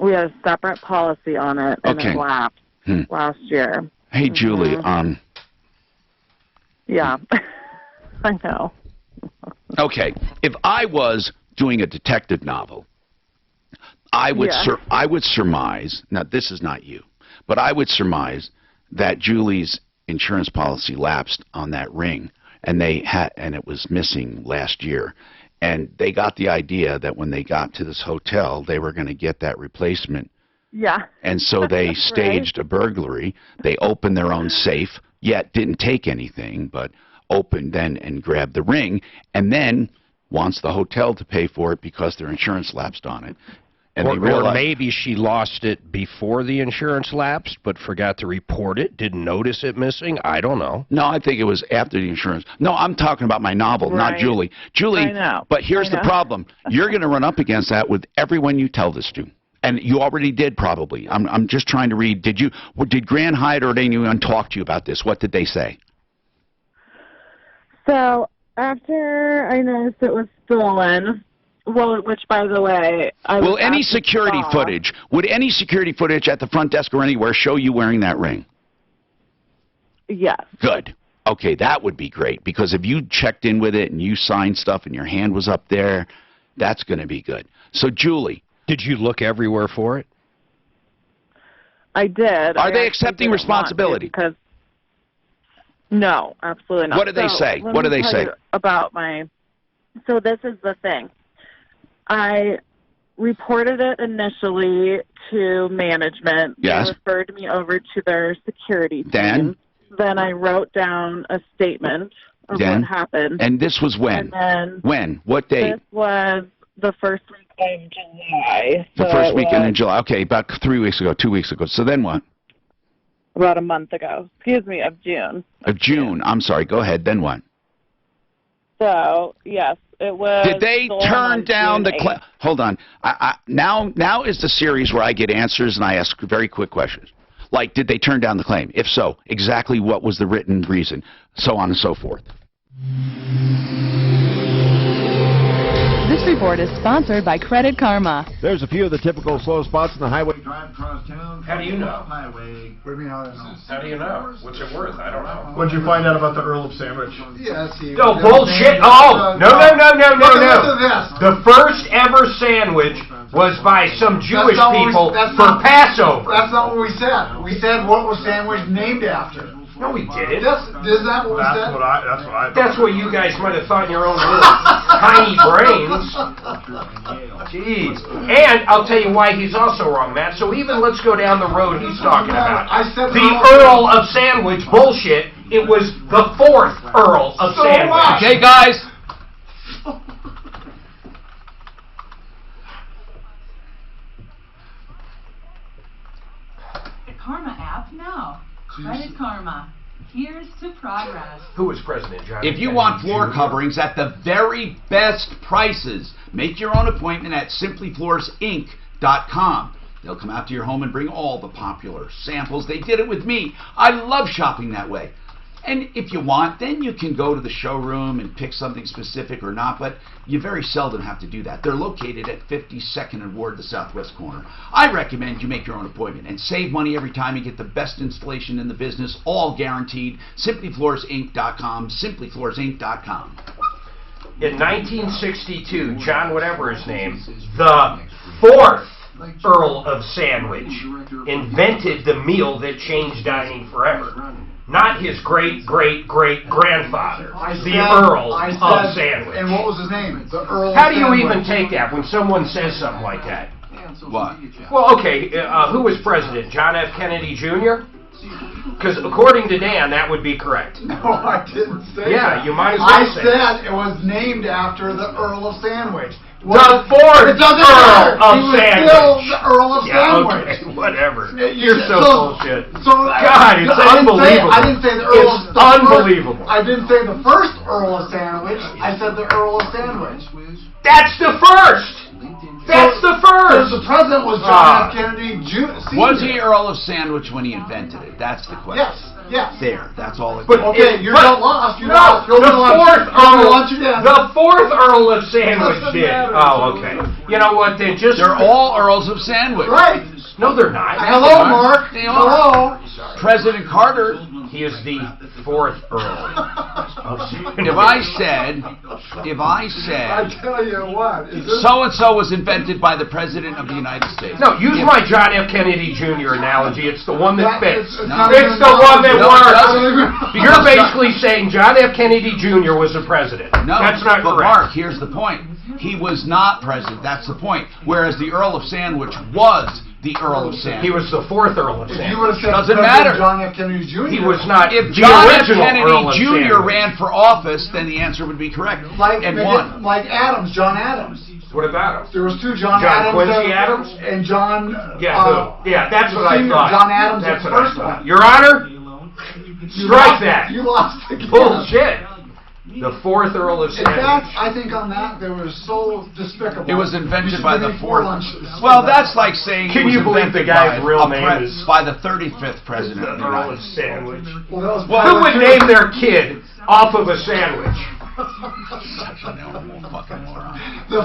We had a separate policy on it, and Okay. it lapsed last year. Hey, Julie, Yeah, I know. Okay, if I was doing a detective novel, I would surmise, now this is not you, but I would surmise that Julie's insurance policy lapsed on that ring, and it was missing last year. And they got the idea that when they got to this hotel, they were going to get that replacement. Yeah. And so they staged a burglary. They opened their own safe, yet didn't take anything, but opened then and grabbed the ring, and then wants the hotel to pay for it because their insurance lapsed on it. And or maybe she lost it before the insurance lapsed, but forgot to report it, didn't notice it missing. I don't know. No, I think it was after the insurance. No, I'm talking about my novel, not Julie. Julie, I know. But here's the problem. You're going to run up against that with everyone you tell this to. And you already did, probably. I'm just trying to read. Did Grand Hyatt or anyone talk to you about this? What did they say? So after I noticed it was stolen, well, which, by the way, would any security footage at the front desk or anywhere show you wearing that ring? Yes. Good. Okay, that would be great, because if you checked in with it and you signed stuff and your hand was up there, that's going to be good. So, Julie. Did you look everywhere for it? I did. Are they accepting responsibility? Because no, absolutely not. What do they say? What do they say? About so this is the thing. I reported it initially to management. Yes. They referred me over to their security team. Then I wrote down a statement of what happened. And this was when? And then when? What date? This was the first week of July. The first weekend in July. Okay, about 3 weeks ago, 2 weeks ago. So then what? About a month ago. Excuse me, of June. Of June. I'm sorry. Go ahead. Then what? So, yes, it was. Did they turn down the claim? Hold on. Now is the series where I get answers and I ask very quick questions. Like, did they turn down the claim? If so, exactly what was the written reason? So on and so forth. This report is sponsored by Credit Karma. There's a few of the typical slow spots in the highway drive across town. How do you know? Highway. What do you mean, how do I know? How do you know? What's it worth? I don't know. What'd you find out about the Earl of Sandwich? Yeah, see. No, bullshit. Oh, no. The first ever sandwich was by some Jewish people for Passover. That's not what we said. We said what was sandwich named after. No, we didn't. Is that what we said? That's what you guys might have thought in your own little tiny brains. Jeez. And I'll tell you why he's also wrong, Matt. So even let's go down the road he's talking about. The Earl of Sandwich bullshit. It was the 4th Earl of Sandwich. Okay, guys. The Karma app now. Credit Karma. Here's to progress. Who was President John? If you want floor coverings at the very best prices, make your own appointment at simplyfloorsinc.com. They'll come out to your home and bring all the popular samples. They did it with me. I love shopping that way. And if you want, then you can go to the showroom and pick something specific or not, but you very seldom have to do that. They're located at 52nd and Ward, the southwest corner. I recommend you make your own appointment and save money every time. You get the best installation in the business, all guaranteed. Simplyfloorsinc.com, simplyfloorsinc.com. In 1962, John whatever his name, the 4th Earl of Sandwich, invented the meal that changed dining forever. Not his great-great-great-grandfather, the Earl of Sandwich. And what was his name? The Earl How do you Sandwich. even take that when someone says something like that? What? Well, okay, who was president? John F. Kennedy Jr.? Because according to Dan, that would be correct. No, I didn't say that. Yeah, you might as well say I said it was named after the Earl of Sandwich. The 4th Earl of Sandwich. Still the Earl of Sandwich. Okay, whatever. You're so bullshit. So God, it's unbelievable. I didn't say the Earl of It's unbelievable. I didn't say the first Earl of Sandwich. I said the Earl of Sandwich. That's the first. That's the first. The president was John F. Kennedy Jr. Was he Earl of Sandwich when he invented it? That's the question. Yes. Yes. There. That's all it But okay, you're not lost. You're lost. The 4th Earl of Sandwich did. Oh, okay. You know what? Then just they're all Earls of Sandwich. Right. No, they're not. Hello, Mark. Hello. President Carter. He is the 4th Earl. If I said, I tell you what, so and so was invented by the President of the United States. No, use my John F. Kennedy Jr. analogy. It's the one that fits. It's It's the one that works. You're basically saying John F. Kennedy Jr. was the president. No, that's not but correct. Mark, here's the point. He was not president. That's the point. Whereas the Earl of Sandwich was the Earl of Sandwich. He was the 4th Earl of Sandwich. If you would have said doesn't matter. John F. Kennedy Jr. He was not. If the John F. original Kennedy Earl of Jr. Sandwich. ran for office, then the answer would be correct. And won. Like Adams, John Adams. What about him? There was two John John Adams. Quincy Adams? And John... Yeah, yeah, that's what I thought. John Adams that's was the what first I thought. one. Your Honor, strike that. You lost again. Bullshit. The 4th Earl of In Sandwich. fact, I think on that, they were so despicable. It was invented by the 4th. Lunches. Well, that's like saying Can it was you believe the invented guy's by real a name is by the 35th president of the Earl of United Sandwich? Well, Who would name their kid off of a sandwich? The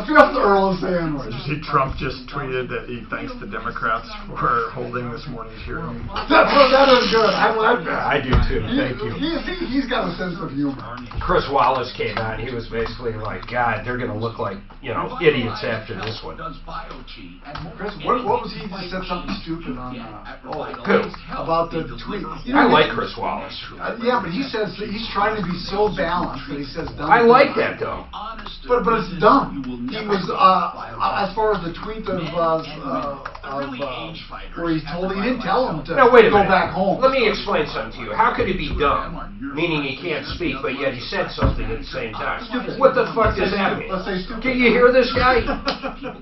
5th Earl of Sandwich. Did you see Trump just tweeted that he thanks the Democrats for holding this morning's hearing? That is good. I like that. I do too. Thank you. He's got a sense of humor. Chris Wallace came out and he was basically like, God, they're going to look like, idiots after this one. Chris, what was he just said something stupid on? Who? About the tweet. I like Chris Wallace. Yeah, but he says that he's trying to be so balanced that he says dumb I like that though. But it's dumb. He was as far as the tweet of where he didn't tell him to Now wait a go minute. back home. Let me explain something to you. How could he be dumb? Meaning he can't speak, but yet he said something at the same time. What the fuck does that mean? Let's say stupid. Can you hear this guy?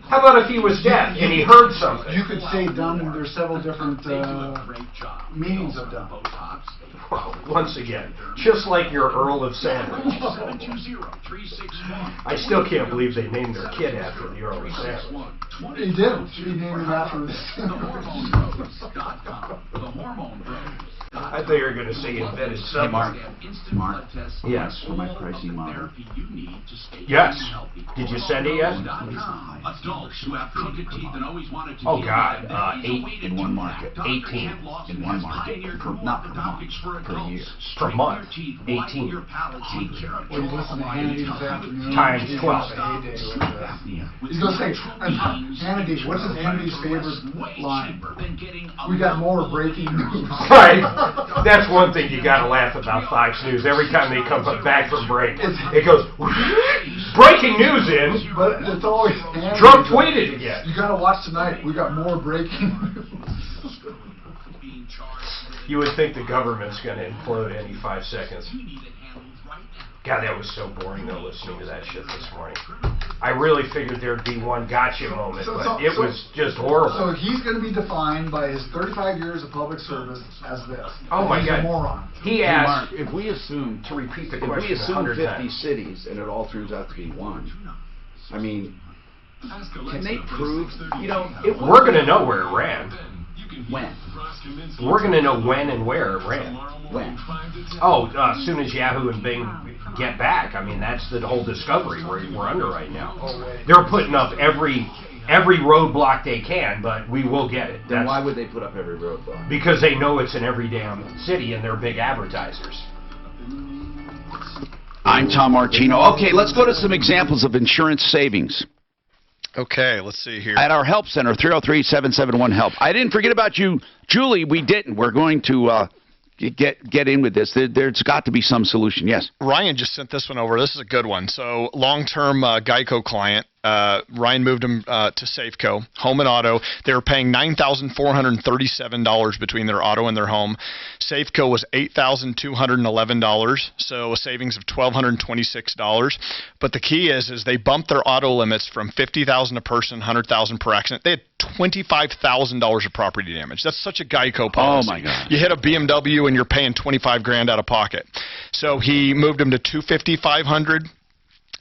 How about if he was deaf and he heard something? You could say dumb, and there's several different meanings of dumb. Well, once again, just like your Earl of Sandwich. I still can't believe they named their kid after the Earl of Sandwich. He didn't. He named him after the I thought you were going to say he invented Hey, something. Mark. Yes. For my pricing model. Yes. Did you send it yet? Oh, God. 8 in one market. 18 in one market. Not per month. Per year. Per month. 18. Well, you listen to Hannity this afternoon. Times 12. He's going to say, Hannity, what's Hannity's favorite line? We got more breaking news. Right. That's one thing you gotta laugh about Fox News. Every time they come back from break, it goes, breaking news in. But it's always Trump tweeted again. You gotta watch tonight. We got more breaking news. You would think the government's gonna implode any 5 seconds. God, that was so boring though, listening to that shit this morning. I really figured there'd be one gotcha moment, but it was just horrible. So he's going to be defined by his 35 years of public service as this. Oh my God. He's a moron. He asked, Mark, if we assume, to repeat the if question we assume 100 50 times. cities and it all turns out to be one, I mean, can they prove, you know, we're going to know where it ran. When? We're going to know when and where it ran. When? Oh, as soon as Yahoo and Bing get back. I mean, that's the whole discovery we're under right now. They're putting up every roadblock they can, but we will get it. Then why would they put up every roadblock? Because they know it's in every damn city and they're big advertisers. I'm Tom Martino. Okay, let's go to some examples of insurance savings. Okay, let's see here. At our help center, 303-771-HELP. I didn't forget about you, Julie. We didn't. We're going to get in with this. There's got to be some solution. Yes. Ryan just sent this one over. This is a good one. So long-term Geico client. Ryan moved him to Safeco, home and auto. They were paying $9,437 between their auto and their home. Safeco was $8,211, so a savings of $1,226. But the key is they bumped their auto limits from $50,000 a person, $100,000 per accident. They had $25,000 of property damage. That's such a Geico policy. Oh my God! You hit a BMW and you're paying $25,000 out of pocket. So he moved him to $250,000, $500,000.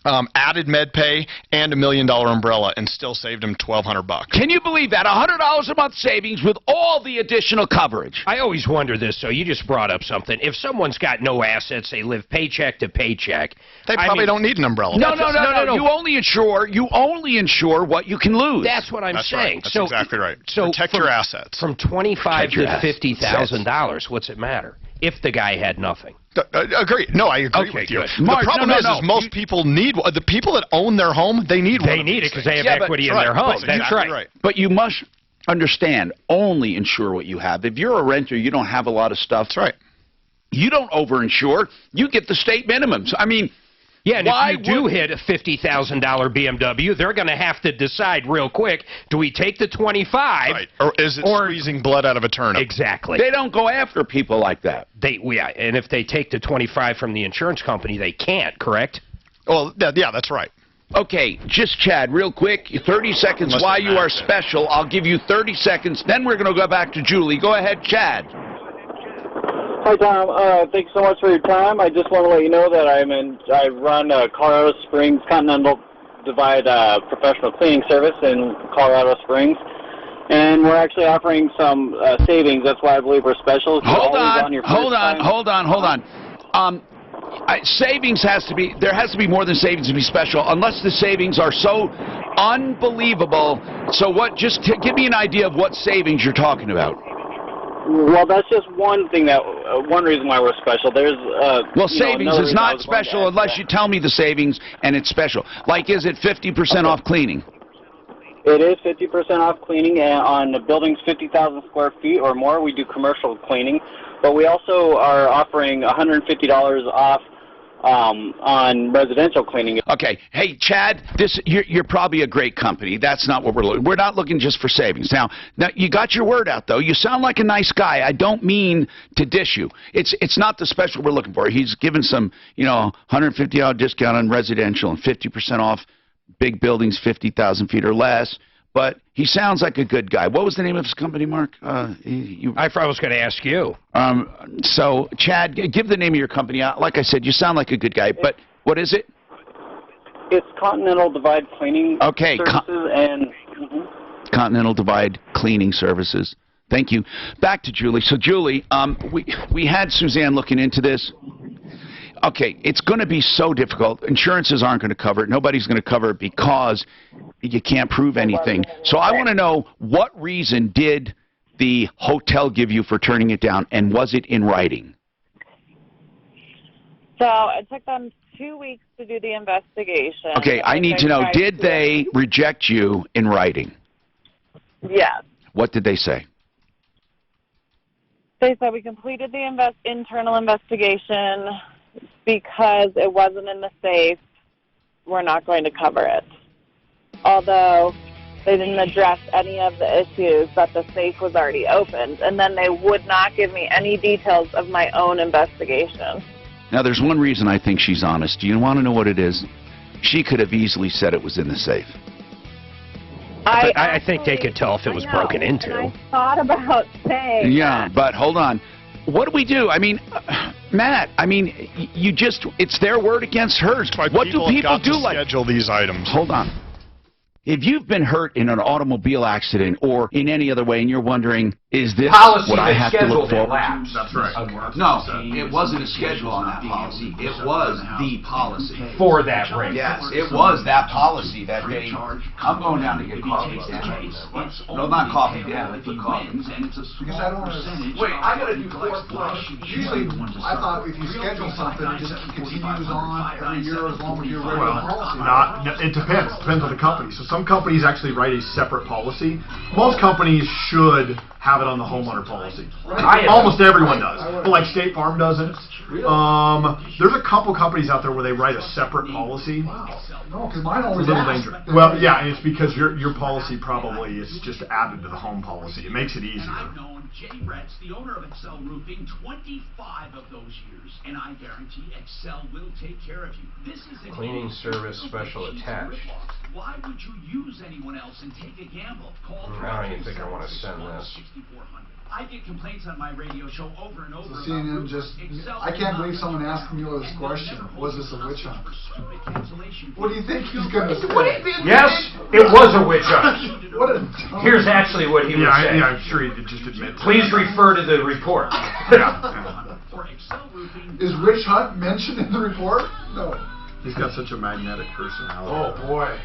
Added MedPay and $1 million umbrella, and still saved him $1,200. Can you believe that? $100 a month savings with all the additional coverage. I always wonder this. So you just brought up something. If someone's got no assets, they live paycheck to paycheck. They probably don't need an umbrella. No. You only insure what you can lose. That's what I'm saying. Right. That's exactly right. So protect your assets. From $25,000 to $50,000. What's it matter? If the guy had nothing. Agree. No, I agree with you. Mark, the problem is most people need the people that own their home. They need one. They need it because they have equity in their home. That's right. But you must understand. Only insure what you have. If you're a renter, you don't have a lot of stuff. That's right. You don't overinsure. You get the state minimums. I mean. Yeah, and if you do hit a $50,000 BMW, they're going to have to decide real quick, do we take the 25? Right. Or is it squeezing blood out of a turnip? Exactly. They don't go after people like that. And if they take the 25 from the insurance company, they can't, correct? Well, yeah, that's right. Okay, just Chad, real quick, 30 seconds why you are special. I'll give you 30 seconds, then we're going to go back to Julie. Go ahead, Chad. Hi, Tom. Thanks so much for your time. I just want to let you know that I run Colorado Springs Continental Divide professional cleaning service in Colorado Springs, and we're actually offering some savings. That's why I believe we're special. Hold on. Savings there has to be more than savings to be special, unless the savings are so unbelievable. So just give me an idea of what savings you're talking about. Well, that's just one thing one reason why we're special. There's savings is not special unless you tell me the savings and it's special. Like, is it 50% off cleaning? It is 50% off cleaning, and on the buildings 50,000 square feet or more, we do commercial cleaning. But we also are offering $150 off on residential cleaning. Okay. Hey, Chad, you're probably a great company. That's not what we're looking. We're not looking just for savings. Now you got your word out, though. You sound like a nice guy. I don't mean to dish you. It's not the special we're looking for. He's given some, $150 discount on residential and 50% off big buildings 50,000 feet or less. But he sounds like a good guy. What was the name of his company, Mark? I was going to ask you. So, Chad, give the name of your company. Like I said, you sound like a good guy. But what is it? It's Continental Divide Cleaning Services. Continental Divide Cleaning Services. Thank you. Back to Julie. So, Julie, we had Suzanne looking into this. Okay, it's going to be so difficult. Insurances aren't going to cover it. Nobody's going to cover it because you can't prove anything. So I want to know, what reason did the hotel give you for turning it down, and was it in writing? So it took them 2 weeks to do the investigation. Okay, I need to know, did they reject you in writing? Yes. What did they say? They said we completed the internal investigation because it wasn't in the safe. We're not going to cover it. Although they didn't address any of the issues that the safe was already opened, and then they would not give me any details of my own investigation. Now, there's one reason I think she's honest. Do you want to know what it is? She could have easily said it was in the safe. I think they could tell if it was broken into. I thought about saying that. But hold on. What do we do? I mean, Matt, I mean, it's their word against hers. What do people do like... schedule these items. Hold on. If you've been hurt in an automobile accident or in any other way and you're wondering, is this what I have to look for? That's right. No, it wasn't a schedule on that policy. It was the policy. For that race. Yes, it was that policy that they... I'm going down to get coffee. No, not coffee, Dan. They put coffee. Because I don't understand. Wait, I got to do 4 plus. Usually, I thought if you schedule something, it just continues on every year as long as you're regular policy. It depends. It depends on the company. So some companies actually write a separate policy. Most companies should have it on the homeowner policy. Almost everyone does. But like State Farm doesn't. There's a couple companies out there where they write a separate policy. No, because mine always It's a little dangerous. Well, yeah, and it's because your policy probably is just added to the home policy. It makes it easier. Jay Retz, the owner of Excel Roofing, 25 of those years, and I guarantee Excel will take care of you. This is a cleaning service special attached. Why would you use anyone else and take a gamble? Call I don't even think I want to send this. I get complaints on my radio show over and over. So CNN I can't believe someone asked me this question. Was this a witch hunt? What do you think he's going to say? Yes, it was a witch hunt. What a Here's actually what he would say. Yeah, I'm sure he just admit. Please refer to the report. Is witch hunt mentioned in the report? No. He's got such a magnetic personality. Oh, boy.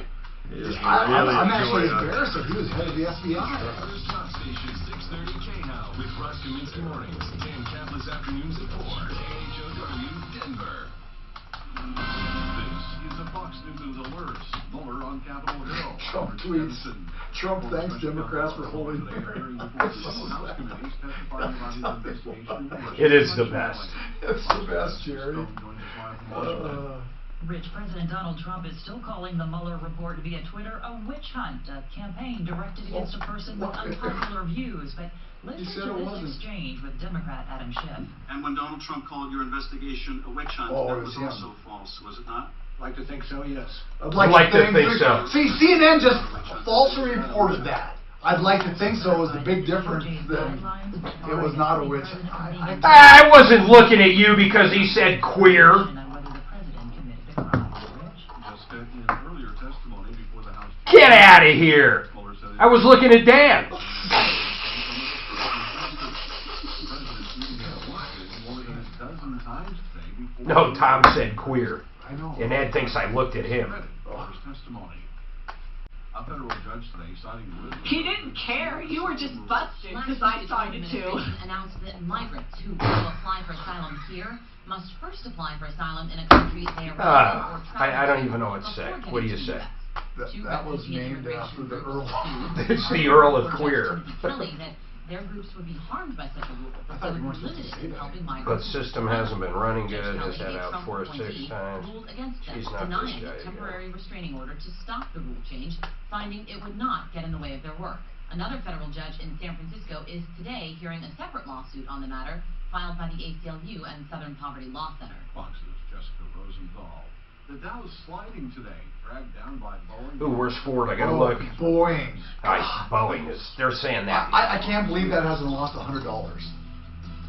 I'm actually embarrassed that he was head of the FBI. With Russ Kaminsky mornings and Campus afternoons at 4. KHOW Denver. This is a Fox News alert. Mueller on Capitol Hill. Trump tweets. Trump thanks Democrats for holding It is the best. It's the best, Jerry. Rich, President Donald Trump is still calling the Mueller report via Twitter a witch hunt, a campaign directed against a person with unpopular views. But listen to this exchange with Democrat Adam Schiff. And when Donald Trump called your investigation a witch hunt, that was also false, was it not? Like to think so, yes. I'd like to think so. See, CNN just falsely reported that. I'd like to think so was the big difference that it was not a witch hunt. I wasn't looking at you because he said queer. Get out of here! I was looking at Dan. No, Tom said queer. And Ed thinks I looked at him. A federal judge today citing He didn't care. You were just busted because I decided to. Announced that migrants who will apply for asylum here must first apply for asylum in a country they are or I don't even know what to say. What do you say? That was named after the Earl. It's the Earl of Queer. Telling that their groups would be harmed by such a rule. They would be limited in helping migrants. But system hasn't been running good. Has had out 4 or 6 times. Ruled against them, She's not denying this guy a temporary restraining order to stop the rule change, finding it would not get in the way of their work. Another federal judge in San Francisco is today hearing a separate lawsuit on the matter filed by the ACLU and Southern Poverty Law Center. Fox's Jessica Rosenthal. The Dow is sliding today, dragged down by Boeing. Ooh, where's Ford? I gotta look. Boeing. Boeing is. They're saying that. I can't believe that hasn't lost $100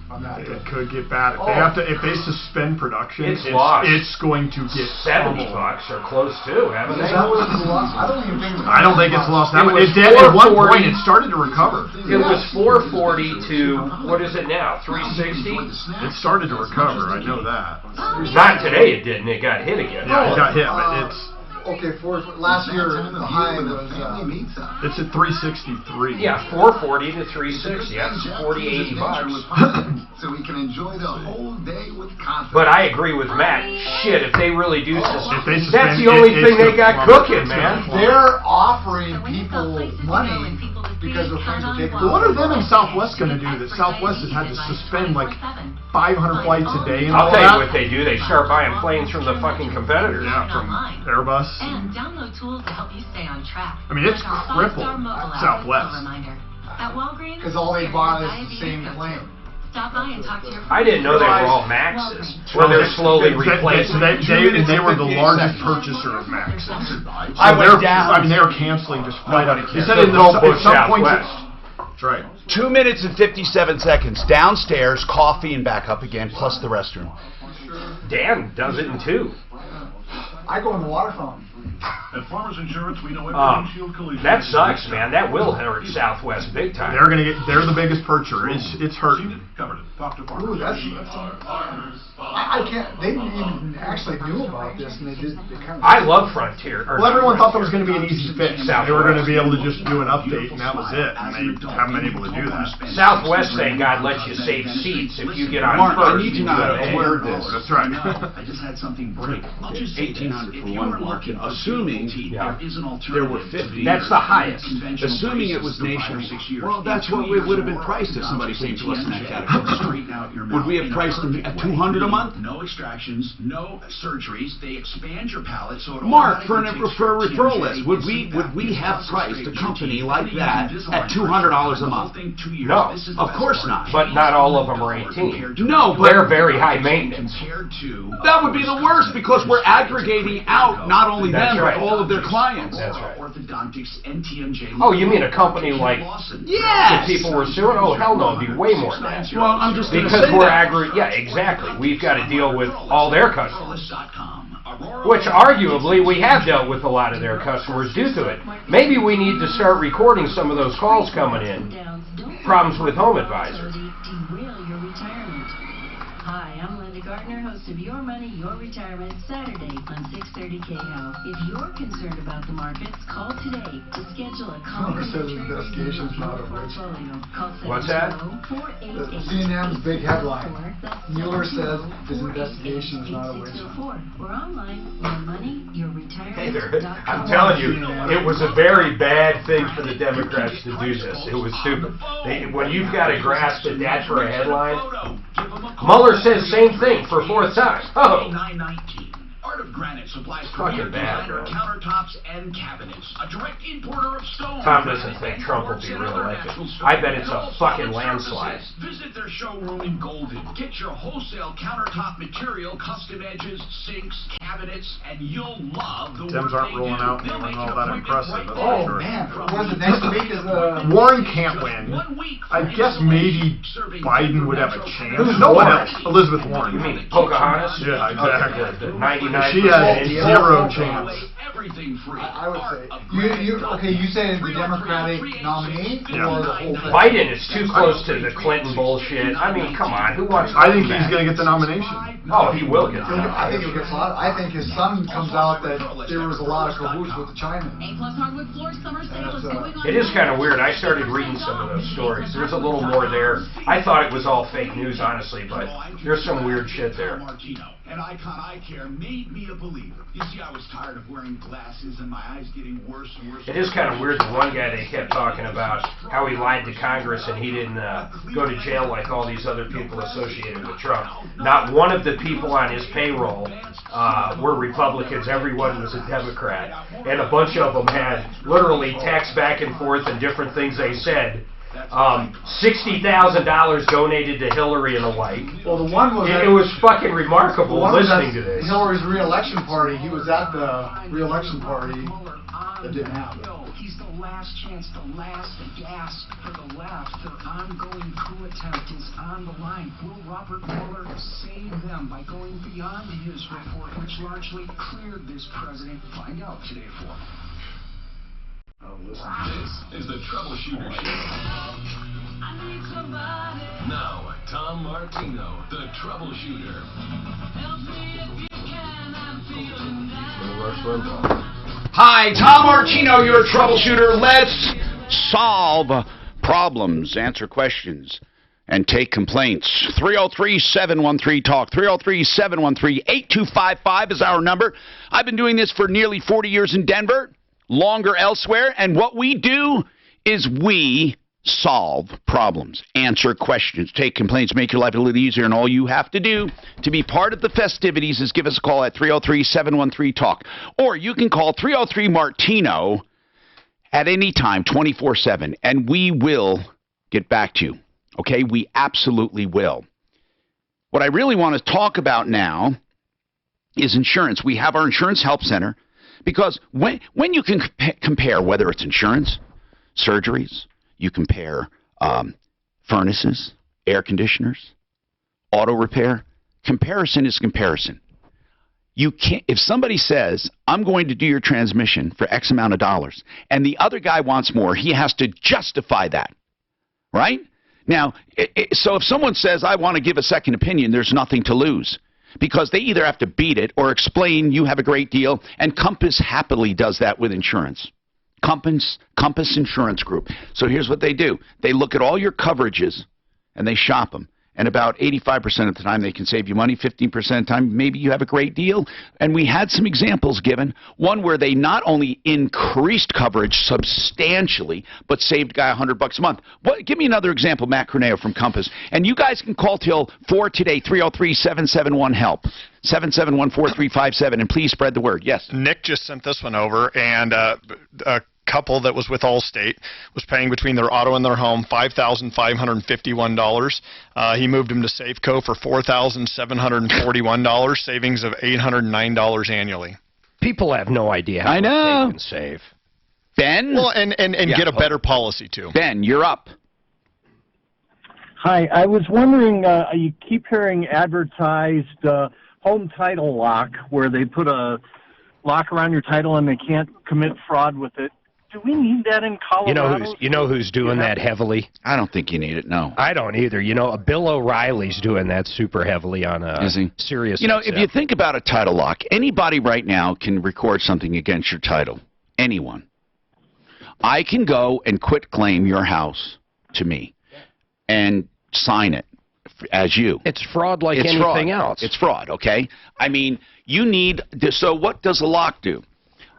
on that. It could get bad if they suspend production. It's lost. It's going to get $70 or close to, haven't they? That was lost. I don't think it's lost. It did at one point. It started to recover. It was 440 to what is it now? 360. It started to recover. I know that. Not today. It didn't. It got hit again. Yeah, it got hit, but it's. Okay, last year the high was it's at 363. Yeah, 440 to 360. That's $40, $80. So we can enjoy the whole day with confidence. But I agree with Matt. Shit, if they really do suspend, that's the only thing they got cooking, man. They're offering people money because the flights were taken. Well, what are them and Southwest going to do that Southwest has had to suspend like 500 flights a day? And I'll all tell that? you what they do. They start buying planes from the fucking competitors. Yeah, from Airbus. And download tools to help you stay on track. I mean, it's crippled Southwest. Because all they bought is the same plane. Stop by and talk to your I didn't know they were all Maxes. Where they're slowly replacing. They were the largest purchaser of Maxes. I went down. I mean, they were canceling just flat out. They said at some point. That's right. 2 minutes and 57 seconds. Downstairs, coffee, and back up again, plus the restroom. Dan does it in 2. I go in the waterfront. At Farmers Insurance, we know every windshield collision. That sucks, man. That will hurt Southwest big time. They're the biggest purchaser. It's hurting. Covered it. Talk to Farmers. Ooh, that's I can't. They didn't even actually knew about this, and they did. I love Frontier. Well, everyone thought that was going to be an easy fix. They were going to be able to just do an update, and that was it. And they haven't been able to do that. Southwest, thank God, lets you save seats if you get on Mark, first. I need to know how to word this. That's right. I just had something break. I'll just say 1,800 for one market, assuming there is an there were alternative. 50. That's the highest. Assuming it was nationwide. Well, that's what we would have been priced if somebody came to us in that category. Would we have priced them at $200 a month? No extractions, no surgeries. They expand your palate so it Mark, for a referral list, would we have priced a company like that at $200 a month? No, of course not. But not all of them are 18. No, but they're very high maintenance. That would be the worst because we're aggregating out not only them but all of their clients. That's right. Orthodontics, NTMJ. Oh, you mean a company like yes. the people we're suing? Oh, hell no, it'd be way more than that. Well, I'm just because we're yeah, exactly. We've got to deal with all their customers, which arguably we have dealt with a lot of their customers due to it. Maybe we need to start recording some of those calls coming in. Problems with Home Advisor. Hi, I'm Linda Gardner, host of Your Money, Your Retirement, Saturday on 630 KHO. If you're concerned about the markets, call today to schedule a complimentary portfolio. What's that? CNN's big headline. Mueller says his investigation is not a witch hunt. Or online, Your Money, Your Retirement. Hey there, I'm telling you, it was a very bad thing for the Democrats to do this. It was stupid. When you've got to grasp at that for a headline, Mueller says same thing for 4th time. Oh. Art of Granite supplies Fucking premier bad, designer countertops and cabinets. A direct importer of stone. Tom doesn't think Trump will be reelected. I bet it's a fucking landslide. Visit their showroom in Golden. Get your wholesale countertop material, custom edges, sinks, cabinets, and you'll love the Tims aren't rolling out and all that impressive. Oh man, what is it next week? Is Warren can't win. I guess maybe Biden would have a chance. Who's no one Warren? else. Elizabeth Warren. You mean Pocahontas? Yeah, exactly. Okay, the 99% She has Indian. zero chance. I would say you say the Democratic nominee or the whole thing? Biden is too close to the Clinton bullshit. I mean, come on, who wants? I think he's going to get the nomination. Oh, he will get the I think nomination. he'll get a lot. I think his son comes out that there was a lot of cahoots with the China. A-plus hardwood floor summer sale is going on. It is kind of weird. I started reading some of those stories. There's a little more there. I thought it was all fake news, honestly, but there's some weird shit there. And Icon Eye Care made me a believer. You see, I was tired of wearing glasses and my eyes getting worse and worse. It is kind of weird. The one guy they kept talking about how he lied to Congress and he didn't go to jail like all these other people associated with Trump. Not one of the people on his payroll were Republicans. Everyone was a Democrat. And a bunch of them had literally texts back and forth and different things they said. $60,000 donated to Hillary and the like. Well, the one was it was fucking remarkable listening to this. Hillary's re-election party. He was at the re-election party that didn't happen. He's the last chance, the last gasp for the left. Their ongoing coup attempt is on the line. Will Robert Mueller save them by going beyond his report, which largely cleared this president? Find out today for him. This is the Troubleshooter Show. Now, Tom Martino, the Troubleshooter. Hi, Tom Martino, your troubleshooter. Let's solve problems, answer questions, and take complaints. 303-713-TALK. 303-713-8255 is our number. I've been doing this for nearly 40 years in Denver, longer elsewhere, and what we do is we solve problems, answer questions, take complaints, make your life a little easier, and all you have to do to be part of the festivities is give us a call at 303-713-TALK. Or you can call 303-MARTINO at any time, 24/7, and we will get back to you. Okay? We absolutely will. What I really want to talk about now is insurance. We have our Insurance Help Center because when you can compare whether it's insurance, surgeries, you compare furnaces, air conditioners, auto repair, comparison is comparison. You can't, if somebody says, I'm going to do your transmission for X amount of dollars, and the other guy wants more, he has to justify that, right? Now, so if someone says, I want to give a second opinion, there's nothing to lose. Because they either have to beat it or explain you have a great deal, and Compass happily does that with insurance. Compass Insurance Group. So here's what they do. They look at all your coverages, and they shop them. And about 85% of the time they can save you money, 15% of the time maybe you have a great deal. And we had some examples given, one where they not only increased coverage substantially, but saved a guy $100 a month. Give me another example, Matt Corneo from Compass. And you guys can call till 4 today, 303-771-HELP. 771-4357, and please spread the word. Yes. Nick just sent this one over, and a couple that was with Allstate was paying between their auto and their home $5,551. He moved him to Safeco for $4,741, savings of $809 annually. People have no idea how much they can save. Ben? Well, and get a better policy, too. Ben, you're up. Hi, I was wondering, you keep hearing advertised home title lock, where they put a lock around your title and they can't commit fraud with it. Do we need that in Colorado? You know who's doing that heavily? I don't think you need it, no. I don't either. You know, Bill O'Reilly's doing that super heavily on a Sirius. You know, if you think about a title lock, anybody right now can record something against your title. Anyone. I can go and quit claim your house to me and sign it as you. It's fraud like anything else. It's fraud, okay? I mean, you need... So what does a lock do?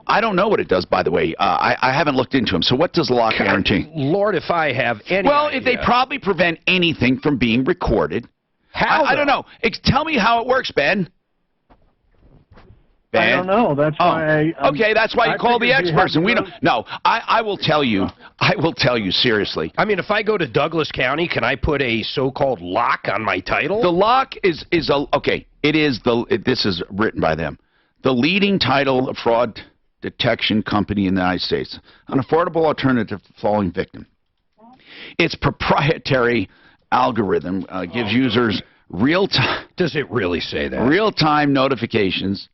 I don't know what it does, by the way. I haven't looked into them. So what does the lock guarantee? Lord, if I have any idea. If they probably prevent anything from being recorded. How? I don't know. Tell me how it works, Ben. I don't know. That's why. Okay, that's why you call the experts. And we don't. No, I will tell you. I will tell you seriously. I mean, if I go to Douglas County, can I put a so-called lock on my title? The lock is okay. It is this is written by them. The leading title of fraud detection company in the United States, an affordable alternative to falling victim. Its proprietary algorithm gives users real-time... Does it really say that? Real-time notifications.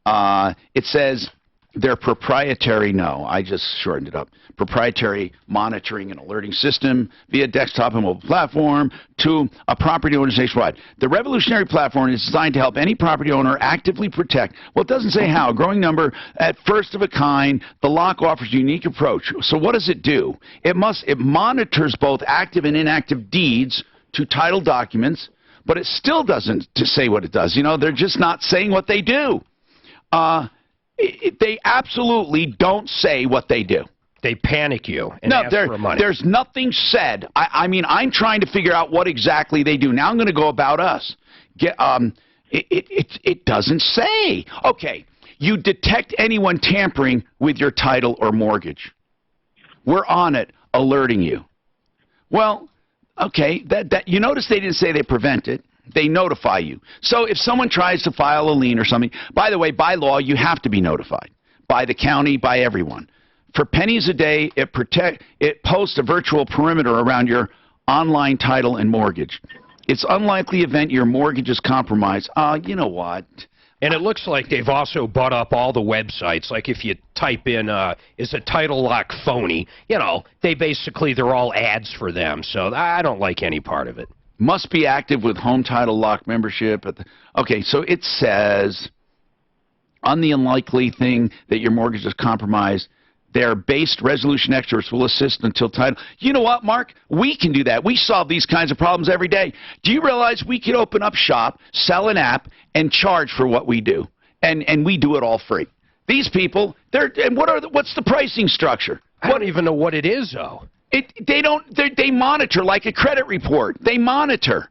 It says their proprietary, no, I just shortened it up, proprietary monitoring and alerting system via desktop and mobile platform to a property owner's nationwide. The revolutionary platform is designed to help any property owner actively protect, well, it doesn't say how, a growing number at first of a kind. The lock offers a unique approach. So what does it do? It monitors both active and inactive deeds to title documents, but it still doesn't say what it does. You know, they're just not saying what they do. They absolutely don't say what they do. They panic you and ask for money. There's nothing said. I mean, I'm trying to figure out what exactly they do. Now I'm going to go about us. It doesn't say. Okay, you detect anyone tampering with your title or mortgage. We're on it, alerting you. Well, okay, you notice they didn't say they prevent it. They notify you. So if someone tries to file a lien or something, by the way, by law, you have to be notified. By the county, by everyone. For pennies a day, it posts a virtual perimeter around your online title and mortgage. It's unlikely event your mortgage is compromised. You know what? And it looks like they've also bought up all the websites. Like if you type in, is a title lock phony? You know, they're all ads for them. So I don't like any part of it. Must be active with home title lock membership. Okay, so it says, on the unlikely thing that your mortgage is compromised, their based resolution experts will assist until title. You know what, Mark? We can do that. We solve these kinds of problems every day. Do you realize we could open up shop, sell an app, and charge for what we do? And we do it all free. These people, what's the pricing structure? I don't even know what it is, though. They monitor like a credit report. They monitor.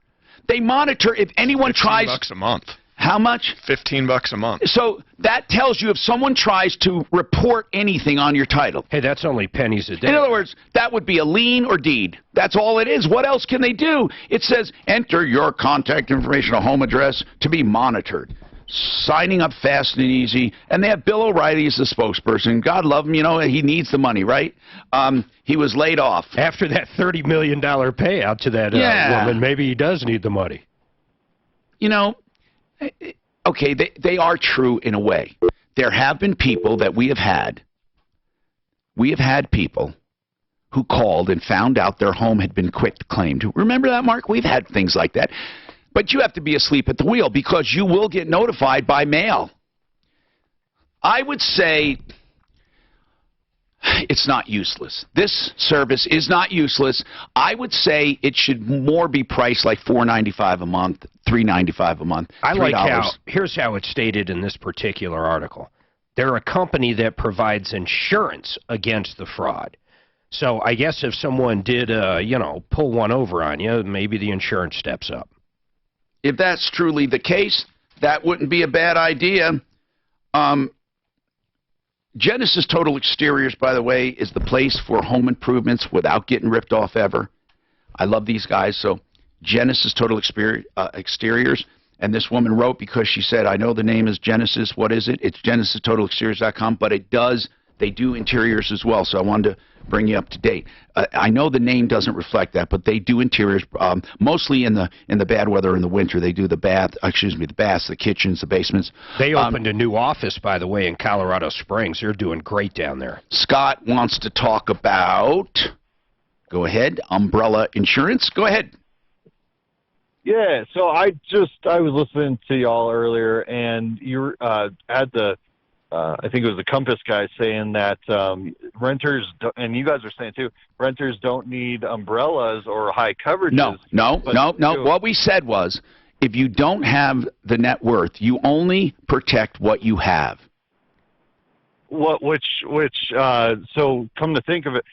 They monitor if anyone tries. $15 a month. How much? $15 a month. So that tells you if someone tries to report anything on your title. Hey, that's only pennies a day. In other words, that would be a lien or deed. That's all it is. What else can they do? It says, enter your contact information or home address to be monitored. Signing up fast and easy. And they have Bill O'Reilly as the spokesperson. God love him. You know, he needs the money, right? He was laid off. After that $30 million payout to that woman, maybe he does need the money. You know, okay, they are true in a way. There have been people that we have had people who called and found out their home had been quit-claimed. Remember that, Mark? We've had things like that. But you have to be asleep at the wheel because you will get notified by mail. I would say it's not useless. This service is not useless. I would say it should more be priced like $4.95 a month, $3.95 a month. I like how, here's how it's stated in this particular article. They're a company that provides insurance against the fraud. So I guess if someone did, you know, pull one over on you, maybe the insurance steps up. If that's truly the case, that wouldn't be a bad idea. Genesis Total Exteriors, by the way, is the place for home improvements without getting ripped off ever. I love these guys. So Genesis Total Exteriors. And this woman wrote because she said, I know the name is Genesis. What is it? It's GenesisTotalExteriors.com, but they do interiors as well. So I wanted to bring you up to date. I know the name doesn't reflect that, but they do interiors mostly in the bad weather in the winter. They do the baths, the kitchens, the basements. They opened a new office, by the way, in Colorado Springs. They're doing great down there. Scott wants to talk about, go ahead, umbrella insurance. Go ahead. Yeah, so I was listening to y'all earlier, and you had the I think it was the Compass guy saying that renters, and you guys are saying too, renters don't need umbrellas or high coverages. No. What we said was, if you don't have the net worth, you only protect what you have. So come to think of it,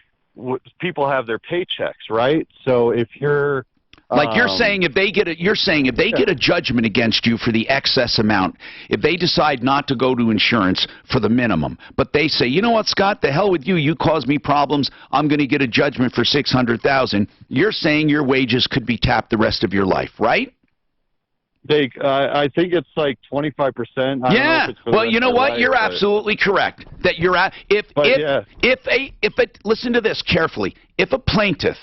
people have their paychecks, right? So if you're like you're saying, if they get a judgment against you for the excess amount, if they decide not to go to insurance for the minimum, but they say, you know what, Scott, the hell with you, you caused me problems, I'm going to get a judgment for $600,000. You're saying your wages could be tapped the rest of your life, right? I think it's like 25%. Yeah. Well, you know what? You're absolutely correct. That you're at listen to this carefully. If a plaintiff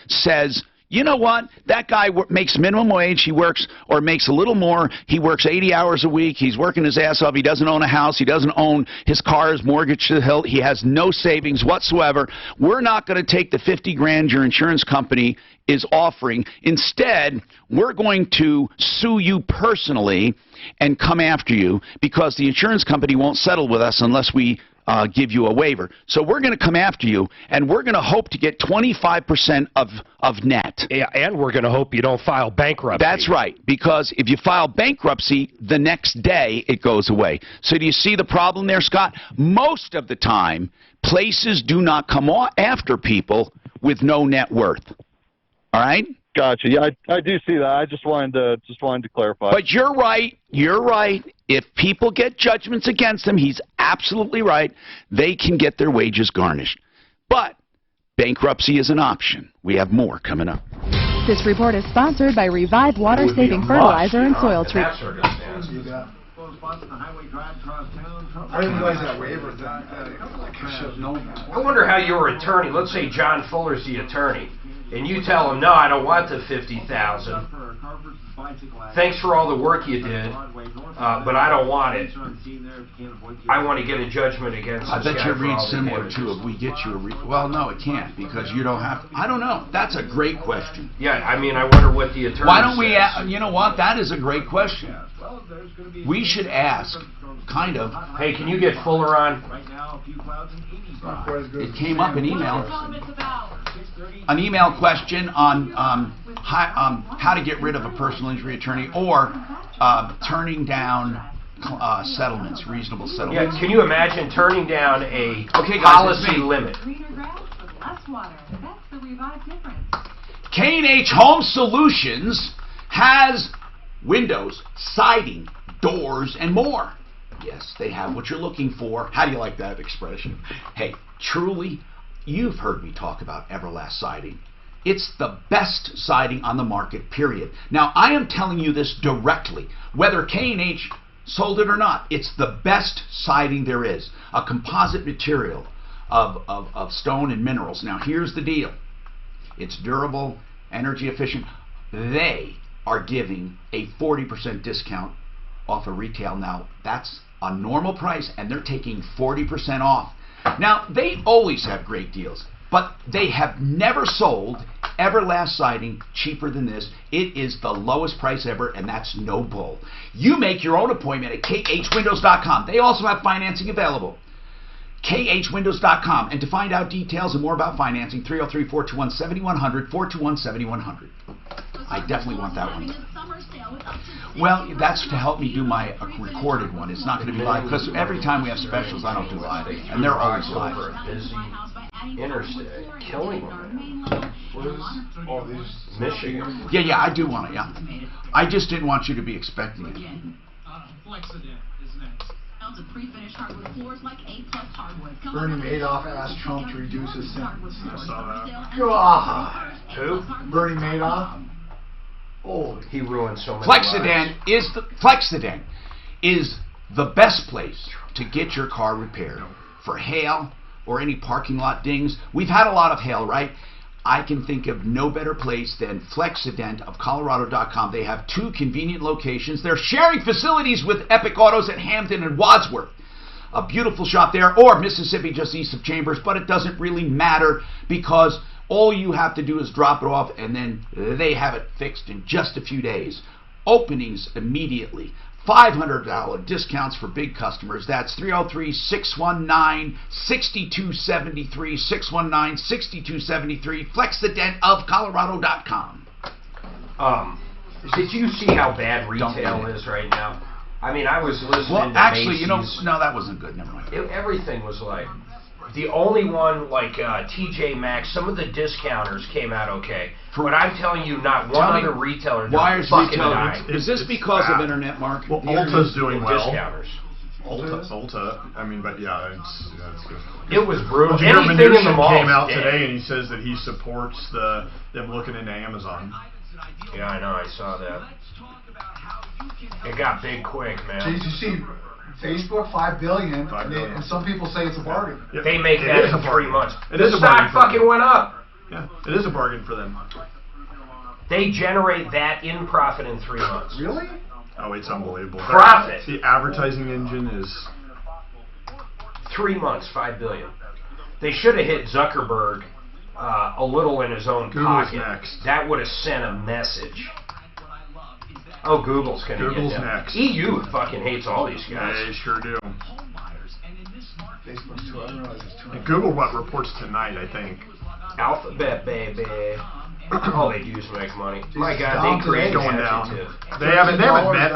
says, you know what? That guy makes minimum wage. He works or makes a little more. He works 80 hours a week. He's working his ass off. He doesn't own a house. He doesn't own his car is mortgaged to the hilt. He has no savings whatsoever. We're not going to take the $50,000 your insurance company is offering. Instead, we're going to sue you personally and come after you because the insurance company won't settle with us unless we give you a waiver. So we're going to come after you, and we're going to hope to get 25% of net. Yeah, and we're going to hope you don't file bankruptcy. That's right, because if you file bankruptcy, the next day it goes away. So do you see the problem there, Scott? Most of the time, places do not come after people with no net worth. All right? Gotcha. Yeah, I do see that. I just wanted to clarify. But you're right. You're right. If people get judgments against them, he's absolutely right. They can get their wages garnished. But bankruptcy is an option. We have more coming up. This report is sponsored by Revive Water Saving Fertilizer and Soil Treatment. I didn't realize that waiver thing. I should have known that. I wonder how your attorney, let's say John Fuller's the attorney, and you tell him, no, I don't want the $50,000. Thanks for all the work you did, but I don't want it. I want to get a judgment against this guy. I bet you read similar to if we get you a well, no, it can't because you don't have to. I don't know. That's a great question. Yeah, I mean, I wonder what the attorney Why don't we says. you know what? That is a great question. We should ask, kind of. Hey, can you get Fuller on? It came up in email. An email question on how to get rid of a personal injury attorney or turning down settlements, reasonable settlements. Yeah, can you imagine turning down a policy limit? wastewater. That's the revived difference. K&H Home Solutions has windows, siding, doors, and more. Yes, they have what you're looking for. How do you like that expression? Hey, truly, you've heard me talk about Everlast Siding. It's the best siding on the market, period. Now, I am telling you this directly. Whether K&H sold it or not, it's the best siding there is. A composite material of stone and minerals. Now, here's the deal. It's durable, energy efficient. They are giving a 40% discount off of retail. Now, that's a normal price, and they're taking 40% off. Now, they always have great deals, but they have never sold Everlast Siding cheaper than this. It is the lowest price ever, and that's no bull. You make your own appointment at khwindows.com. They also have financing available. khwindows.com. And to find out details and more about financing, 303-421-7100, 421-7100. I definitely want that one. Well, that's to help me do my recorded one. It's not going to be live, because every time we have specials, I don't do live, and they're always live. Interstate, killing them. All these Michigan. Yeah, I do want it, yeah. I just didn't want you to be expecting it. Bernie Madoff asked Trump to reduce his sentence. I saw that. God. Who? Bernie Madoff. Oh, he ruined so many Flexident is the best place to get your car repaired for hail or any parking lot dings. We've had a lot of hail, right? I can think of no better place than Flexident of Colorado.com. They have 2 convenient locations. They're sharing facilities with Epic Autos at Hampton and Wadsworth. A beautiful shop there, or Mississippi just east of Chambers, but it doesn't really matter because all you have to do is drop it off and then they have it fixed in just a few days. Openings immediately. $500 discounts for big customers. That's 303-619-6273, 619-6273, flexidentofcolorado.com. Did you see how bad retail is right now? I mean, I was listening to actually, Macy's. no, that wasn't good. Never mind. Everything was like, the only one, like TJ Maxx, some of the discounters came out okay. But I'm telling you, not one other retailer. Why is retail? Is this because of internet, Mark? Well, Ulta's doing well. Discounters. Ulta. I mean, but yeah, it's good. It was brutal. Well, Anything in the mall came out today, and he says that he supports them looking into Amazon. Yeah, I know. I saw that. It got big quick, man. Did you see Facebook $5 billion, and some people say it's a bargain. Yeah. They make that in 3 months. The stock fucking went up. Yeah, it is a bargain for them. They generate that in profit in 3 months. Really? Oh, it's unbelievable. Profit. The advertising engine is 3 months, $5 billion. They should have hit Zuckerberg a little in his own pocket. Next. That would have sent a message. Oh, Google's gonna Google's get them. next. EU fucking hates all these guys. They sure do. Facebook's too. I don't know if it's too. And Google reports tonight, I think. Alphabet, baby. All they do is make money. My God, they create going down. adjective. They haven't met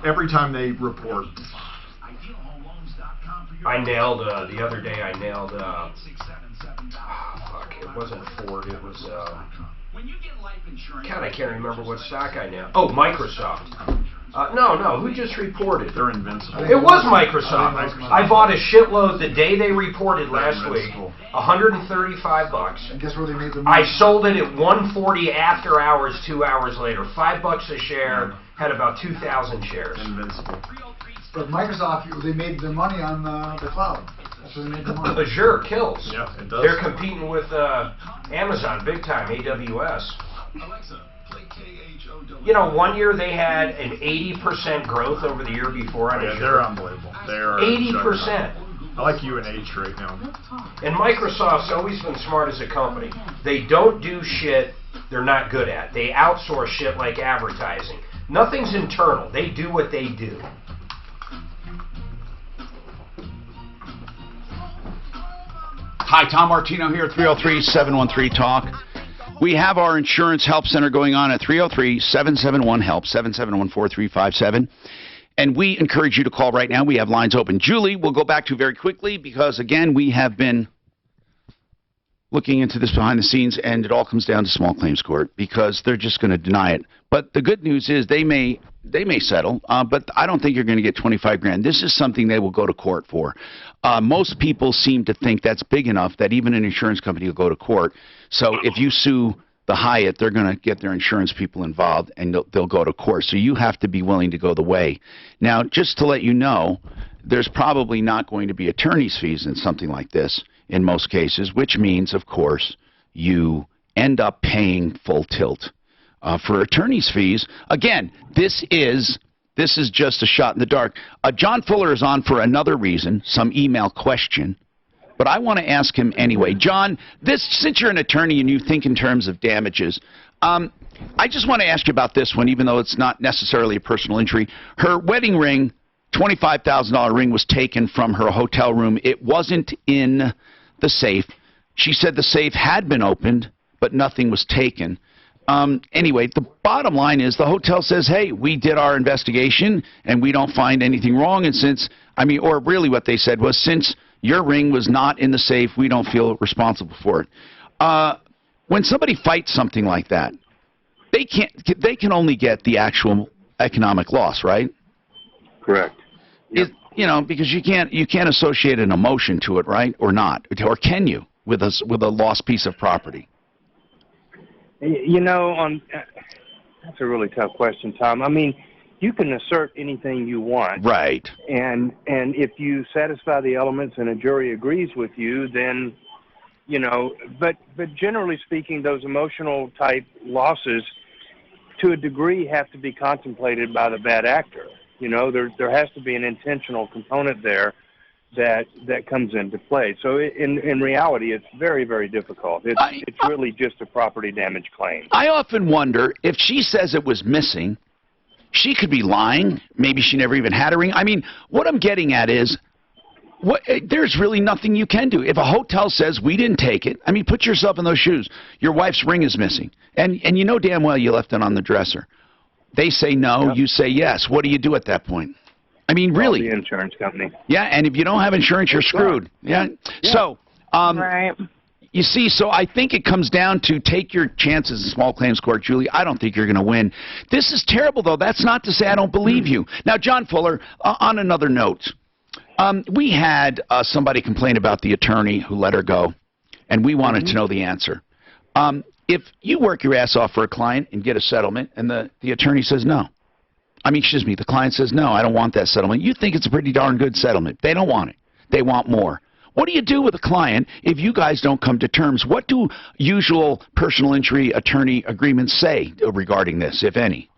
every time they report. I nailed the other day. I nailed it wasn't Ford. It was God, I can't remember what stock I nailed. Oh, Microsoft. No. Who just reported? They're invincible. It was Microsoft. I bought a shitload the day they reported last week. $135. And guess where they made the money? I sold it at 140 after hours. 2 hours later, $5 a share. Had about 2,000 shares. Invincible. But Microsoft, they made their money on the cloud. That's where they made the money. Azure kills. Yeah, it does. They're competing with Amazon big time. AWS. You know, 1 year they had an 80% growth over the year before on Azure. They're unbelievable. They're 80%. I like UNH right now. And Microsoft's always been smart as a company. They don't do shit they're not good at. They outsource shit like advertising. Nothing's internal. They do what they do. Hi, Tom Martino here, 303-713-TALK. We have our insurance help center going on at 303-771-HELP, 771-4357. And we encourage you to call right now. We have lines open. Julie, we'll go back to very quickly because, again, we have been looking into this behind the scenes, and it all comes down to small claims court because they're just going to deny it. But the good news is they may settle, but I don't think you're going to get 25 grand. This is something they will go to court for. Most people seem to think that's big enough that even an insurance company will go to court. So if you sue the Hyatt, they're going to get their insurance people involved, and they'll go to court. So you have to be willing to go the way. Now, just to let you know, there's probably not going to be attorney's fees in something like this in most cases, which means, of course, you end up paying full tilt. For attorney's fees, again, this is just a shot in the dark. John Fuller is on for another reason, some email question. But I want to ask him anyway. John, since you're an attorney and you think in terms of damages, I just want to ask you about this one, even though it's not necessarily a personal injury. Her wedding ring, $25,000 ring, was taken from her hotel room. It wasn't in the safe. She said the safe had been opened, but nothing was taken. Anyway, the bottom line is the hotel says, hey, we did our investigation and we don't find anything wrong. And or really what they said was, since your ring was not in the safe, we don't feel responsible for it. When somebody fights something like that, they can only get the actual economic loss, right? Correct. Yep. Because you can't associate an emotion to it, right? Or not? Or can you with a lost piece of property? That's a really tough question, Tom. I mean, you can assert anything you want. Right. And if you satisfy the elements and a jury agrees with you, then, but generally speaking, those emotional type losses, to a degree, have to be contemplated by the bad actor. There has to be an intentional component there that comes into play. So in reality, it's very, very difficult. It's really just a property damage claim. I often wonder if she says it was missing, she could be lying. Maybe she never even had a ring. I mean, what I'm getting at is, there's really nothing you can do. If a hotel says we didn't take it, I mean, put yourself in those shoes. Your wife's ring is missing, and you know damn well you left it on the dresser. They say no, yep. You say yes. What do you do at that point? I mean, really. The insurance company. Yeah, and if you don't have insurance, you're screwed. Yeah. So, right. You see, so I think it comes down to take your chances in small claims court, Julie. I don't think you're going to win. This is terrible, though. That's not to say I don't believe you. Now, John Fuller, on another note, we had somebody complain about the attorney who let her go, and we wanted to know the answer. If you work your ass off for a client and get a settlement, and the attorney says no, the client says, no, I don't want that settlement. You think it's a pretty darn good settlement. They don't want it. They want more. What do you do with a client if you guys don't come to terms? What do usual personal injury attorney agreements say regarding this, if any?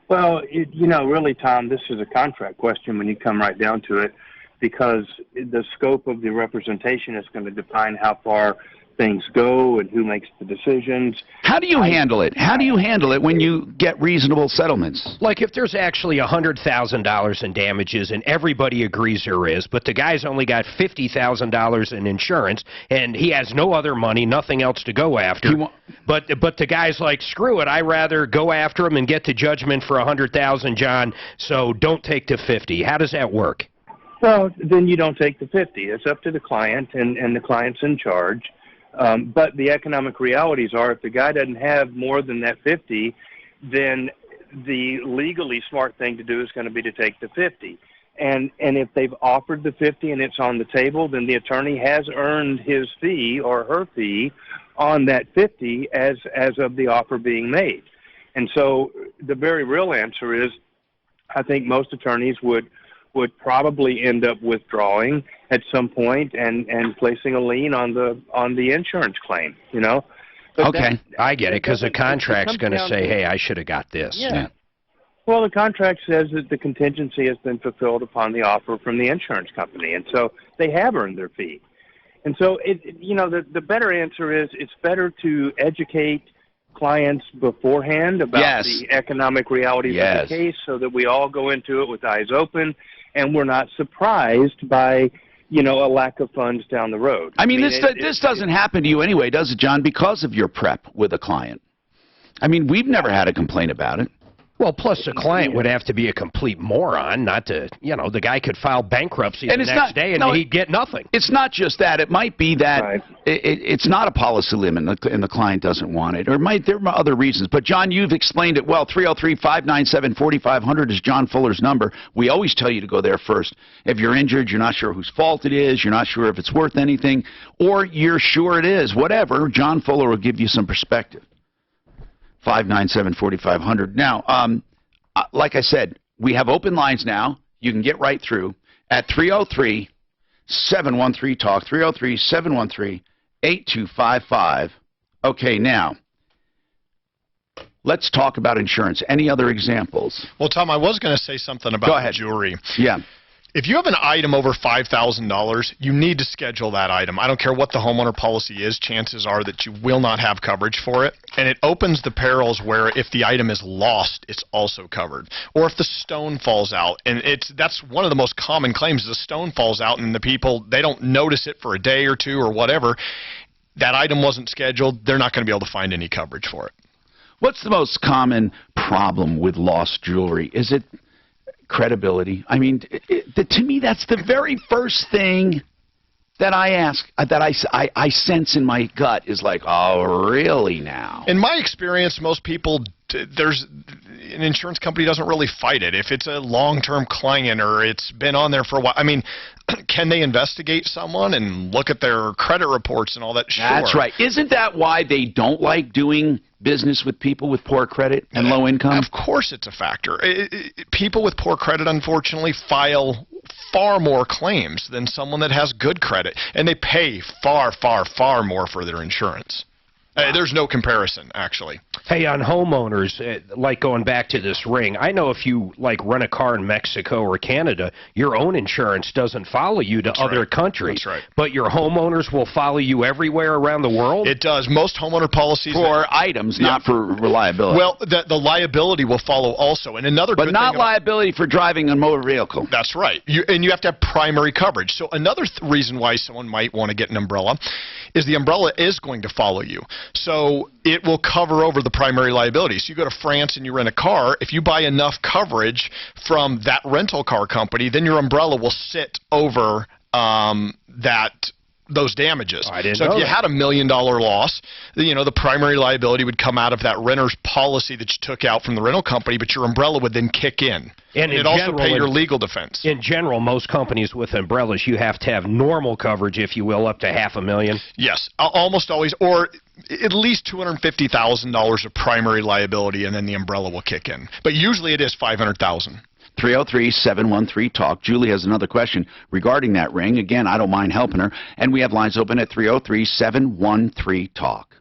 Well, really, Tom, this is a contract question when you come right down to it, because the scope of the representation is going to define how far things go and who makes the decisions. How do you handle it? How do you handle it when you get reasonable settlements? Like if there's actually $100,000 in damages and everybody agrees there is, but the guy's only got $50,000 in insurance and he has no other money, nothing else to go after. But the guy's like, screw it, I'd rather go after him and get to judgment for $100,000, John, so don't take the 50. How does that work? Well, then you don't take the 50. It's up to the client, and the client's in charge. But the economic realities are, if the guy doesn't have more than that 50, then the legally smart thing to do is going to be to take the 50. And if they've offered the 50 and it's on the table, then the attorney has earned his fee or her fee on that 50 as of the offer being made. And so the very real answer is, I think most attorneys would probably end up withdrawing at some point and placing a lien on the insurance claim, But okay, I get it, because the contract's going to say, hey, I should have got this. Yeah. Well, the contract says that the contingency has been fulfilled upon the offer from the insurance company, and so they have earned their fee. And so, the better answer is, it's better to educate clients beforehand about the economic realities of the case, so that we all go into it with eyes open and we're not surprised by, a lack of funds down the road. I mean this doesn't happen to you anyway, does it, John, because of your prep with a client? I mean, we've never had a complaint about it. Well, plus the client would have to be a complete moron, not to, the guy could file bankruptcy the next day and he'd get nothing. It's not just that. It might be that it's not a policy limit and the client doesn't want it. Or there are other reasons. But, John, you've explained it well. 303-597-4500 is John Fuller's number. We always tell you to go there first. If you're injured, you're not sure whose fault it is, you're not sure if it's worth anything, or you're sure it is, whatever, John Fuller will give you some perspective. 597-4500. Now, like I said, we have open lines now. You can get right through at 303-713-TALK, 303-713-8255. Okay, now, let's talk about insurance. Any other examples? Well, Tom, I was going to say something about the jewelry. Yeah. If you have an item over $5,000, you need to schedule that item. I don't care what the homeowner policy is, chances are that you will not have coverage for it. And it opens the perils where if the item is lost, it's also covered. Or if the stone falls out, and that's one of the most common claims, the stone falls out and the people, they don't notice it for a day or two or whatever. That item wasn't scheduled, they're not going to be able to find any coverage for it. What's the most common problem with lost jewelry? Is it credibility? I mean, to me, that's the very first thing that I ask, that I sense in my gut is like, oh, really now? In my experience, most people, an insurance company doesn't really fight it. If it's a long-term client or it's been on there for a while, I mean, can they investigate someone and look at their credit reports and all that? Sure. That's right. Isn't that why they don't like doing business with people with poor credit and low income? Of course it's a factor. People with poor credit, unfortunately, file far more claims than someone that has good credit, and they pay far, far, far more for their insurance. There's no comparison, actually. Hey, on homeowners, like going back to this ring, I know if you rent a car in Mexico or Canada, your own insurance doesn't follow you to other countries. That's right. But your homeowners will follow you everywhere around the world? It does. Most homeowner policies... For items, not for reliability. Well, the liability will follow also. And another but not liability for driving a motor vehicle. That's right. And you have to have primary coverage. So another reason why someone might want to get an umbrella is the umbrella is going to follow you. So it will cover over the primary liability. So you go to France and you rent a car. If you buy enough coverage from that rental car company, then your umbrella will sit over those damages. I didn't so know if you that. had $1 million loss, the primary liability would come out of that renter's policy that you took out from the rental company, but your umbrella would then kick in. And it'd also pay your legal defense. In general, most companies with umbrellas, you have to have normal coverage, if you will, up to $500,000. Yes, almost always, or at least $250,000 of primary liability, and then the umbrella will kick in. But usually it is $500,000. 303-713-TALK. Julie has another question regarding that ring. Again, I don't mind helping her. And we have lines open at 303-713-TALK.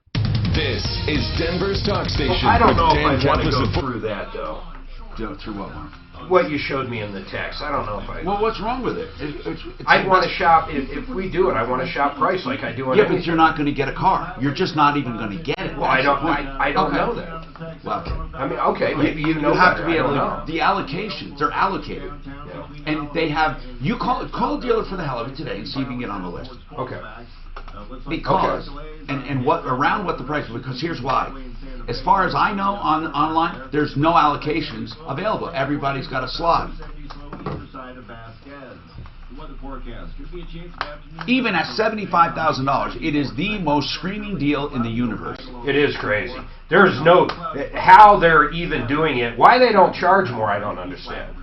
This is Denver's Talk Station. Well, I don't know Dan if I want to Kaplan go through that, though. Through what, Mark? What you showed me in the text. I don't know if I... Well, what's wrong with it? I'd want to shop, if we do it, I want to shop price like I do on but you're not going to get a car. You're just not even going to get it. Well, I don't know that. Well, I mean, okay, maybe you know you have better. to be able to... The allocations, they're allocated. Yeah. And they have... You call a dealer for the hell of it today and see if you can get on the list. Okay. Because, and around what the price is, because here's why. As far as I know online, there's no allocations available. Everybody's got a slot. Even at $75,000, it is the most screaming deal in the universe. It is crazy. There's no... How they're even doing it, why they don't charge more, I don't understand.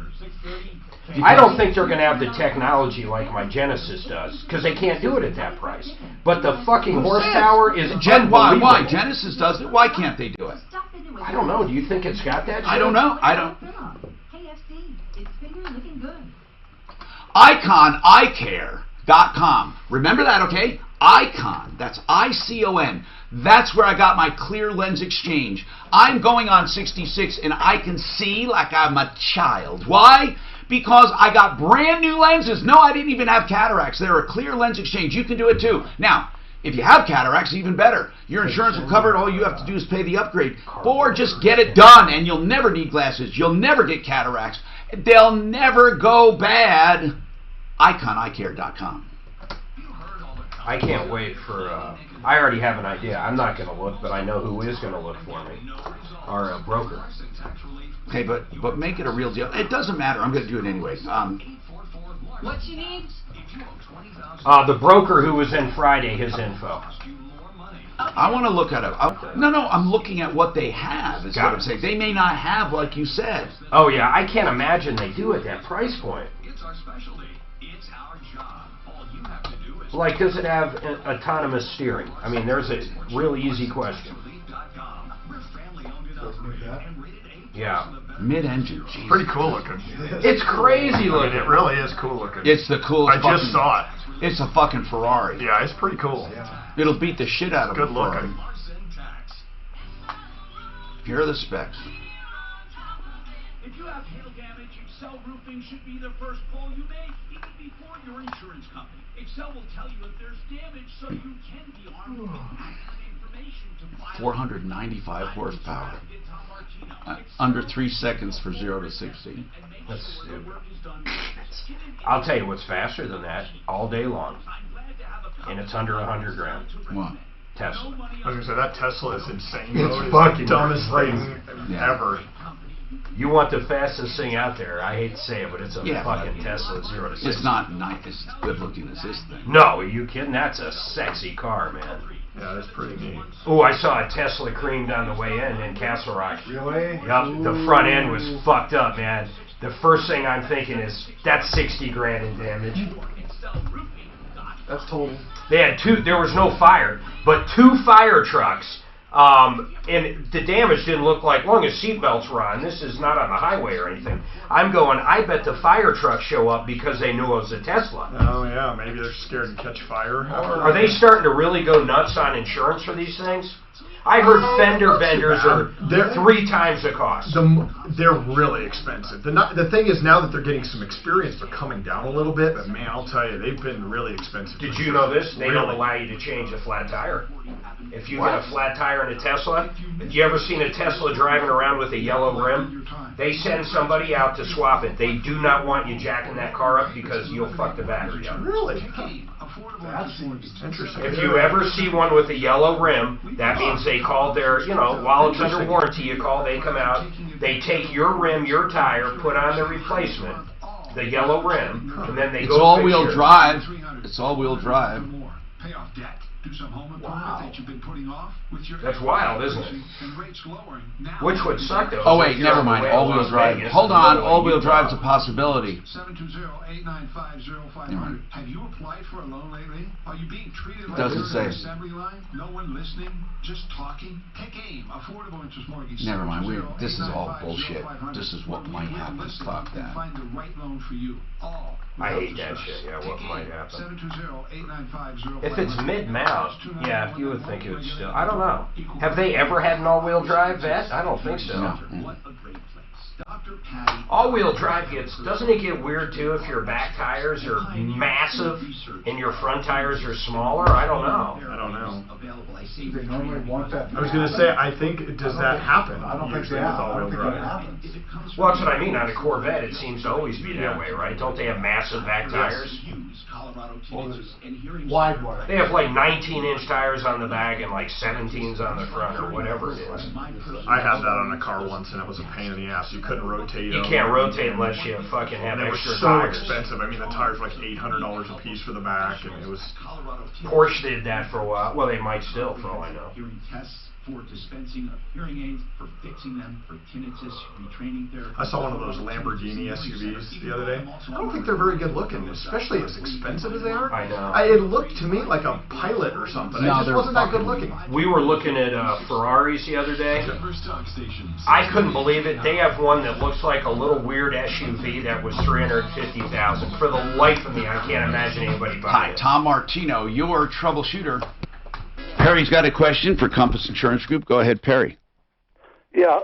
I don't think they're going to have the technology like my Genesis does, because they can't do it at that price. But the fucking horsepower is unbelievable. Why? Genesis does it. Why can't they do it? I don't know. Do you think it's got that shit? I don't know. I don't... KFC. It's bigger, looking good. IconEyecare.com. Remember that, okay? Icon. That's I-C-O-N. That's where I got my clear lens exchange. I'm going on 66 and I can see like I'm a child. Why? Because I got brand new lenses. No, I didn't even have cataracts. They're a clear lens exchange. You can do it too. Now, if you have cataracts, even better. Your insurance will cover it. All you have to do is pay the upgrade. Or just get it done and you'll never need glasses. You'll never get cataracts. They'll never go bad. IconEyecare.com. I can't wait for... I already have an idea. I'm not going to look, but I know who is going to look for me. Our broker. Okay, but make it a real deal. It doesn't matter. I'm going to do it anyways. What you need? The broker who was in Friday, his info. I want to look at it. No, I'm looking at what they have, is what I'm saying. They may not have, like you said. Oh, yeah, I can't imagine they do at that price point. It's our specialty. It's our job. All you have to do is... Like, does it have autonomous steering? I mean, there's a really easy question. Yeah. Mid-engine. Pretty cool looking. It's crazy looking. It really is cool looking. It's the coolest. I just saw it. It's a fucking Ferrari. Yeah, it's pretty cool. It'll beat the shit out of Good a Ferrari. looking. Here are the specs. If you have hail damage, Excel Roofing should be the first call you make, even before your insurance company. Excel will tell you if there's damage, so you can be armed with accurate information to file. 495 horsepower. Under 3 seconds for 0 to 60. That's stupid. I'll tell you what's faster than that all day long. And it's under 100 grand. What? Tesla. I was going to say, that Tesla is insane. It's fucking dumbest thing ever. You want the fastest thing out there. I hate to say it, but it's a fucking Tesla 0 to 60. It's not nice. It's good looking as this thing. No, are you kidding? That's a sexy car, man. Yeah, that's pretty neat. Oh, I saw a Tesla creamed on the way in Castle Rock. Really? Yep, the front end was fucked up, man. The first thing I'm thinking is, that's 60 grand in damage. That's total. They had there was no fire, but 2 fire trucks, and the damage didn't look like, long as seatbelts were on, this is not on the highway or anything. I'm going, I bet the fire trucks show up because they knew it was a Tesla. Oh, yeah, maybe they're scared to catch fire. Are they starting to really go nuts on insurance for these things? I heard fender benders are 3 times the cost. They're really expensive. The thing is, now that they're getting some experience, they're coming down a little bit. But man, I'll tell you, they've been really expensive. Did you know this? They don't allow you to change a flat tire. If you get a flat tire in a Tesla, have you ever seen a Tesla driving around with a yellow rim? They send somebody out to swap it. They do not want you jacking that car up because you'll fuck the battery up. Really? That's interesting. If you ever see one with a yellow rim, that means they called their, while it's under warranty, you call, they come out, they take your rim, your tire, put on the replacement, the yellow rim, and then they It's go all-wheel drive. It's all-wheel drive. Pay off debt. Do some home improvement that you've been putting off with your... That's wild, isn't it? And rates lowering now. Which would suck, though. Oh, wait, never mind. All-wheel drive. Hold on. All-wheel drive's a possibility. 720-895-0500. Have you applied for a loan lately? Are you being treated like Doesn't you're an say. assembly line? No one listening? Just talking? Take AIM. Affordable interest mortgage. Never mind. This is all bullshit. This is what might happen. Fuck that. Find the right loan for you. All. I hate that shit. Yeah, what might happen? 720-895-0500. If it's mid-mount, yeah, you would think it would still. I don't know. Have they ever had an all-wheel drive vet? I don't think so. What a great place. Dr. Patty. All-wheel drive doesn't it get weird too if your back tires are massive and your front tires are smaller? I don't know. I don't know. They normally want that. I was going to say, I think, does that happen? I don't think usually so. with all-wheel drive? Well, that's what I mean. On a Corvette, it seems to always be that way, right? Don't they have massive back tires? Wide. They have like 19-inch tires on the back and like 17s on the front or whatever it is. I had that on a car once, and it was a pain in the ass. You couldn't rotate You them. can't rotate unless you fucking have And they were extra so tires. expensive. I mean, the tires were like $800 a piece for the back, and it was... Porsche did that for a while. Well, they might still, for all I know. Hearing tests for dispensing of hearing aids, for fixing them, for tinnitus, retraining therapy. I saw one of those Lamborghini SUVs the other day. I don't think they're very good looking, especially as expensive as they are. I know. It looked to me like a Pilot or something. No, it just wasn't that good looking. We were looking at Ferraris the other day. I couldn't believe it. They have one that looks like a little weird SUV that was $350,000. For the life of me, I can't imagine anybody buying it. Hi, Tom Martino, your troubleshooter. Perry's got a question for Compass Insurance Group. Go ahead, Perry. Yeah,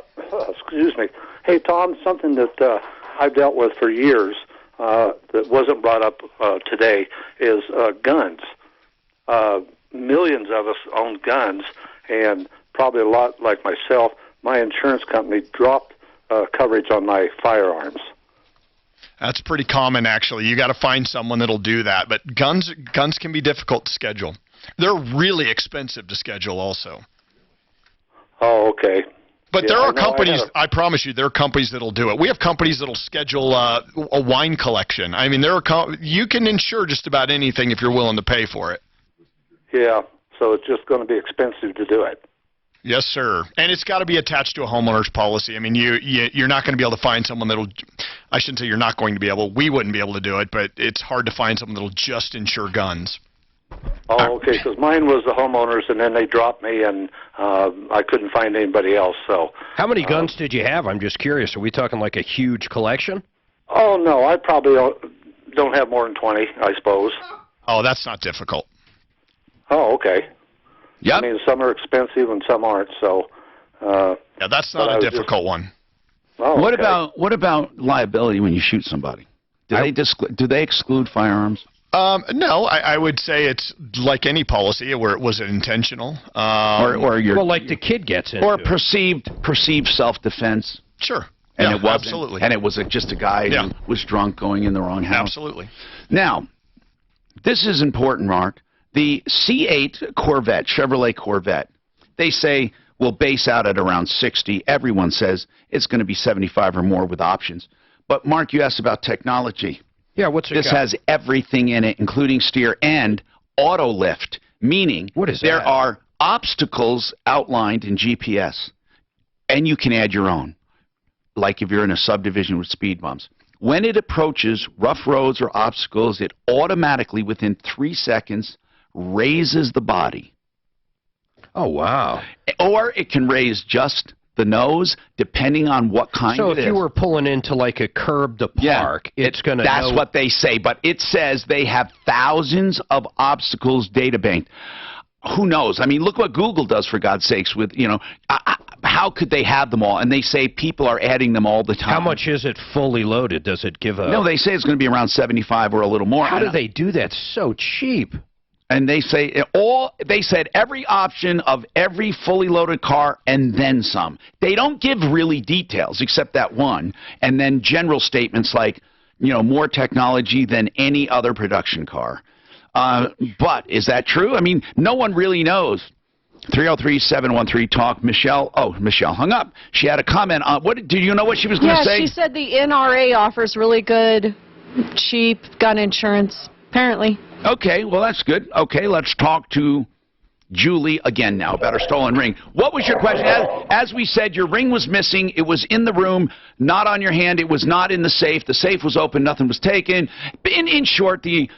excuse me. Hey, Tom, something that I've dealt with for years that wasn't brought up today is guns. Millions of us own guns, and probably a lot like myself, my insurance company dropped coverage on my firearms. That's pretty common, actually. You got to find someone that'll do that. But guns can be difficult to schedule. They're really expensive to schedule also. Oh, okay. But Yeah, there I are know, companies, I promise you, there are companies that'll do it. We have companies that'll schedule a wine collection. I mean, you can insure just about anything if you're willing to pay for it. Yeah, so it's just going to be expensive to do it. Yes, sir. And it's got to be attached to a homeowner's policy. I mean, you're not going to be able to find someone that'll, I shouldn't say you're not going to be able, we wouldn't be able to do it, but it's hard to find someone that'll just insure guns. Oh, okay, because mine was the homeowners, and then they dropped me, and I couldn't find anybody else. So, how many guns did you have? I'm just curious. Are we talking like a huge collection? Oh, no, I probably don't have more than 20, I suppose. Oh, that's not difficult. Oh, okay. Yep. I mean, some are expensive and some aren't, so... yeah, that's not a difficult one. Oh, what okay. about liability when you shoot somebody? Do they exclude firearms? No, I would say it's like any policy where it was intentional, or you're, well, like the kid gets into or it. perceived self-defense. Sure. And yeah, it wasn't, absolutely. And it was just a guy who was drunk going in the wrong house. Absolutely. Now, this is important, Mark. The C8 Corvette, Chevrolet Corvette, they say will base out at around 60. Everyone says it's going to be 75 or more with options. But, Mark, you asked about technology. Yeah, what's it This got? has everything in it, including steer and auto lift, meaning there are obstacles outlined in GPS, and you can add your own, like if you're in a subdivision with speed bumps. When it approaches rough roads or obstacles, it automatically, within 3 seconds, raises the body. Oh, wow. Or it can raise just the nose, depending on what kind it is. So if you were pulling into like a curb to park, it's going to That's what they say, but it says they have thousands of obstacles data banked. Who knows? I mean, look what Google does, for God's sakes, with, how could they have them all? And they say people are adding them all the time. How much is it fully loaded? Does it give a... No, they say it's going to be around 75 or a little more. How do they do that so cheap? And they say they said every option of every fully loaded car and then some. They don't give really details except that one, and then general statements like, more technology than any other production car. But is that true? I mean, no one really knows. 303-713-TALK. Michelle hung up. She had a comment on do you know what she was going to say? Yeah, she said the NRA offers really good, cheap gun insurance, apparently. Okay, well, that's good. Okay, let's talk to Julie again now about her stolen ring. What was your question? As we said, your ring was missing. It was in the room, not on your hand. It was not in the safe. The safe was open. Nothing was taken. In short, the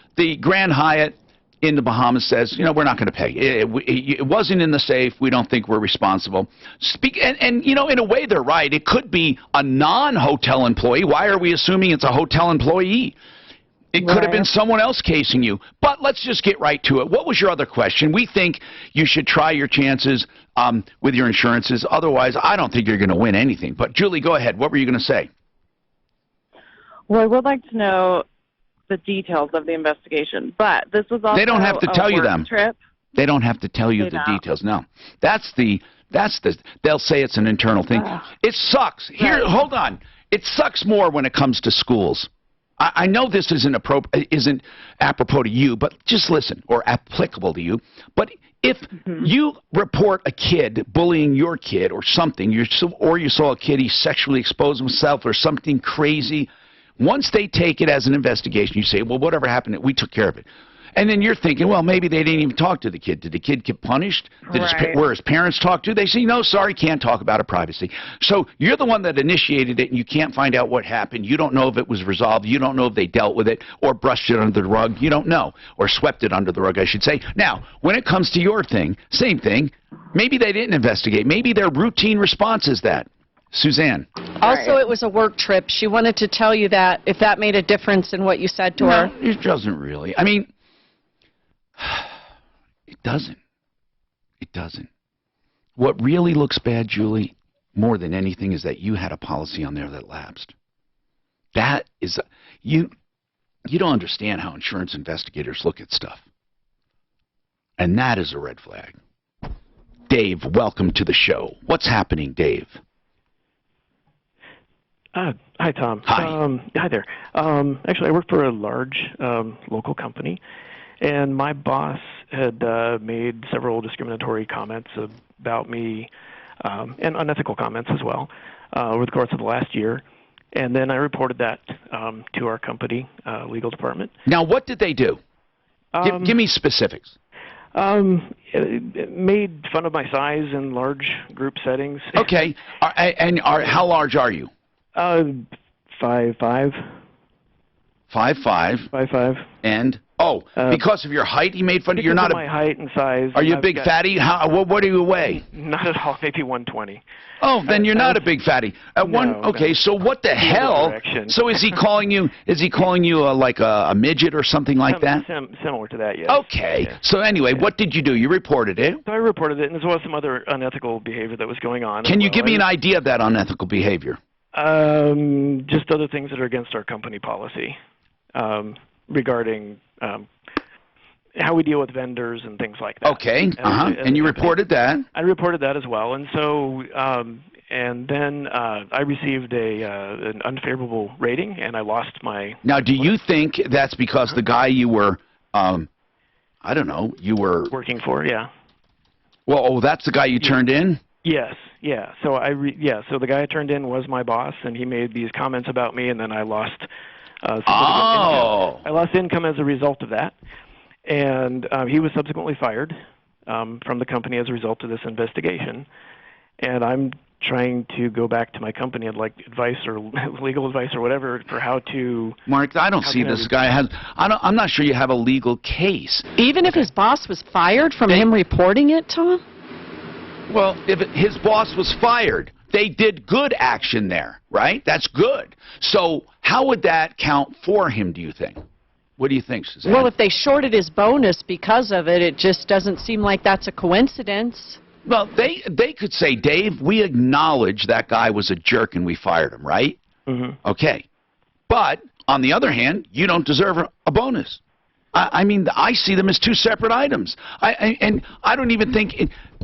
Grand Hyatt in the Bahamas says, we're not going to pay. It wasn't in the safe. We don't think we're responsible. And in a way, they're right. It could be a non-hotel employee. Why are we assuming it's a hotel employee? It could have been someone else casing you. But let's just get right to it. What was your other question? We think you should try your chances with your insurances. Otherwise, I don't think you're going to win anything. But, Julie, go ahead. What were you going to say? Well, I would like to know the details of the investigation. But this was also They don't have to tell you them. Trip. They don't have to tell you the details. No. They'll say it's an internal thing. It sucks. Hold on. It sucks more when it comes to schools. I know this isn't apropos to you, but just listen, or applicable to you. But if you report a kid bullying your kid or something, or you saw a kid, he sexually exposed himself or something crazy, once they take it as an investigation, you say, well, whatever happened, we took care of it. And then you're thinking, well, maybe they didn't even talk to the kid. Did the kid get punished? Were his parents talked to? They say, no, sorry, can't talk about it, privacy. So you're the one that initiated it, and you can't find out what happened. You don't know if it was resolved. You don't know if they dealt with it or brushed it under the rug. You don't know. Or swept it under the rug, I should say. Now, when it comes to your thing, same thing. Maybe they didn't investigate. Maybe their routine response is that. Suzanne. Also, it was a work trip. She wanted to tell you that, if that made a difference in what you said to her. It doesn't really. I mean... It doesn't. It doesn't. What really looks bad, Julie, more than anything, is that you had a policy on there that lapsed. That is... You don't understand how insurance investigators look at stuff. And that is a red flag. Dave, welcome to the show. What's happening, Dave? Hi, Tom. Hi. Hi there. Actually, I work for a large local company, and my boss had made several discriminatory comments about me and unethical comments as well over the course of the last year. And then I reported that to our company legal department. Now, what did they do? Give me specifics. It made fun of my size in large group settings. Okay. How large are you? 5'5". 5'5". 5'5". And because of your height, he made fun of you. You're not my height and size. Are you a big fatty? What do you weigh? Not at all. Maybe 120. Oh, then you're not a big fatty. Okay, so what the hell? Direction. So is he calling you? Is he calling you like a midget or something like that? Similar to that, yes. Okay. Yeah. So anyway, what did you do? You reported it. So I reported it, and there was some other unethical behavior that was going on. Can you give me an idea of that unethical behavior? Just other things that are against our company policy regarding how we deal with vendors and things like that. Okay. And you reported that? I reported that as well. And so, and then I received an unfavorable rating, and I lost my... Now, do you think that's because the guy you were, I don't know, you were... Working for, yeah. Well, that's the guy you turned in? Yes, yeah. So so the guy I turned in was my boss, and he made these comments about me, and then I lost income. I lost income as a result of that. And he was subsequently fired from the company as a result of this investigation. And I'm trying to go back to my company and like advice or legal advice or whatever for how to... Mark, I don't see this guy has... I'm not sure you have a legal case. Even if his boss was fired from him reporting it, Tom? Well, if his boss was fired, they did good action there, right? That's good. So how would that count for him, do you think? What do you think, Suzanne? Well, if they shorted his bonus because of it, it just doesn't seem like that's a coincidence. Well, they could say, Dave, we acknowledge that guy was a jerk and we fired him, right? Mm-hmm. Okay. But, on the other hand, you don't deserve a bonus. I mean, I see them as two separate items. And I don't even think...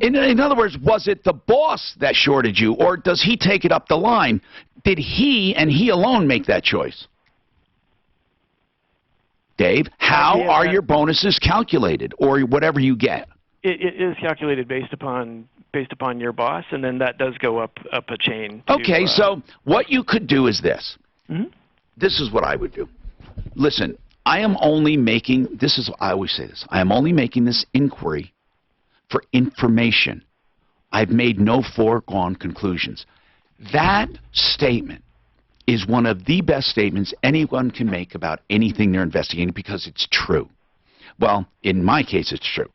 In other words, was it the boss that shorted you, or does he take it up the line? Did he and he alone make that choice? Dave, how are your bonuses calculated, or whatever you get? It is calculated based upon your boss, and then that does go up a chain. Okay, so what you could do is this. Mm-hmm. This is what I would do. Listen, I am only making, I always say this, I am only making this inquiry for information. I've made no foregone conclusions. That statement is one of the best statements anyone can make about anything they're investigating because it's true. Well, in my case, it's true.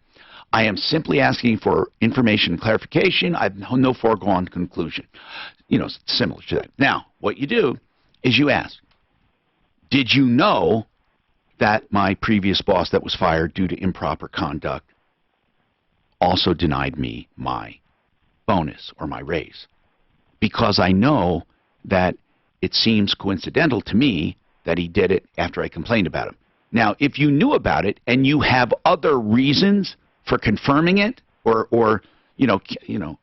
I am simply asking for information and clarification. I've no foregone conclusion. You know, similar to that. Now, what you do is you ask, did you know that my previous boss that was fired due to improper conduct also denied me my bonus or my raise? Because I know that it seems coincidental to me that he did it after I complained about him. Now, if you knew about it and you have other reasons for confirming it or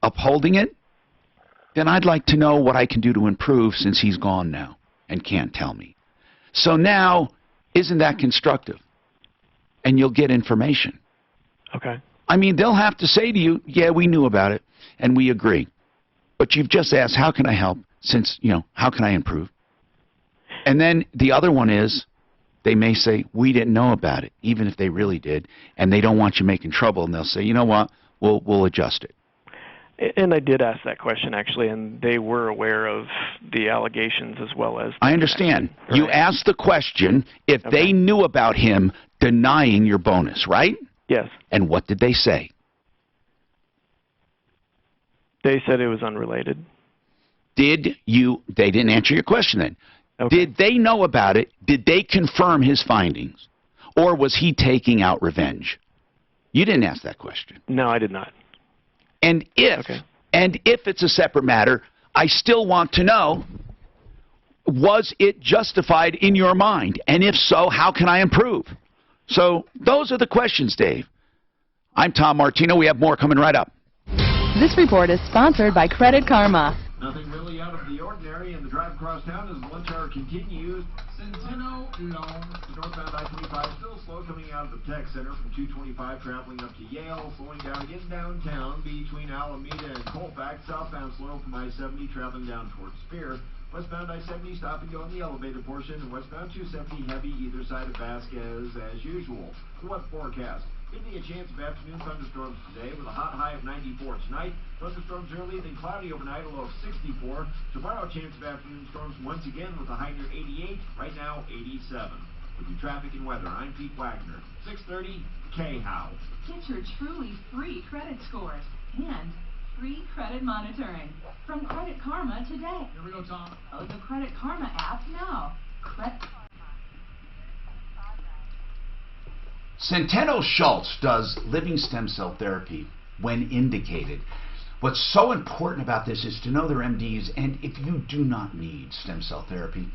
upholding it, then I'd like to know what I can do to improve since he's gone now and can't tell me. So now, isn't that constructive? And you'll get information. Okay. I mean, they'll have to say to you, yeah, we knew about it and we agree. But you've just asked, how can I help? Since, how can I improve? And then the other one is, they may say, we didn't know about it, even if they really did, and they don't want you making trouble, and they'll say, you know what, we'll adjust it. And I did ask that question, actually, and they were aware of the allegations as well as... I understand. Right. You asked the question if they knew about him denying your bonus, right? Yes. And what did they say? They said it was unrelated. They didn't answer your question then. Okay. Did they know about it? Did they confirm his findings? Or was he taking out revenge? You didn't ask that question. No, I did not. And if it's a separate matter, I still want to know, was it justified in your mind? And if so, how can I improve? So those are the questions, Dave. I'm Tom Martino. We have more coming right up. This report is sponsored by Credit Karma. Nothing really out of the ordinary, and the drive across town as the lunch hour continues. Centeno, no. The northbound I-25 still slow coming out of the tech center from 225 traveling up to Yale, slowing down again downtown between Alameda and Colfax. Southbound slow from I-70 traveling down towards Spear. Westbound I-70 stop and go in the elevated portion, and westbound 270 heavy either side of Vasquez as usual. The weather forecast. Give me a chance of afternoon thunderstorms today with a hot high of 94 tonight. Thunderstorms early, then cloudy overnight, a low of 64. Tomorrow, chance of afternoon storms once again with a high near 88. Right now, 87. With your traffic and weather, I'm Pete Wagner. 630 K-How. Get your truly free credit scores and free credit monitoring from Credit Karma today. Here we go, Tom. Load the Credit Karma app now. Centeno Schultz does living stem cell therapy when indicated. What's so important about this is to know their MDs, and if you do not need stem cell therapy,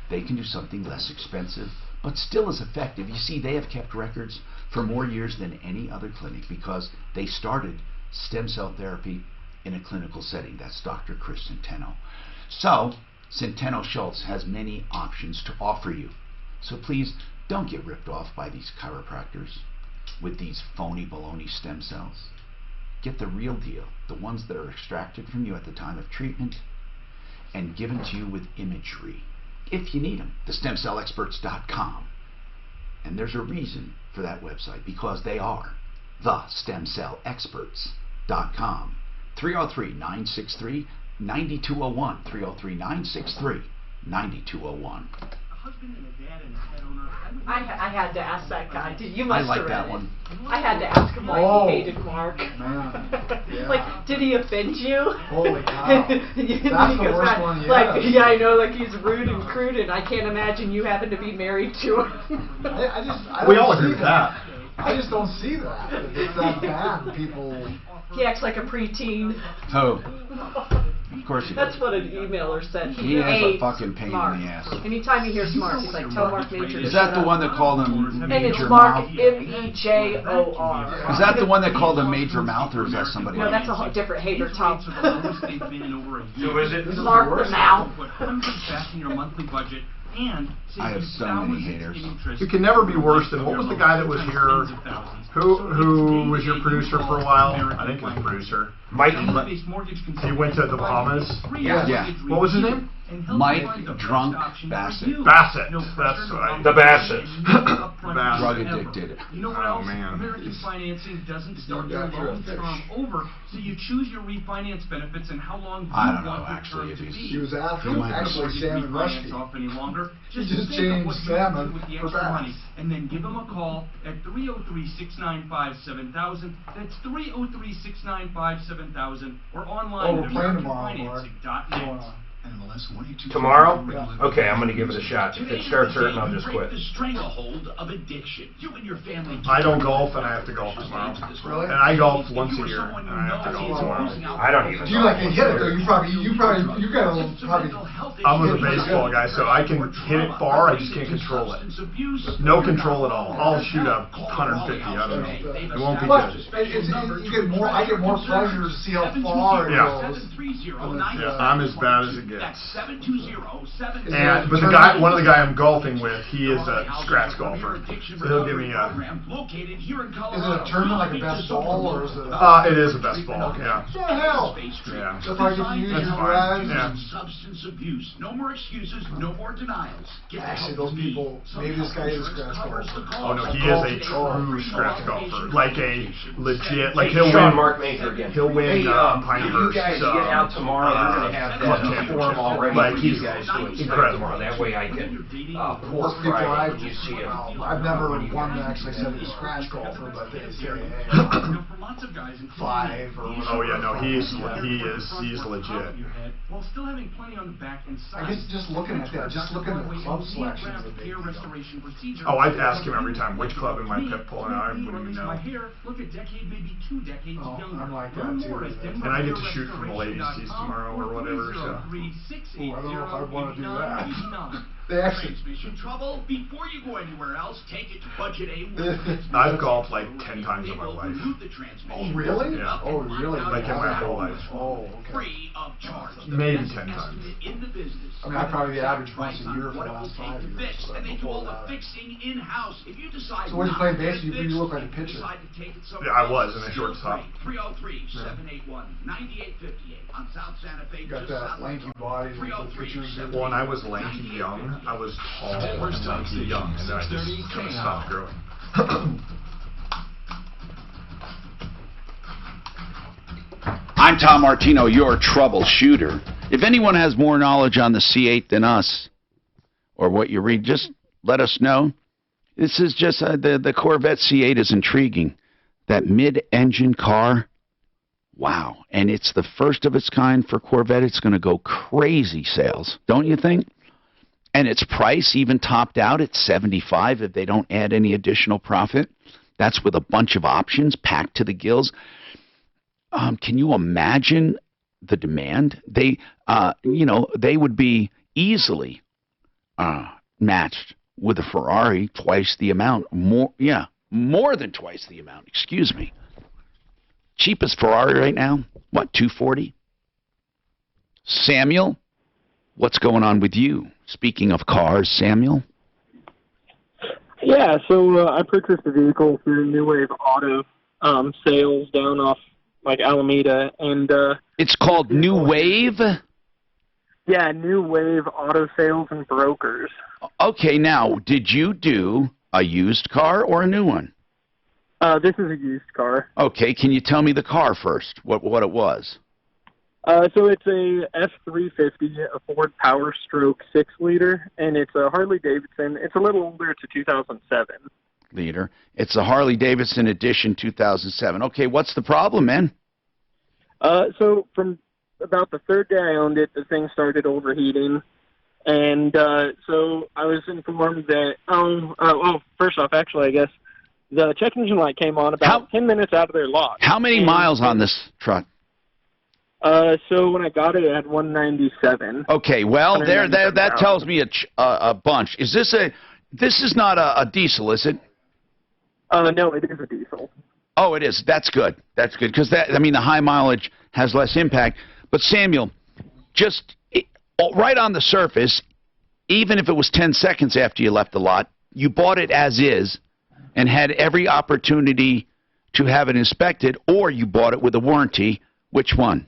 they can do something less expensive, but still as effective. You see, they have kept records for more years than any other clinic because they started stem cell therapy in a clinical setting. That's Dr. Chris Centeno. So, Centeno Schultz has many options to offer you. So please, don't get ripped off by these chiropractors with these phony baloney stem cells. Get the real deal, the ones that are extracted from you at the time of treatment and given to you with imagery, if you need them. TheStemCellExperts.com. And there's a reason for that website, because they are TheStemCellExperts.com. 303-963-9201. 303-963-9201. I had to ask that guy. You must I like have that read one. It. I had to ask him why he hated Mark. Man. Yeah. Like, did he offend you? Holy cow. That's the worst one yet. Like, yeah, I know, like he's rude and crude, and I can't imagine you happen to be married to him. We all agree with that. I just don't see that. It's that bad. People. He acts like a preteen. Oh. Of course he does. That's what an emailer said. He is a hates fucking pain Mark. in the ass. Anytime he hears Mark, he's like, tell Mark Major to Is that shut the up. one that called him And it's Major Mark, Mouth? M-E-J-O-R. Is that the one that called him Major Mouth, or is that somebody No, else? that's a whole different hater, Tom. Who is it? Mark the Mouth. Back in your monthly budget and I have so many haters. It can never be worse than, what was the guy that was here? Who was your producer for a while? I think it was producer. Mike. He went to the Bahamas. Yeah. What was his name? Mike Drunk Bassett. Bassett. That's right. The Bassett. Drug addicted. You know what else? American financing doesn't start your loan term over, so you choose your refinance benefits and how long you I don't know, want your actually, term to if be. He was after actually salmon rusty. Off any longer. He just think of changed what you salmon do with the for extra bass. money, and then give them a call at 303-695-7000. That's 303-695-7000 or online at AmericanFinancing.net. Tomorrow? Okay, I'm going to give it a shot. If it starts hurting, I'll just quit. The stranglehold of addiction. You and your family. I don't golf, and I have to golf tomorrow. Really? And I golf once a year, and I have to golf tomorrow. I don't even Do you like to hit it though? You got a I'm a baseball guy, so I can hit it far, I just can't control it. No control at all. I'll shoot a 150, I don't know. It won't be But good. I get more pleasure to see how far it goes. Yeah, I'm as bad as it gets. That's 720-7. But one of the guy I'm golfing with, he is a scratch golfer. So he'll give me a. Located here in Is it Colorado. a tournament like a best ball or is it? It is a best ball. Yeah. What the hell? Yeah. So if I can use That's your fine. garage. Yeah. Substance abuse. No more excuses. No more denials. Get the Actually, help those you need. people. Maybe this guy is a scratch golfer. Oh no, he is a true scratch golfer. Like a legit. Like he'll Sean win. Mark Major again. He'll win You Pinehurst. guys get out tomorrow. You're going to have club that form championship. already. Like You he's guys do it incredible. tomorrow. That way I can pour Most people Friday and you see him. I've never one that actually said he's a scratch golfer, but they say 5 or whatever. Oh yeah, no, he's legit. While still having plenty on the back and side. I guess just looking at that, just looking at the club selections is a big deal. Oh, I ask him every time which club am I pulling out. I wouldn't even know. Look a decade, maybe 2 decades younger. I'm like that too. And I get to shoot from the ladies' tees tomorrow or whatever. So. I don't know if I'd want to do that. They actually. Transmission trouble? Before you go anywhere else, take it to Budget A. I've golfed like 10 times in my life. Oh, really? Yeah. Oh, really? Like in my whole life. Oh, okay. Free of charge. Maybe 10 times. In the business. I mean, I probably average once a year for the last 5 years. Fix, and they do all the fixing in-house. If you decide So when you play base, you look like a pitcher. Yeah, I was in a shortstop. 303-781-9858 on South Santa Fe. You got that lanky body. Well, when I was lanky young, I was tall and lanky young, and then I just kind of stopped growing. I'm Tom Martino, your troubleshooter. If anyone has more knowledge on the C8 than us, or what you read, just let us know. This is just the Corvette C8 is intriguing. That mid-engine car, wow. And it's the first of its kind for Corvette. It's going to go crazy sales, don't you think? And its price even topped out at $75 if they don't add any additional profit. That's with a bunch of options packed to the gills. Can you imagine the demand? They, they would be easily matched with a Ferrari, twice the amount. More than twice the amount. Excuse me. Cheapest Ferrari right now, what, $240? Samuel, what's going on with you? Speaking of cars, Samuel. Yeah, so I purchased a vehicle through New Wave Auto sales down off like Alameda, and it's called New Wave. Yeah, New Wave Auto Sales and Brokers. Okay, now did you do a used car or a new one? This is a used car. Okay, can you tell me the car first? What it was? So it's a F350, a Ford Power Stroke 6-liter, and it's a Harley Davidson. It's a little older. It's a 2007. Liter. It's a Harley Davidson edition 2007. Okay, what's the problem, man? So from about the third day I owned it, the thing started overheating. And so I was informed that, first off, actually, I guess, the check engine light came on about 10 minutes out of their lot. How many miles on this truck? So when I got it, it had 197. Okay, well, that tells me a bunch. Is this this is not a diesel, is it? No, it is a diesel. Oh, it is. That's good. That's good, because the high mileage has less impact. But Samuel, just right on the surface, even if it was 10 seconds after you left the lot, you bought it as is and had every opportunity to have it inspected, or you bought it with a warranty. Which one?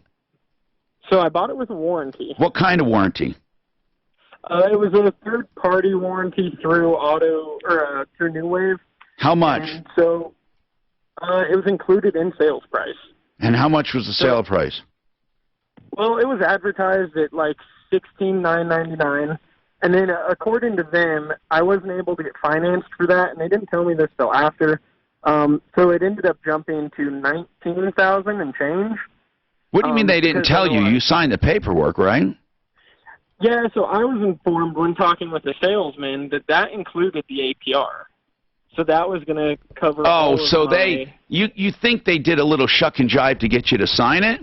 So I bought it with a warranty. What kind of warranty? It was a third-party warranty through through New Wave. How much? And so it was included in sales price. And how much was the sale price? Well, it was advertised at like $16,999, and then according to them, I wasn't able to get financed for that, and they didn't tell me this till after. So it ended up jumping to $19,000 and change. What do you mean they didn't tell you? You signed the paperwork, right? Yeah, so I was informed when talking with the salesman that included the APR. So that was going to cover all of so my... you think they did a little shuck and jive to get you to sign it?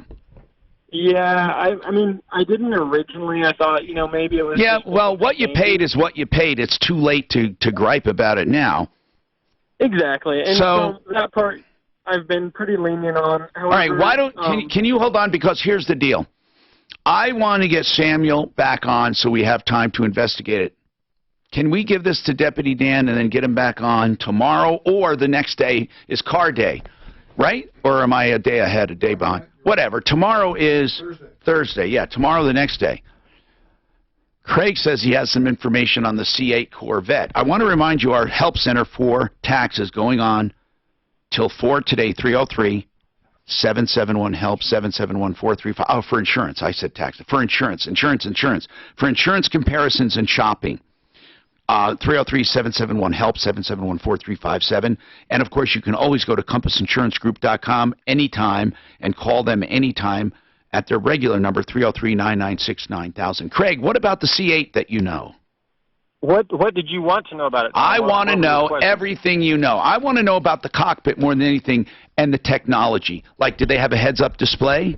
Yeah, I mean, I didn't originally. I thought, maybe it was... Yeah, well, what you paid is what you paid. It's too late to gripe about it now. Exactly. And so that part I've been pretty lenient on. However, all right, can you hold on, because here's the deal. I want to get Samuel back on so we have time to investigate it. Can we give this to Deputy Dan and then get him back on tomorrow, or the next day is car day, right? Or am I a day ahead, a day behind? Whatever. Tomorrow is Thursday. Yeah, tomorrow the next day. Craig says he has some information on the C8 Corvette. I want to remind you our help center for taxes going on till 4 today, 303-771-HELP, 771-435. Oh, for insurance. I said tax. For insurance. For insurance comparisons and shopping. 303-771-HELP, 771-4357. And, of course, you can always go to CompassInsuranceGroup.com anytime and call them anytime at their regular number, 303-996-9000. Craig, what about the C8 that you know? What did you want to know about it? I want to know everything you know. I want to know about the cockpit more than anything, and the technology. Like, did they have a heads-up display?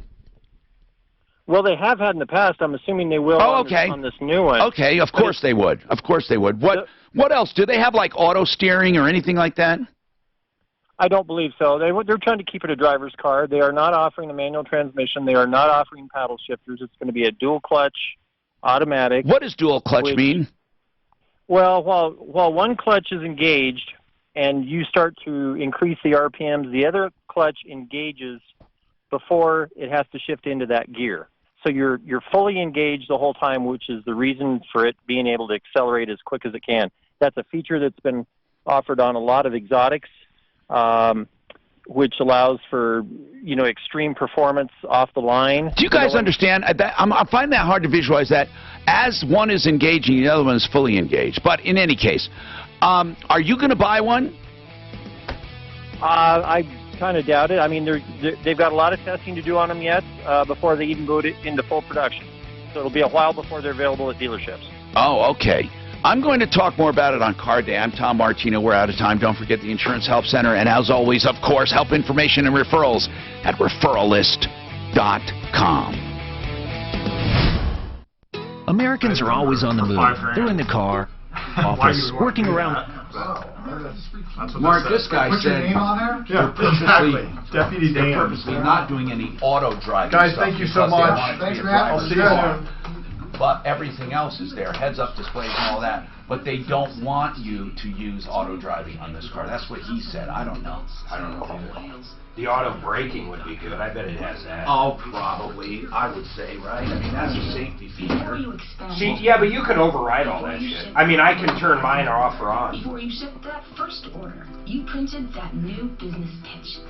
Well, they have had in the past. I'm assuming they will on this new one. Okay, of course they would. Of course they would. What else? Do they have like auto steering or anything like that? I don't believe so. They're trying to keep it a driver's car. They are not offering a manual transmission. They are not offering paddle shifters. It's going to be a dual clutch automatic. What does dual clutch mean? Well, while one clutch is engaged and you start to increase the RPMs, the other clutch engages before it has to shift into that gear. So you're fully engaged the whole time, which is the reason for it being able to accelerate as quick as it can. That's a feature that's been offered on a lot of exotics, which allows for extreme performance off the line. Do you guys understand? I find that hard to visualize that as one is engaging, the other one is fully engaged. But in any case, are you going to buy one? I kind of doubt it. I mean, they've got a lot of testing to do on them yet before they even go into full production. So it'll be a while before they're available at dealerships. Oh, okay. I'm going to talk more about it on Car Day. I'm Tom Martino. We're out of time. Don't forget the Insurance Help Center. And as always, of course, help information and referrals at referralist.com. Americans are always on the move. They're in the car, office, working around. Mark, this guy said Yeah, exactly. Deputy Dan. They're purposely not doing any auto driving. Guys, stuff thank you so because they much. want it to Thanks, be a Matt. I'll private see you car. soon. But everything else is there, heads-up displays and all that. But they don't want you to use auto driving on this car. That's what he said. I don't know. I don't know either. The auto braking would be good. I bet it has that. Oh, probably. I would say, right? I mean, that's a safety feature. See, yeah, but you can override all that shit. I mean, I can turn mine off or on. Before you shipped that first order, you printed that new business pitch.